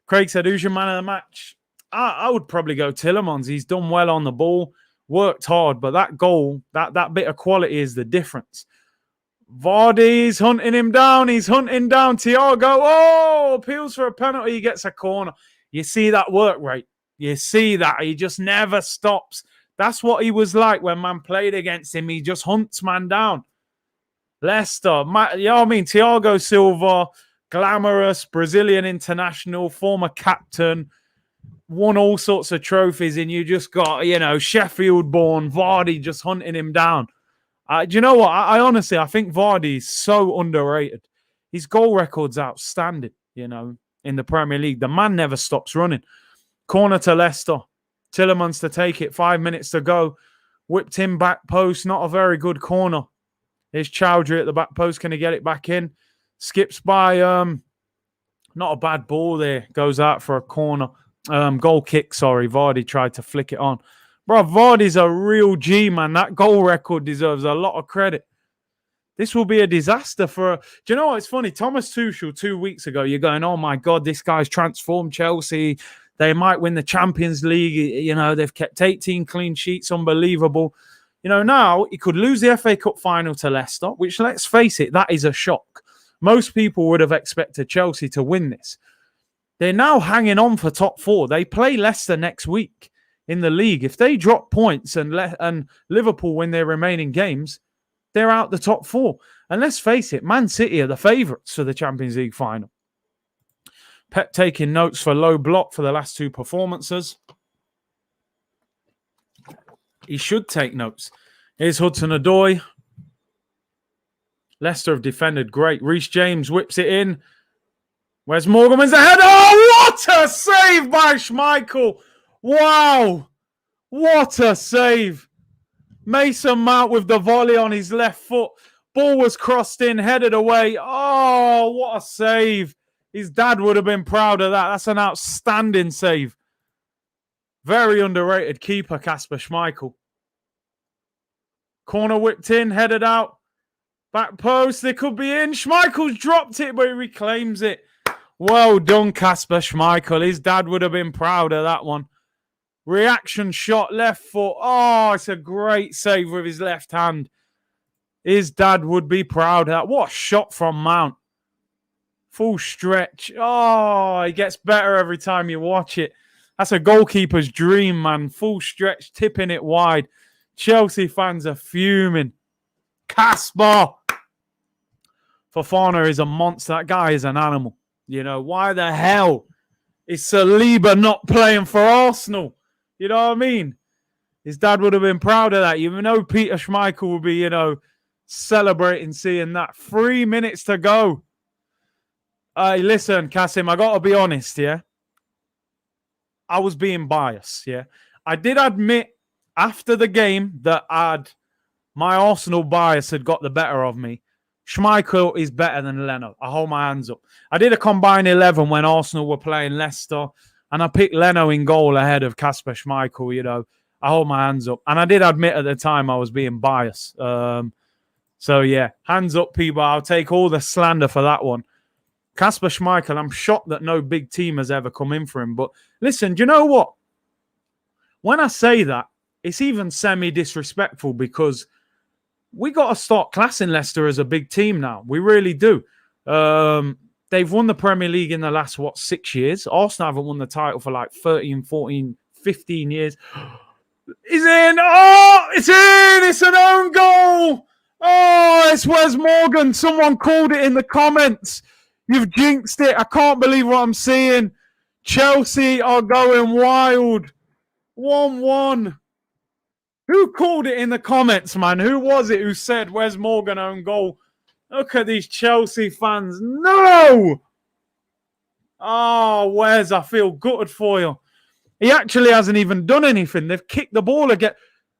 Craig said, who's your man of the match? I would probably go Tielemans. He's done well on the ball, worked hard, but that goal, that bit of quality is the difference. Vardy's hunting him down. He's hunting down Thiago. Oh, appeals for a penalty. He gets a corner. You see that work rate. You see that. He just never stops. That's what he was like when man played against him. He just hunts man down. Leicester, you know what I mean? Thiago Silva, glamorous, Brazilian international, former captain, won all sorts of trophies, and you just got, you know, Sheffield-born Vardy just hunting him down. Do you know what? I honestly think Vardy is so underrated. His goal record's outstanding, you know, in the Premier League. The man never stops running. Corner to Leicester. Tielemans to take it. 5 minutes to go. Whipped him back post. Not a very good corner. Here's Chowdhury at the back post. Can he get it back in? Skips by. Not a bad ball there. Goes out for a corner. Goal kick, sorry. Vardy tried to flick it on. Bro, Vardy's a real G, man. That goal record deserves a lot of credit. This will be a disaster for... Do you know what? It's funny. Thomas Tuchel 2 weeks ago, you're going, oh my God, this guy's transformed Chelsea. They might win the Champions League. You know, they've kept 18 clean sheets. Unbelievable. You know, now he could lose the FA Cup final to Leicester, which, let's face it, that is a shock. Most people would have expected Chelsea to win this. They're now hanging on for top 4. They play Leicester next week in the league. If they drop points and Liverpool win their remaining games, they're out the top 4. And let's face it, Man City are the favourites for the Champions League final. Pep taking notes for low block for the last 2 performances. He should take notes. Here's Hudson-Odoi. Leicester have defended great. Reece James whips it in. Wes Morgan wins the header. Oh, what a save by Schmeichel. Wow. What a save. Mason Mount with the volley on his left foot. Ball was crossed in, headed away. Oh, what a save. His dad would have been proud of that. That's an outstanding save. Very underrated keeper, Kasper Schmeichel. Corner whipped in, headed out. Back post, they could be in. Schmeichel's dropped it, but he reclaims it. Well done, Kasper Schmeichel. His dad would have been proud of that one. Reaction shot, left foot. Oh, it's a great save with his left hand. His dad would be proud of that. What a shot from Mount. Full stretch. Oh, it gets better every time you watch it. That's a goalkeeper's dream, man. Full stretch, tipping it wide. Chelsea fans are fuming. Kasper. Fofana is a monster. That guy is an animal. You know, why the hell is Saliba not playing for Arsenal? You know what I mean? His dad would have been proud of that. You know Peter Schmeichel will be, you know, celebrating seeing that. 3 minutes to go. Listen, Kasim, I got to be honest, yeah? I was being biased, yeah? I did admit after the game that my Arsenal bias had got the better of me. Schmeichel is better than Leno. I hold my hands up. I did a combined 11 when Arsenal were playing Leicester, and I picked Leno in goal ahead of Kasper Schmeichel, you know. I hold my hands up. And I did admit at the time I was being biased. So, yeah, hands up, people. I'll take all the slander for that one. Kasper Schmeichel, I'm shocked that no big team has ever come in for him. But listen, do you know what? When I say that, it's even semi-disrespectful because we got to start classing Leicester as a big team now. We really do. They've won the Premier League in the last, 6 years? Arsenal haven't won the title for like 13, 14, 15 years. It's in! Oh, it's in! It's an own goal! Oh, it's Wes Morgan. Someone called it in the comments. You've jinxed it. I can't believe what I'm seeing. Chelsea are going wild. 1-1. Who called it in the comments, man? Who was it who said Wes Morgan own goal? Look at these Chelsea fans. No! Oh, Wes, I feel gutted for you. He actually hasn't even done anything. They've kicked the ball again.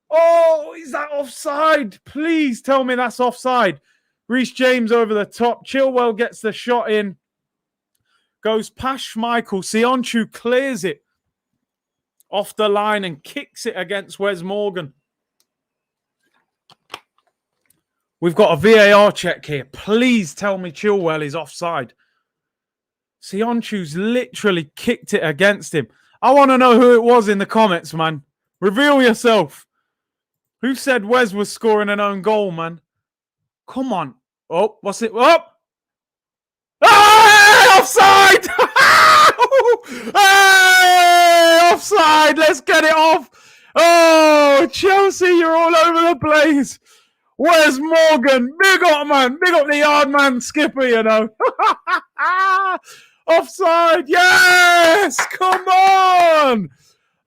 Oh, is that offside? Please tell me that's offside. Reece James over the top. Chilwell gets the shot in. Goes past Schmeichel. Sionchu clears it off the line and kicks it against Wes Morgan. We've got a VAR check here. Please tell me Chilwell is offside. Sionchu's literally kicked it against him. I want to know who it was in the comments, man. Reveal yourself. Who said Wes was scoring an own goal, man? Come on. Oh, what's it? Oh! Hey, offside! Hey, offside! Let's get it off. Oh, Chelsea, you're all over the place. Where's Morgan? Big up, man. Big up the yard man skipper, you know. Offside. Yes! Come on!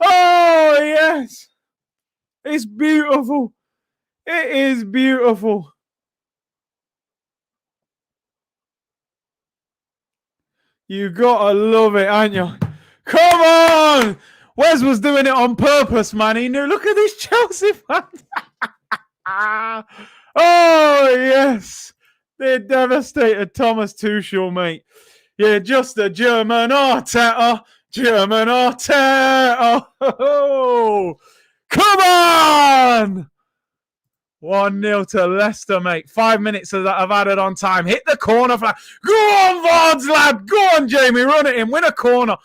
Oh, yes. It's beautiful. It is beautiful. You gotta love it, ain't you? Come on! Wes was doing it on purpose, man. He knew. Look at these Chelsea fans. Oh, yes. They devastated Thomas Tuchel, mate. Yeah, just a German Arteta. German Arteta. Oh, come on! 1-0 to Leicester, mate. 5 minutes of that I've added on time. Hit the corner flag. Go on, Vards, lad. Go on, Jamie. Run it in. Win a corner.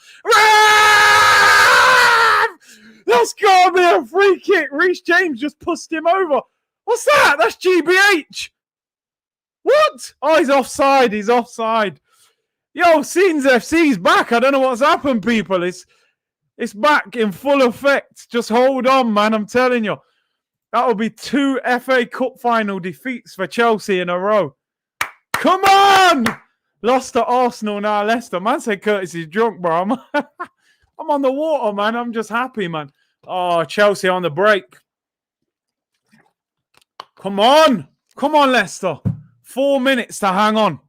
That's got to be a free kick. Reece James just pushed him over. What's that? That's GBH. What? Oh, he's offside. He's offside. Yo, Scenes FC's back. I don't know what's happened, people. It's back in full effect. Just hold on, man. I'm telling you. That will be 2 FA Cup final defeats for Chelsea in a row. Come on! Lost to Arsenal now, Leicester. Man said Curtis is drunk, bro. I'm on the water, man. I'm just happy, man. Oh, Chelsea on the break. Come on. Come on, Leicester. 4 minutes to hang on.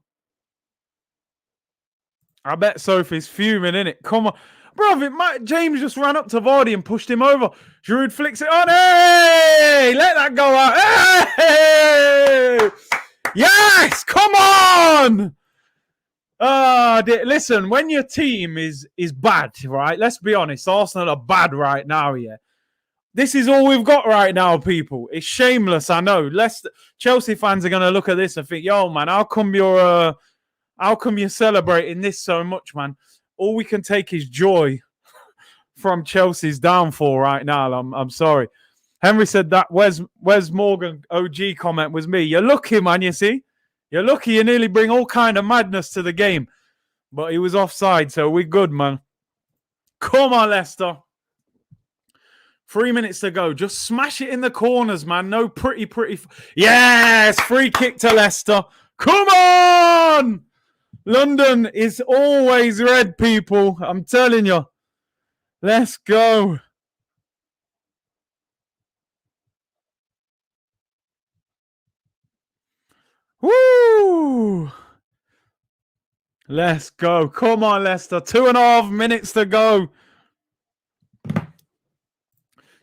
I bet Sophie's fuming, innit? Come on. Bro, James just ran up to Vardy and pushed him over. Giroud flicks it on. Hey! Let that go out. Hey! Yes! Come on! Listen, when your team is bad, right? Let's be honest. Arsenal are bad right now, yeah. This is all we've got right now, people. It's shameless, I know. Chelsea fans are going to look at this and think, yo, man, how come you're celebrating this so much, man? All we can take is joy from Chelsea's downfall right now. I'm sorry. Henry said that Wes Morgan OG comment was me. You're lucky, man, you see? You're lucky you nearly bring all kind of madness to the game. But he was offside, so we're good, man. Come on, Leicester. 3 minutes to go. Just smash it in the corners, man. No pretty. Yes! Free kick to Leicester. Come on! London is always red, people. I'm telling you. Let's go. Woo! Let's go. Come on, Leicester. 2.5 minutes to go.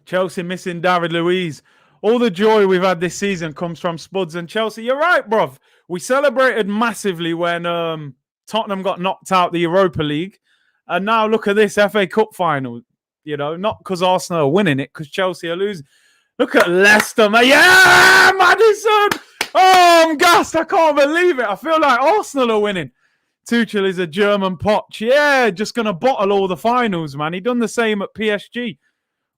Chelsea missing David Luiz. All the joy we've had this season comes from Spuds and Chelsea. You're right, bruv. We celebrated massively when Tottenham got knocked out the Europa League. And now look at this FA Cup final. You know, not because Arsenal are winning it, because Chelsea are losing. Look at Leicester, man. Yeah, Maddison! Oh, I'm gassed. I can't believe it. I feel like Arsenal are winning. Tuchel is a German potch. Yeah, just going to bottle all the finals, man. He done the same at PSG.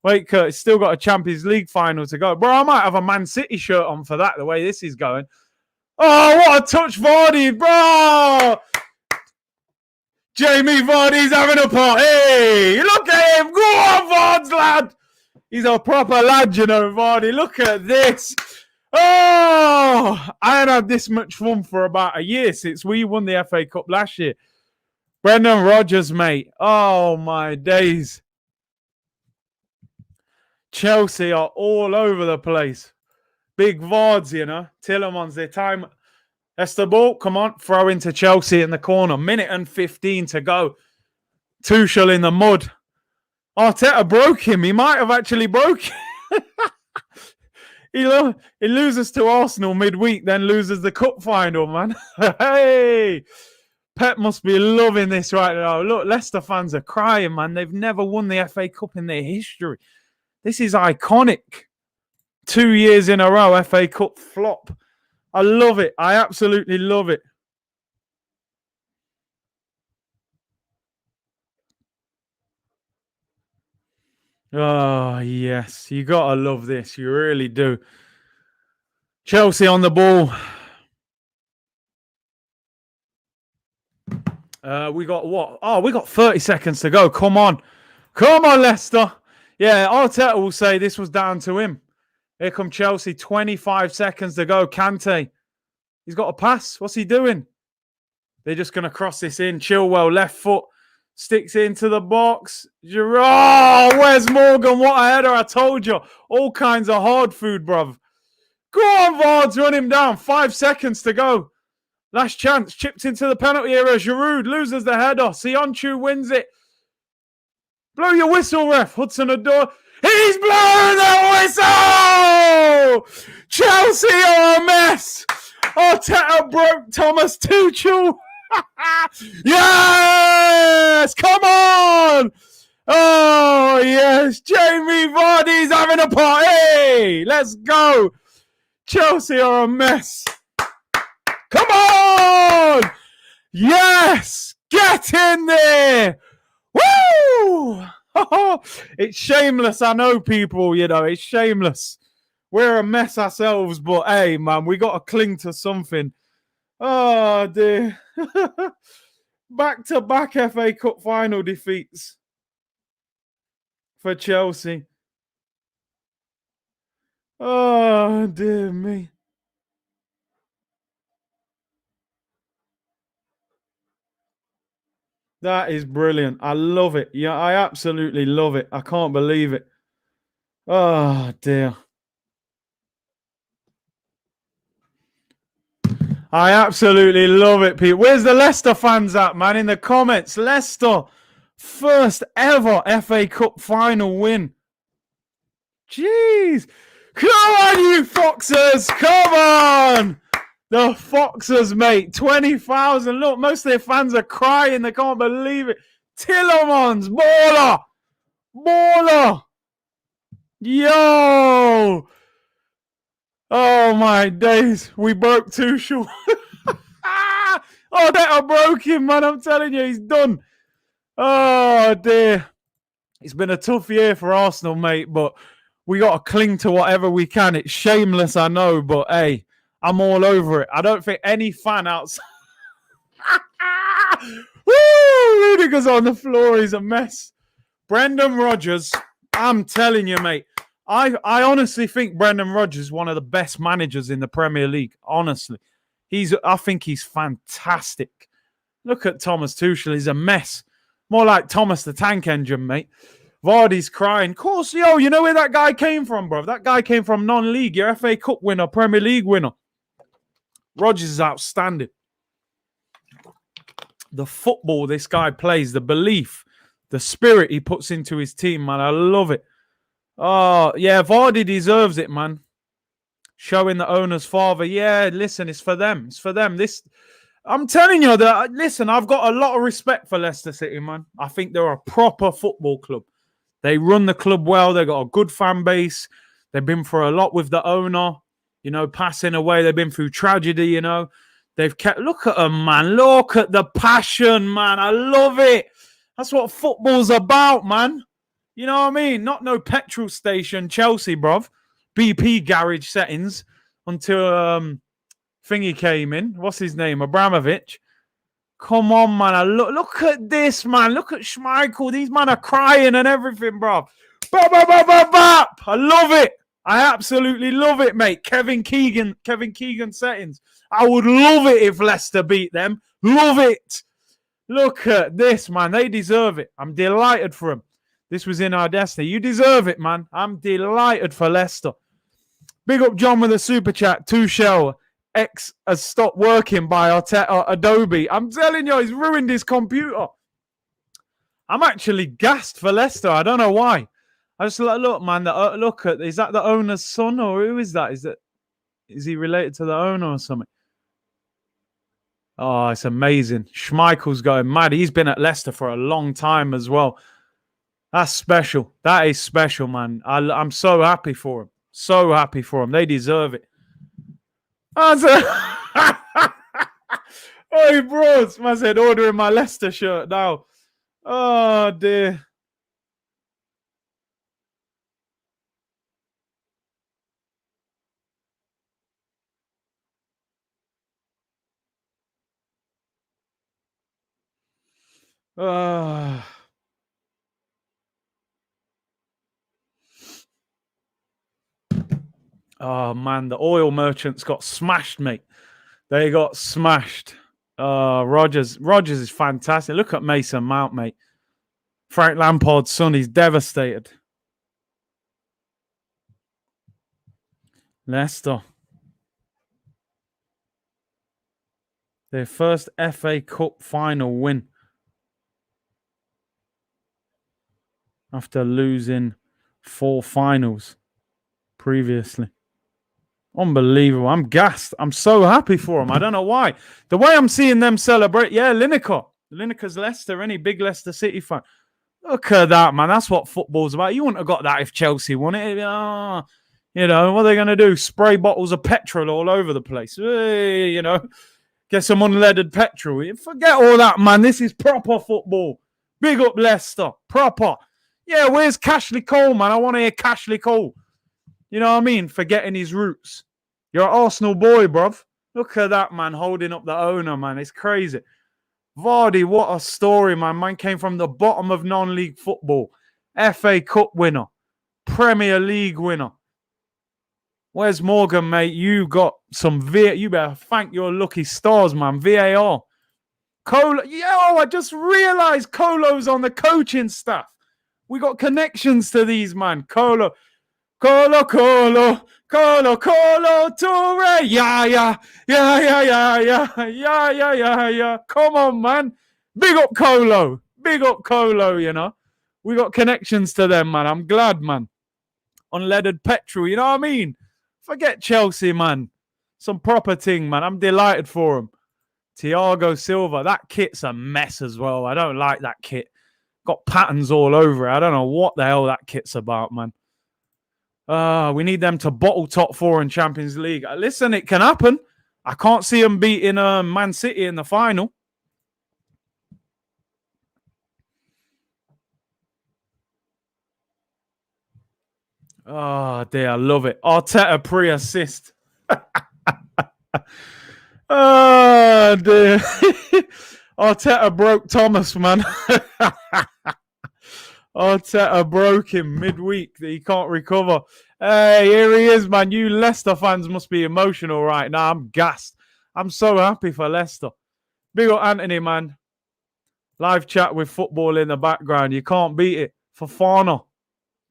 Wait, Kurt, still got a Champions League final to go. Bro, I might have a Man City shirt on for that, the way this is going. Oh, what a touch, Vardy, bro! Jamie Vardy's having a party. Hey, look at him. Go on, Vards, lad. He's a proper lad, you know, Vardy. Look at this. Oh, I ain't had this much fun for about a year since we won the FA Cup last year. Brendan Rodgers, mate. Oh, my days. Chelsea are all over the place. Big Vards, you know. Tillemans, their time. That's the ball. Come on. Throw into Chelsea in the corner. Minute and 15 to go. Tuchel in the mud. Arteta broke him. He might have actually broke him. He loses to Arsenal midweek, then loses the cup final, man. Hey! Pep must be loving this right now. Look, Leicester fans are crying, man. They've never won the FA Cup in their history. This is iconic. 2 years in a row, FA Cup flop. I love it. I absolutely love it. Oh, yes. You got to love this. You really do. Chelsea on the ball. We got what? Oh, we got 30 seconds to go. Come on. Come on, Leicester. Yeah, Arteta will say this was down to him. Here come Chelsea. 25 seconds to go. Kante. He's got a pass. What's he doing? They're just going to cross this in. Chilwell, left foot. Sticks into the box. Oh, where's Morgan? What a header. I told you. All kinds of hard food, bruv. Go on, Vards. Run him down. 5 seconds to go. Last chance. Chipped into the penalty area. Giroud loses the header. Sionchu wins it. Blow your whistle, ref. Hudson-Odoi. He's blowing the whistle! Chelsea are a mess. Arteta broke Thomas Tuchel. Yes! Come on! Oh, yes. Jamie Vardy's having a party. Let's go. Chelsea are a mess. Come on! Yes! Get in there! Woo! It's shameless, I know, people, it's shameless. We're a mess ourselves, but hey, man, we got to cling to something. Oh, dear. Back-to-back FA Cup final defeats for Chelsea. Oh, dear me. That is brilliant. I love it. Yeah, I absolutely love it. I can't believe it. Oh, dear. I absolutely love it, Pete. Where's the Leicester fans at, man? In the comments. Leicester, first ever FA Cup final win. Jeez. Come on, you Foxers. Come on. The Foxers, mate. 20,000. Look, most of their fans are crying. They can't believe it. Tillemans. Baller. Baller. Yo. Oh, my days. We broke Tuchel. Oh, that I broke him, man. I'm telling you, he's done. Oh, dear. It's been a tough year for Arsenal, mate, but we got to cling to whatever we can. It's shameless, I know, but hey, I'm all over it. I don't think any fan outside. Woo! Rudiger's on the floor. He's a mess. Brendan Rodgers, I'm telling you, mate. I honestly think Brendan Rodgers is one of the best managers in the Premier League. Honestly, I think he's fantastic. Look at Thomas Tuchel. He's a mess. More like Thomas the Tank Engine, mate. Vardy's crying. Of course, you know where that guy came from, bro? That guy came from non-league. Your FA Cup winner, Premier League winner. Rodgers is outstanding. The football this guy plays, the belief, the spirit he puts into his team, man. I love it. Oh, yeah, Vardy deserves it, man. Showing the owner's father. Yeah, listen, it's for them. It's for them. I'm telling you that, listen, I've got a lot of respect for Leicester City, man. I think they're a proper football club. They run the club well. They've got a good fan base. They've been through a lot with the owner, passing away. They've been through tragedy, They've kept, look at them, man. Look at the passion, man. I love it. That's what football's about, man. You know what I mean? Not no petrol station, Chelsea, bruv. BP garage settings until thingy came in. What's his name? Abramovich. Come on, man. Look at this, man. Look at Schmeichel. These men are crying and everything, bruv. Bop, bop, bop, bop, bop. I love it. I absolutely love it, mate. Kevin Keegan settings. I would love it if Leicester beat them. Love it. Look at this, man. They deserve it. I'm delighted for them. This was in our destiny. You deserve it, man. I'm delighted for Leicester. Big up John with a super chat. Tuchel X has stopped working by Adobe. I'm telling you, he's ruined his computer. I'm actually gassed for Leicester. I don't know why. I just look, man. Is that the owner's son or who is that? Is he related to the owner or something? Oh, it's amazing. Schmeichel's going mad. He's been at Leicester for a long time as well. That's special. That is special, man. I'm so happy for him. So happy for him. They deserve it. Hey, bros. Man said ordering my Leicester shirt now. Oh, dear. Oh, man, the oil merchants got smashed, mate. They got smashed. Rodgers is fantastic. Look at Mason Mount, mate. Frank Lampard's son, he's devastated. Leicester. Their first FA Cup final win after losing 4 finals previously. Unbelievable. I'm gassed. I'm so happy for them. I don't know why. The way I'm seeing them celebrate. Yeah, Lineker. Lineker's Leicester, any big Leicester City fan. Look at that, man. That's what football's about. You wouldn't have got that if Chelsea won it. What are they going to do? Spray bottles of petrol all over the place. Get some unleaded petrol. Forget all that, man. This is proper football. Big up Leicester. Proper. Yeah, where's Cashley Cole, man? I want to hear Cashley Cole. You know what I mean? Forgetting his roots. You're an Arsenal boy, bruv. Look at that, man, holding up the owner, man. It's crazy. Vardy, what a story, man. Man came from the bottom of non-league football. FA Cup winner. Premier League winner. Where's Morgan, mate? You got some you better thank your lucky stars, man. VAR. Colo. I just realized Colo's on the coaching staff. We got connections to these, man. Colo, Toure. Yeah. Come on, man. Big up Colo, you know. We got connections to them, man. I'm glad, man. Unleaded petrol, you know what I mean? Forget Chelsea, man. Some proper thing, man. I'm delighted for them. Thiago Silva, that kit's a mess as well. I don't like that kit. Got patterns all over it. I don't know what the hell that kit's about, man. We need them to bottle top 4 in Champions League. Listen, it can happen. I can't see them beating Man City in the final. Oh, dear. I love it. Arteta pre-assist. Oh, dear. Arteta broke Thomas, man. Arteta broke him midweek that he can't recover. Hey, here he is, man. You Leicester fans must be emotional right now. I'm gassed. I'm so happy for Leicester. Big up Anthony, man. Live chat with football in the background. You can't beat it. Fofana.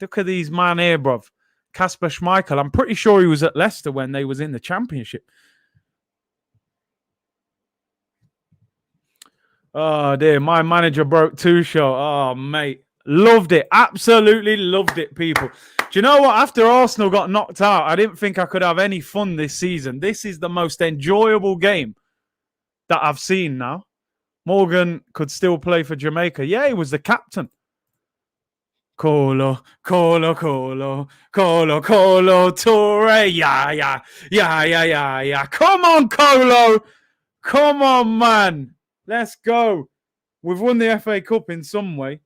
Look at these man here, bruv. Kasper Schmeichel. I'm pretty sure he was at Leicester when they was in the Championship. Oh, dear. My manager broke Tuchel. Oh, mate. Loved it. Absolutely loved it, people. Do you know what? After Arsenal got knocked out, I didn't think I could have any fun this season. This is the most enjoyable game that I've seen now. Morgan could still play for Jamaica. Yeah, he was the captain. Colo, Toure. Yeah. Come on, Colo. Come on, man. Let's go. We've won the FA Cup in some way.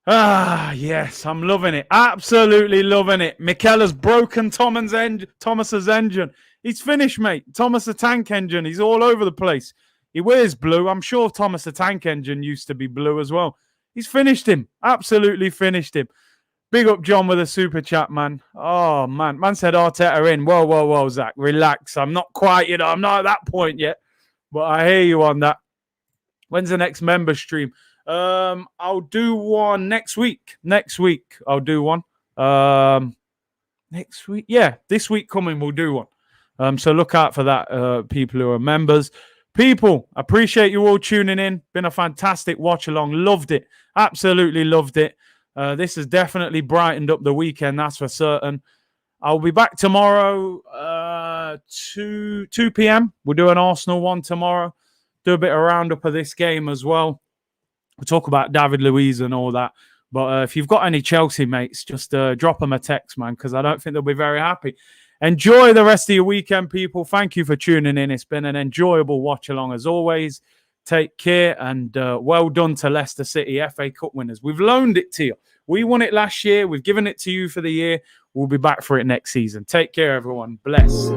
Ah, yes, I'm loving it. Absolutely loving it. Mikel has broken Thomas's engine. He's finished, mate. Thomas the Tank Engine. He's all over the place. He wears blue. I'm sure Thomas the Tank Engine used to be blue as well. He's finished him. Absolutely finished him. Big up John with a super chat, man. Oh, man. Man said Arteta in. Whoa, Zach. Relax. I'm not quite, I'm not at that point yet. But I hear you on that. When's the next member stream? I'll do one next week. I'll do one. Next week? Yeah, this week coming we'll do one. So look out for that, people who are members. People, appreciate you all tuning in. Been a fantastic watch along. Loved it. Absolutely loved it. This has definitely brightened up the weekend, that's for certain. I'll be back tomorrow, 2 p.m. We'll do an Arsenal one tomorrow. Do a bit of roundup of this game as well. We'll talk about David Luiz and all that. But if you've got any Chelsea mates, just drop them a text, man, because I don't think they'll be very happy. Enjoy the rest of your weekend, people. Thank you for tuning in. It's been an enjoyable watch along as always. Take care and well done to Leicester City, FA Cup winners. We've loaned it to you. We won it last year. We've given it to you for the year. We'll be back for it next season. Take care, everyone. Bless.